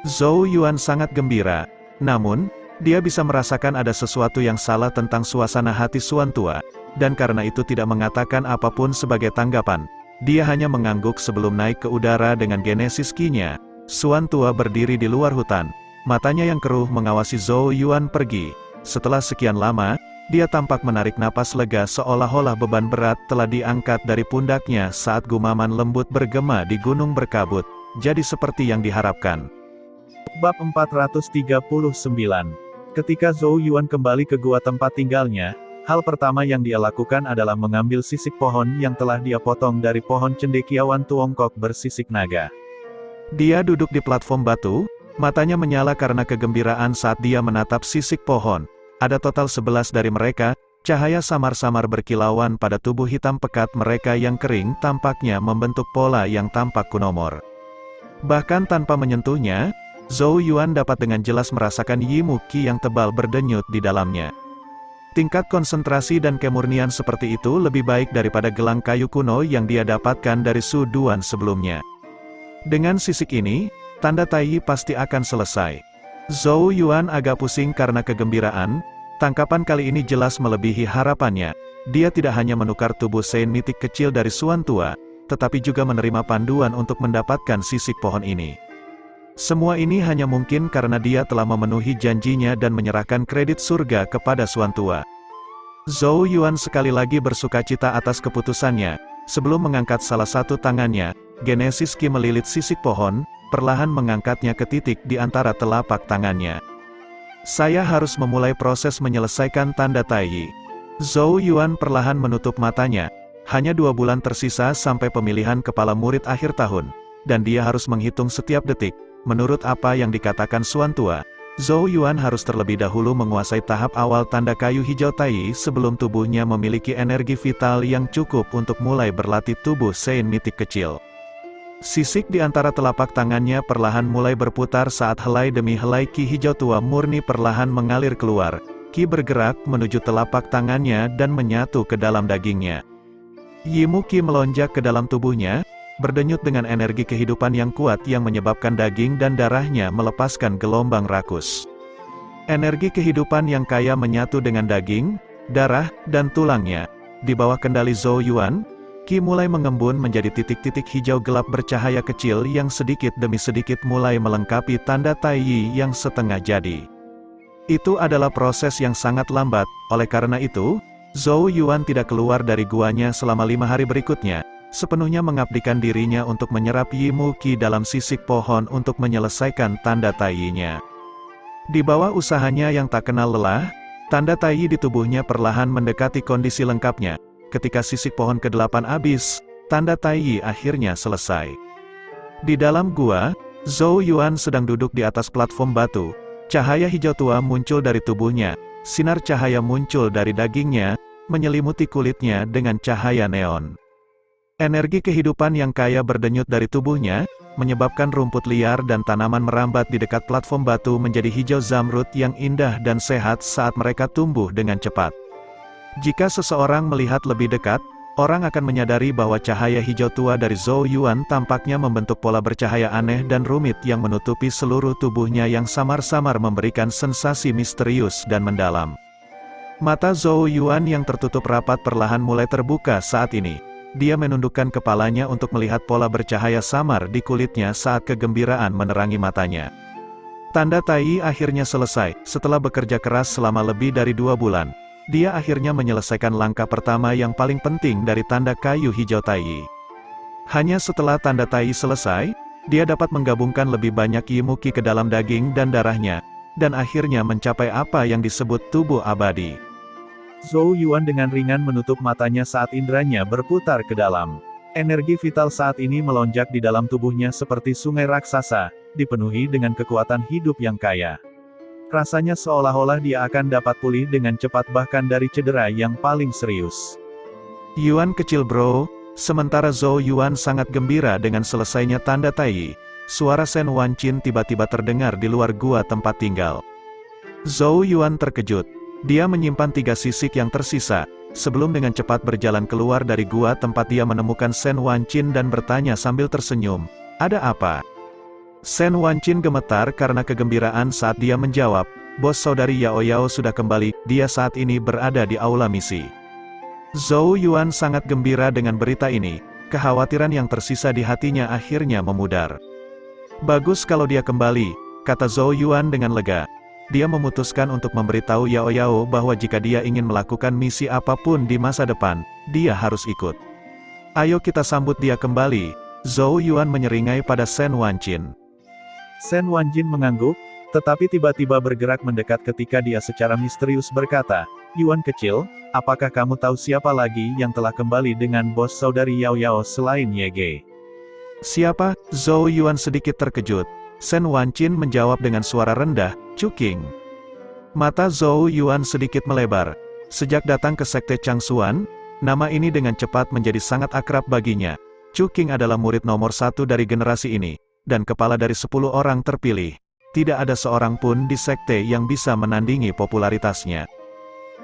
Zhou Yuan sangat gembira, namun, dia bisa merasakan ada sesuatu yang salah tentang suasana hati Xuan Tua. Dan karena itu tidak mengatakan apapun sebagai tanggapan. Dia hanya mengangguk sebelum naik ke udara dengan Genesis Ki-nya. Xuan Tua berdiri di luar hutan. Matanya yang keruh mengawasi Zhou Yuan pergi. Setelah sekian lama, dia tampak menarik napas lega seolah-olah beban berat telah diangkat dari pundaknya saat gumaman lembut bergema di gunung berkabut. Jadi seperti yang diharapkan. Bab 439. Ketika Zhou Yuan kembali ke gua tempat tinggalnya, hal pertama yang dia lakukan adalah mengambil sisik pohon yang telah dia potong dari pohon cendekiawan Tiongkok bersisik naga. Dia duduk di platform batu, matanya menyala karena kegembiraan saat dia menatap sisik pohon. Ada total 11 dari mereka, cahaya samar-samar berkilauan pada tubuh hitam pekat mereka yang kering tampaknya membentuk pola yang tampak kunomor. Bahkan tanpa menyentuhnya, Zhou Yuan dapat dengan jelas merasakan Yimu Qi yang tebal berdenyut di dalamnya. Tingkat konsentrasi dan kemurnian seperti itu lebih baik daripada gelang kayu kuno yang dia dapatkan dari Su Duan sebelumnya. Dengan sisik ini, tanda Taiyi pasti akan selesai. Zhou Yuan agak pusing karena kegembiraan, tangkapan kali ini jelas melebihi harapannya. Dia tidak hanya menukar tubuh Saint mitik kecil dari Suan tua, tetapi juga menerima panduan untuk mendapatkan sisik pohon ini. Semua ini hanya mungkin karena dia telah memenuhi janjinya dan menyerahkan kredit surga kepada Suan tua. Zhou Yuan sekali lagi bersukacita atas keputusannya. Sebelum mengangkat salah satu tangannya, Genesis Qi melilit sisik pohon, perlahan mengangkatnya ke titik di antara telapak tangannya. Saya harus memulai proses menyelesaikan tanda Taiyi. Zhou Yuan perlahan menutup matanya. Hanya 2 bulan tersisa sampai pemilihan kepala murid akhir tahun, dan dia harus menghitung setiap detik. Menurut apa yang dikatakan Suan tua, Zhou Yuan harus terlebih dahulu menguasai tahap awal tanda kayu hijau Taiyi sebelum tubuhnya memiliki energi vital yang cukup untuk mulai berlatih tubuh Saint mitik kecil. Sisik di antara telapak tangannya perlahan mulai berputar saat helai demi helai Qi hijau tua murni perlahan mengalir keluar. Qi bergerak menuju telapak tangannya dan menyatu ke dalam dagingnya. Yimu Qi melonjak ke dalam tubuhnya, berdenyut dengan energi kehidupan yang kuat yang menyebabkan daging dan darahnya melepaskan gelombang rakus. Energi kehidupan yang kaya menyatu dengan daging, darah, dan tulangnya. Di bawah kendali Zhou Yuan, Qi mulai mengembun menjadi titik-titik hijau gelap bercahaya kecil yang sedikit demi sedikit mulai melengkapi tanda Taiyi yang setengah jadi. Itu adalah proses yang sangat lambat, oleh karena itu, Zhou Yuan tidak keluar dari guanya selama 5 hari berikutnya, sepenuhnya mengabdikan dirinya untuk menyerap Yimu Qi dalam sisik pohon untuk menyelesaikan tanda Taiyi-nya. Di bawah usahanya yang tak kenal lelah, tanda Taiyi di tubuhnya perlahan mendekati kondisi lengkapnya. Ketika sisik pohon ke-8 habis, tanda Taiyi akhirnya selesai. Di dalam gua, Zhou Yuan sedang duduk di atas platform batu. Cahaya hijau tua muncul dari tubuhnya, sinar cahaya muncul dari dagingnya, menyelimuti kulitnya dengan cahaya neon. Energi kehidupan yang kaya berdenyut dari tubuhnya, menyebabkan rumput liar dan tanaman merambat di dekat platform batu menjadi hijau zamrud yang indah dan sehat saat mereka tumbuh dengan cepat. Jika seseorang melihat lebih dekat, orang akan menyadari bahwa cahaya hijau tua dari Zhou Yuan tampaknya membentuk pola bercahaya aneh dan rumit yang menutupi seluruh tubuhnya yang samar-samar memberikan sensasi misterius dan mendalam. Mata Zhou Yuan yang tertutup rapat perlahan mulai terbuka saat ini. Dia menundukkan kepalanya untuk melihat pola bercahaya samar di kulitnya saat kegembiraan menerangi matanya. Tanda Taiyi akhirnya selesai. Setelah bekerja keras selama lebih dari 2 bulan, dia akhirnya menyelesaikan langkah pertama yang paling penting dari tanda kayu hijau Taiyi. Hanya setelah tanda Taiyi selesai, dia dapat menggabungkan lebih banyak Yimu Qi ke dalam daging dan darahnya, dan akhirnya mencapai apa yang disebut tubuh abadi. Zhou Yuan dengan ringan menutup matanya saat inderanya berputar ke dalam. Energi vital saat ini melonjak di dalam tubuhnya seperti sungai raksasa, dipenuhi dengan kekuatan hidup yang kaya. Rasanya seolah-olah dia akan dapat pulih dengan cepat bahkan dari cedera yang paling serius. Yuan kecil bro, sementara Zhou Yuan sangat gembira dengan selesainya tanda Taiyi, suara Shen Wanqin tiba-tiba terdengar di luar gua tempat tinggal. Zhou Yuan terkejut. Dia menyimpan 3 sisik yang tersisa, sebelum dengan cepat berjalan keluar dari gua tempat dia menemukan Shen Wanqin dan bertanya sambil tersenyum, "Ada apa?" Shen Wanqin gemetar karena kegembiraan saat dia menjawab, "Bos saudari Yao Yao sudah kembali, dia saat ini berada di aula misi." Zhou Yuan sangat gembira dengan berita ini, kekhawatiran yang tersisa di hatinya akhirnya memudar. "Bagus kalau dia kembali," kata Zhou Yuan dengan lega. Dia memutuskan untuk memberitahu Yao Yao bahwa jika dia ingin melakukan misi apapun di masa depan, dia harus ikut. "Ayo kita sambut dia kembali," Zhou Yuan menyeringai pada Shen Wanqin. Shen Wanqin mengangguk, tetapi tiba-tiba bergerak mendekat ketika dia secara misterius berkata, "Yuan kecil, apakah kamu tahu siapa lagi yang telah kembali dengan bos saudari Yao Yao selain Ye? "Siapa?" Zhou Yuan sedikit terkejut. Shen Wanqin menjawab dengan suara rendah, "Chuqing." Mata Zhou Yuan sedikit melebar. Sejak datang ke Sekte Changsuan, nama ini dengan cepat menjadi sangat akrab baginya. Chuqing adalah murid nomor 1 dari generasi ini, dan kepala dari 10 orang terpilih. Tidak ada seorang pun di sekte yang bisa menandingi popularitasnya.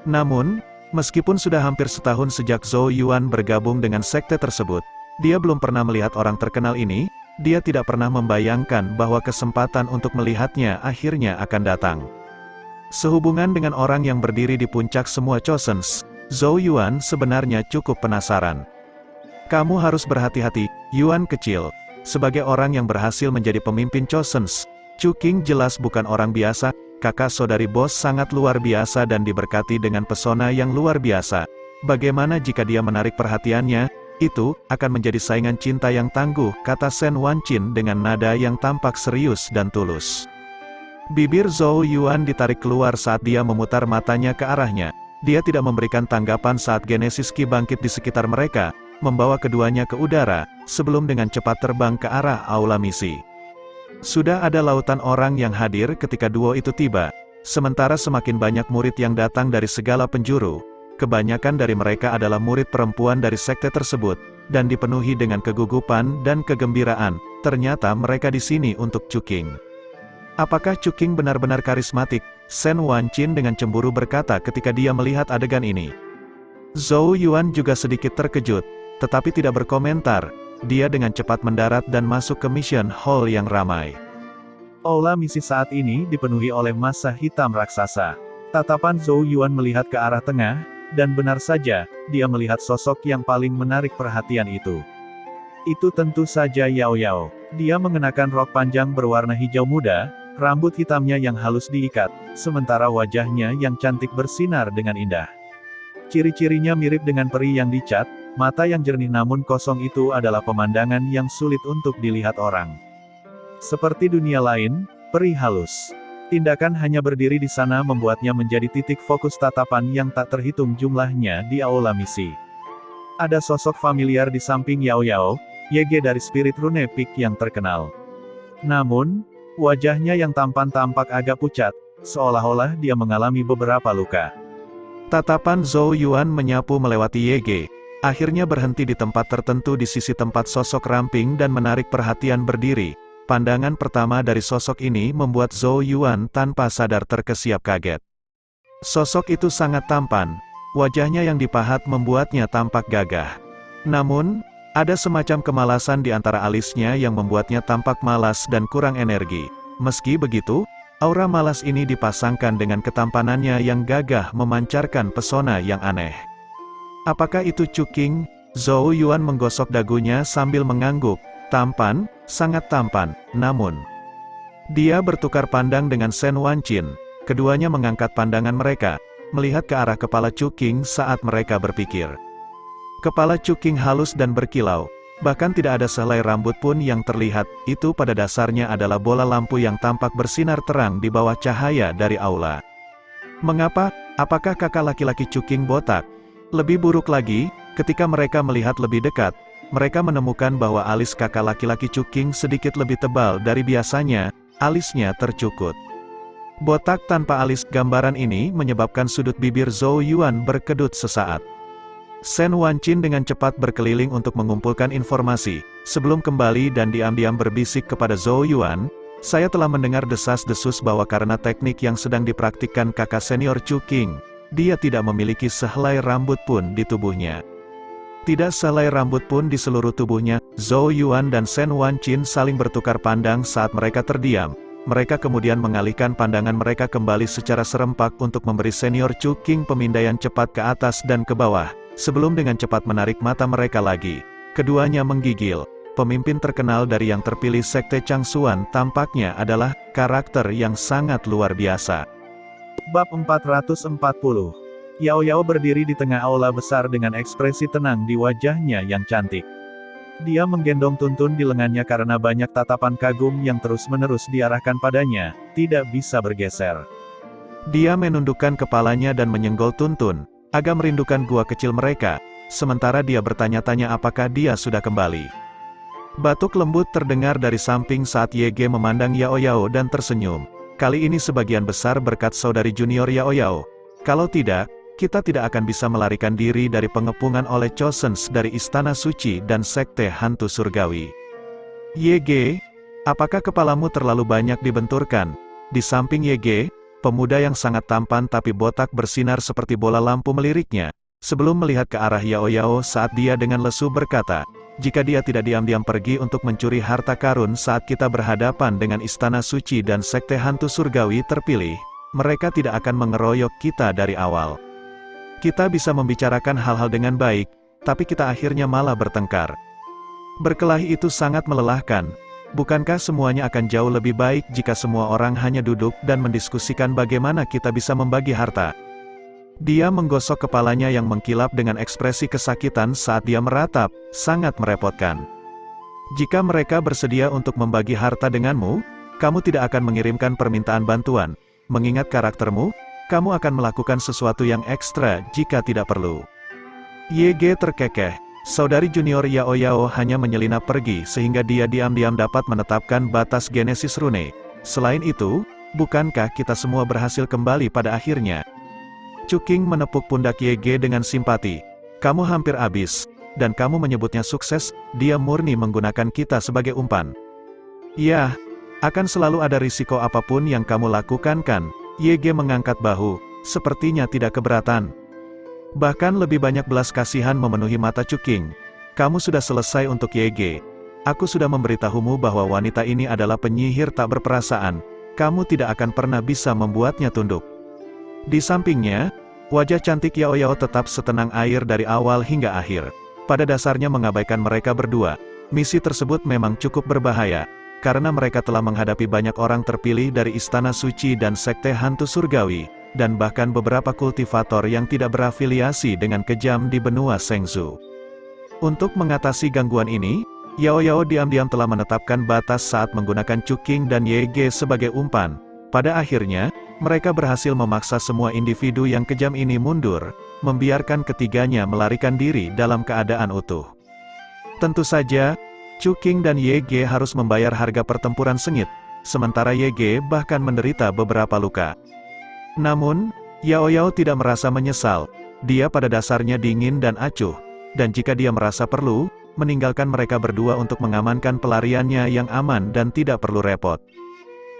Namun, meskipun sudah hampir setahun sejak Zhou Yuan bergabung dengan sekte tersebut, dia belum pernah melihat orang terkenal ini. Dia tidak pernah membayangkan bahwa kesempatan untuk melihatnya akhirnya akan datang. Sehubungan dengan orang yang berdiri di puncak semua Chosens, Zhou Yuan sebenarnya cukup penasaran. Kamu harus berhati-hati, Yuan kecil. Sebagai orang yang berhasil menjadi pemimpin Chosens, Chu Qing jelas bukan orang biasa. Kakak saudari bos sangat luar biasa dan diberkati dengan pesona yang luar biasa. Bagaimana jika dia menarik perhatiannya? Itu akan menjadi saingan cinta yang tangguh, kata Shen Wanqin dengan nada yang tampak serius dan tulus. Bibir Zhou Yuan ditarik keluar saat dia memutar matanya ke arahnya. Dia tidak memberikan tanggapan saat Genesis Ki bangkit di sekitar mereka, membawa keduanya ke udara, sebelum dengan cepat terbang ke arah aula misi. Sudah ada lautan orang yang hadir ketika duo itu tiba, sementara semakin banyak murid yang datang dari segala penjuru. Kebanyakan dari mereka adalah murid perempuan dari sekte tersebut, dan dipenuhi dengan kegugupan dan kegembiraan. Ternyata mereka di sini untuk Chu Qing. Apakah Chu Qing benar-benar karismatik? Shen Wanqin dengan cemburu berkata ketika dia melihat adegan ini. Zhou Yuan juga sedikit terkejut, tetapi tidak berkomentar. Dia dengan cepat mendarat dan masuk ke mission hall yang ramai. Aula misi saat ini dipenuhi oleh massa hitam raksasa. Tatapan Zhou Yuan melihat ke arah tengah, dan benar saja, dia melihat sosok yang paling menarik perhatian itu. Itu tentu saja Yao Yao. Dia mengenakan rok panjang berwarna hijau muda, rambut hitamnya yang halus diikat, sementara wajahnya yang cantik bersinar dengan indah. Ciri-cirinya mirip dengan peri yang dicat, mata yang jernih namun kosong itu adalah pemandangan yang sulit untuk dilihat orang. Seperti dunia lain, peri halus. Tindakan hanya berdiri di sana membuatnya menjadi titik fokus tatapan yang tak terhitung jumlahnya di aula misi. Ada sosok familiar di samping Yao Yao, Yege dari Spirit Rune Peak yang terkenal. Namun, wajahnya yang tampan tampak agak pucat, seolah-olah dia mengalami beberapa luka. Tatapan Zhou Yuan menyapu melewati Yege, akhirnya berhenti di tempat tertentu di sisi tempat sosok ramping dan menarik perhatian berdiri. Pandangan pertama dari sosok ini membuat Zhou Yuan tanpa sadar terkesiap kaget. Sosok itu sangat tampan, wajahnya yang dipahat membuatnya tampak gagah. Namun, ada semacam kemalasan di antara alisnya yang membuatnya tampak malas dan kurang energi. Meski begitu, aura malas ini dipasangkan dengan ketampanannya yang gagah memancarkan pesona yang aneh. Apakah itu Chu Qing? Zhou Yuan menggosok dagunya sambil mengangguk. Tampan, sangat tampan, namun dia bertukar pandang dengan Shen Wanqin. Keduanya mengangkat pandangan mereka, melihat ke arah kepala Chu Qing saat mereka berpikir. Kepala Chu Qing halus dan berkilau, bahkan tidak ada sehelai rambut pun yang terlihat. Itu pada dasarnya adalah bola lampu yang tampak bersinar terang di bawah cahaya dari aula. Mengapa? Apakah kakak laki-laki Chu Qing botak? Lebih buruk lagi, ketika mereka melihat lebih dekat, mereka menemukan bahwa alis kakak laki-laki Chu Qing sedikit lebih tebal dari biasanya, alisnya tercukut. Botak tanpa alis, gambaran ini menyebabkan sudut bibir Zhou Yuan berkedut sesaat. Shen Wanqin dengan cepat berkeliling untuk mengumpulkan informasi, sebelum kembali dan diam-diam berbisik kepada Zhou Yuan, saya telah mendengar desas-desus bahwa karena teknik yang sedang dipraktikkan kakak senior Chu Qing, dia tidak memiliki sehelai rambut pun di tubuhnya. Tidak sehelai rambut pun di seluruh tubuhnya. Zhou Yuan dan Shen Wanqin saling bertukar pandang saat mereka terdiam. Mereka kemudian mengalihkan pandangan mereka kembali secara serempak untuk memberi senior Chu Qing pemindaian cepat ke atas dan ke bawah, sebelum dengan cepat menarik mata mereka lagi. Keduanya menggigil. Pemimpin terkenal dari yang terpilih Sekte Changsuan tampaknya adalah karakter yang sangat luar biasa. Bab 440. Yao Yao berdiri di tengah aula besar dengan ekspresi tenang di wajahnya yang cantik. Dia menggendong Tuntun di lengannya karena banyak tatapan kagum yang terus-menerus diarahkan padanya, tidak bisa bergeser. Dia menundukkan kepalanya dan menyenggol Tuntun, agak merindukan gua kecil mereka, sementara dia bertanya-tanya apakah dia sudah kembali. Batuk lembut terdengar dari samping saat Yege memandang Yao Yao dan tersenyum. Kali ini sebagian besar berkat saudari junior Yao Yao. Kalau tidak, kita tidak akan bisa melarikan diri dari pengepungan oleh Chosens dari Istana Suci dan Sekte Hantu Surgawi. Yege, apakah kepalamu terlalu banyak dibenturkan? Di samping Yege, pemuda yang sangat tampan tapi botak bersinar seperti bola lampu meliriknya, sebelum melihat ke arah Yao Yao saat dia dengan lesu berkata, jika dia tidak diam-diam pergi untuk mencuri harta karun saat kita berhadapan dengan istana suci dan sekte hantu surgawi terpilih, mereka tidak akan mengeroyok kita dari awal. Kita bisa membicarakan hal-hal dengan baik, tapi kita akhirnya malah bertengkar. Berkelahi itu sangat melelahkan. Bukankah semuanya akan jauh lebih baik jika semua orang hanya duduk dan mendiskusikan bagaimana kita bisa membagi harta? Dia menggosok kepalanya yang mengkilap dengan ekspresi kesakitan saat dia meratap, sangat merepotkan. Jika mereka bersedia untuk membagi harta denganmu, kamu tidak akan mengirimkan permintaan bantuan. Mengingat karaktermu, kamu akan melakukan sesuatu yang ekstra jika tidak perlu. YG terkekeh. Saudari junior Yao Yao hanya menyelinap pergi sehingga dia diam-diam dapat menetapkan batas genesis rune. Selain itu, bukankah kita semua berhasil kembali pada akhirnya? Cuking menepuk pundak YG dengan simpati. Kamu hampir habis, dan kamu menyebutnya sukses, dia murni menggunakan kita sebagai umpan. Ya, akan selalu ada risiko apapun yang kamu lakukan kan? YG mengangkat bahu, sepertinya tidak keberatan. Bahkan lebih banyak belas kasihan memenuhi mata Cuking. Kamu sudah selesai untuk YG. Aku sudah memberitahumu bahwa wanita ini adalah penyihir tak berperasaan. Kamu tidak akan pernah bisa membuatnya tunduk. Di sampingnya, wajah cantik Yao Yao tetap setenang air dari awal hingga akhir. Pada dasarnya mengabaikan mereka berdua. Misi tersebut memang cukup berbahaya, karena mereka telah menghadapi banyak orang terpilih dari Istana Suci dan Sekte Hantu Surgawi, dan bahkan beberapa kultivator yang tidak berafiliasi dengan kejam di benua Shengzu. Untuk mengatasi gangguan ini, Yao Yao diam-diam telah menetapkan batas saat menggunakan Cuking dan YG sebagai umpan. Pada akhirnya, mereka berhasil memaksa semua individu yang kejam ini mundur, membiarkan ketiganya melarikan diri dalam keadaan utuh. Tentu saja, Cuking dan YG harus membayar harga pertempuran sengit, sementara YG bahkan menderita beberapa luka. Namun, Yao Yao tidak merasa menyesal. Dia pada dasarnya dingin dan acuh, dan jika dia merasa perlu, meninggalkan mereka berdua untuk mengamankan pelariannya yang aman dan tidak perlu repot.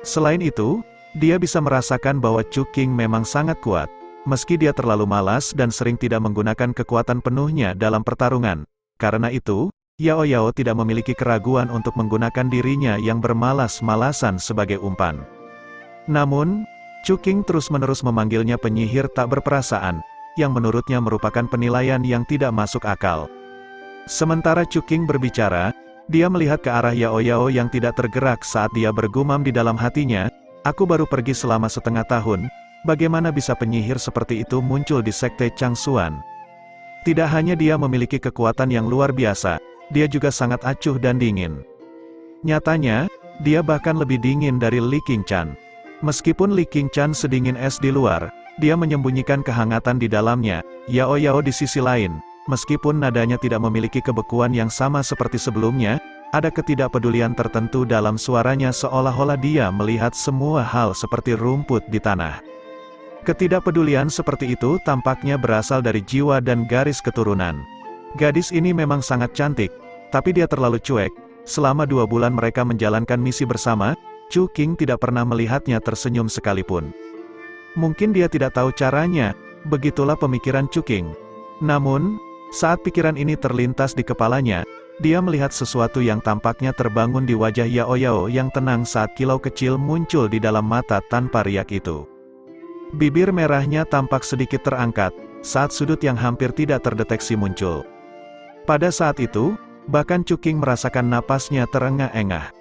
Selain itu, dia bisa merasakan bahwa Cuking memang sangat kuat, meski dia terlalu malas dan sering tidak menggunakan kekuatan penuhnya dalam pertarungan. Karena itu, Yao Yao tidak memiliki keraguan untuk menggunakan dirinya yang bermalas-malasan sebagai umpan. Namun, Cuking terus-menerus memanggilnya penyihir tak berperasaan, yang menurutnya merupakan penilaian yang tidak masuk akal. Sementara Cuking berbicara, dia melihat ke arah Yao Yao yang tidak tergerak saat dia bergumam di dalam hatinya, aku baru pergi selama setengah tahun, bagaimana bisa penyihir seperti itu muncul di Sekte Changsuan? Tidak hanya dia memiliki kekuatan yang luar biasa, dia juga sangat acuh dan dingin. Nyatanya, dia bahkan lebih dingin dari Li Qingchan. Meskipun Li Qingchan sedingin es di luar, dia menyembunyikan kehangatan di dalamnya. Yao Yao di sisi lain, meskipun nadanya tidak memiliki kebekuan yang sama seperti sebelumnya, ada ketidakpedulian tertentu dalam suaranya seolah-olah dia melihat semua hal seperti rumput di tanah. Ketidakpedulian seperti itu tampaknya berasal dari jiwa dan garis keturunan. Gadis ini memang sangat cantik, tapi dia terlalu cuek. Selama 2 bulan mereka menjalankan misi bersama, Cuking tidak pernah melihatnya tersenyum sekalipun. Mungkin dia tidak tahu caranya, begitulah pemikiran Cuking. Namun, saat pikiran ini terlintas di kepalanya, dia melihat sesuatu yang tampaknya terbangun di wajah Yao Yao yang tenang saat kilau kecil muncul di dalam mata tanpa riak itu. Bibir merahnya tampak sedikit terangkat, saat sudut yang hampir tidak terdeteksi muncul. Pada saat itu, bahkan Cuking merasakan napasnya terengah-engah.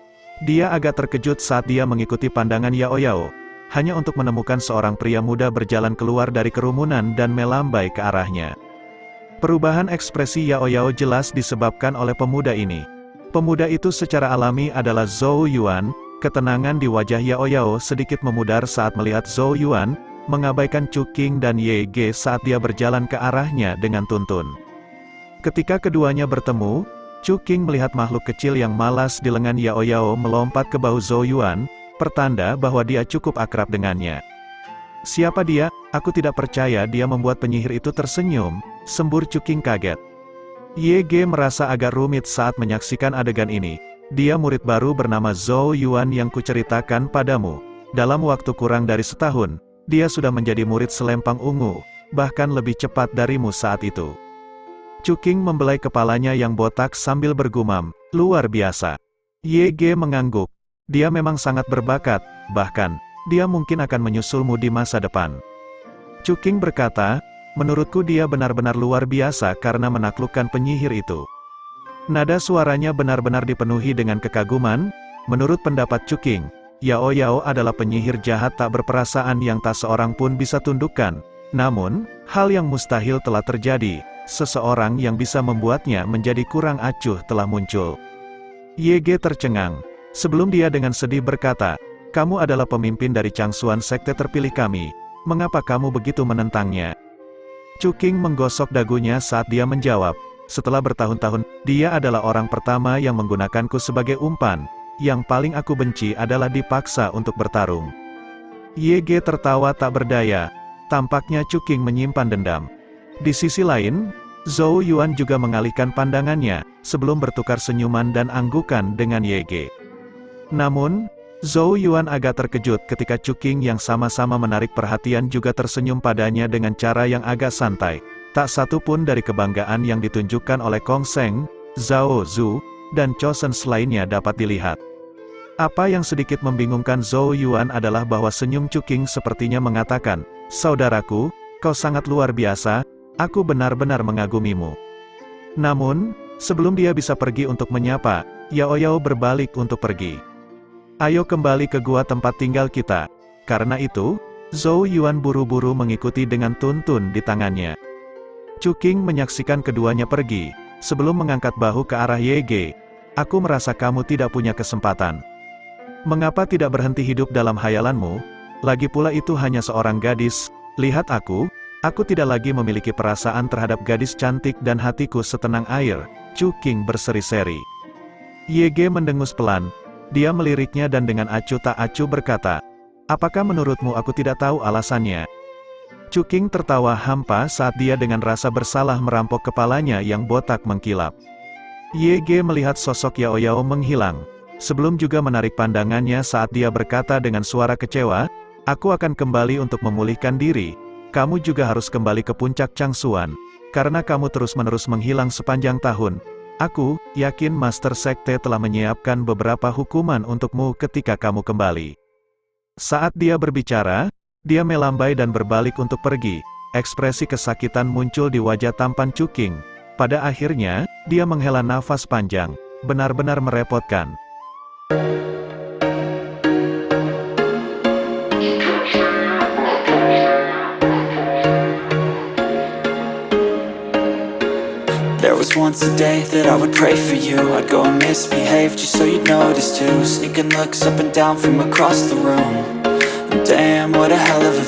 Dia agak terkejut saat dia mengikuti pandangan Yao Yao, hanya untuk menemukan seorang pria muda berjalan keluar dari kerumunan dan melambai ke arahnya. Perubahan ekspresi Yao Yao jelas disebabkan oleh pemuda ini. Pemuda itu secara alami adalah Zhou Yuan. Ketenangan di wajah Yao Yao sedikit memudar saat melihat Zhou Yuan, mengabaikan Cuking dan YG saat dia berjalan ke arahnya dengan tuntun. Ketika keduanya bertemu, Cuking melihat makhluk kecil yang malas di lengan Yao Yao melompat ke bahu Zhou Yuan, pertanda bahwa dia cukup akrab dengannya. Siapa dia? Aku tidak percaya dia membuat penyihir itu tersenyum, sembur Cuking kaget. YG merasa agak rumit saat menyaksikan adegan ini. Dia murid baru bernama Zhou Yuan yang kuceritakan padamu. Dalam waktu kurang dari setahun, dia sudah menjadi murid selempang ungu, bahkan lebih cepat darimu saat itu. Cuking membelai kepalanya yang botak sambil bergumam, luar biasa. YG mengangguk. Dia memang sangat berbakat, bahkan, dia mungkin akan menyusulmu di masa depan. Cuking berkata, menurutku dia benar-benar luar biasa karena menaklukkan penyihir itu. Nada suaranya benar-benar dipenuhi dengan kekaguman. Menurut pendapat Cuking, Yao Yao adalah penyihir jahat tak berperasaan yang tak seorang pun bisa tundukkan. Namun, hal yang mustahil telah terjadi, seseorang yang bisa membuatnya menjadi kurang acuh telah muncul. YG tercengang. Sebelum dia dengan sedih berkata, kamu adalah pemimpin dari Changsuan sekte terpilih kami, mengapa kamu begitu menentangnya? Cuking menggosok dagunya saat dia menjawab, setelah bertahun-tahun, dia adalah orang pertama yang menggunakanku sebagai umpan. Yang paling aku benci adalah dipaksa untuk bertarung. YG tertawa tak berdaya. Tampaknya Cuking menyimpan dendam. Di sisi lain, Zhou Yuan juga mengalihkan pandangannya, sebelum bertukar senyuman dan anggukan dengan YG. Namun, Zhou Yuan agak terkejut ketika Cuking yang sama-sama menarik perhatian juga tersenyum padanya dengan cara yang agak santai. Tak satu pun dari kebanggaan yang ditunjukkan oleh Kong Seng, Zhao Zhu, dan Chosen lainnya dapat dilihat. Apa yang sedikit membingungkan Zhou Yuan adalah bahwa senyum Cuking sepertinya mengatakan, saudaraku, kau sangat luar biasa, aku benar-benar mengagumimu. Namun, sebelum dia bisa pergi untuk menyapa, Yao Yao berbalik untuk pergi. Ayo kembali ke gua tempat tinggal kita. Karena itu, Zhou Yuan buru-buru mengikuti dengan tuntun di tangannya. Cuking menyaksikan keduanya pergi, sebelum mengangkat bahu ke arah YG. Aku merasa kamu tidak punya kesempatan. Mengapa tidak berhenti hidup dalam hayalanmu? Lagi pula itu hanya seorang gadis. Lihat aku tidak lagi memiliki perasaan terhadap gadis cantik dan hatiku setenang air. Cuking berseri-seri. YG mendengus pelan. Dia meliriknya dan dengan acuh tak acuh berkata, apakah menurutmu aku tidak tahu alasannya? Cuking tertawa hampa saat dia dengan rasa bersalah merampok kepalanya yang botak mengkilap. YG melihat sosok Yao Yao menghilang, sebelum juga menarik pandangannya saat dia berkata dengan suara kecewa, aku akan kembali untuk memulihkan diri, kamu juga harus kembali ke puncak Changsuan, karena kamu terus-menerus menghilang sepanjang tahun. Aku yakin Master Sekte telah menyiapkan beberapa hukuman untukmu ketika kamu kembali. Saat dia berbicara, dia melambai dan berbalik untuk pergi. Ekspresi kesakitan muncul di wajah tampan Cuking. Pada akhirnya, dia menghela nafas panjang. Benar-benar merepotkan. There was once a day that I would pray for you. I'd go and misbehave just so you'd notice too. Sneaking looks up and down from across the room. Damn, what a hell of a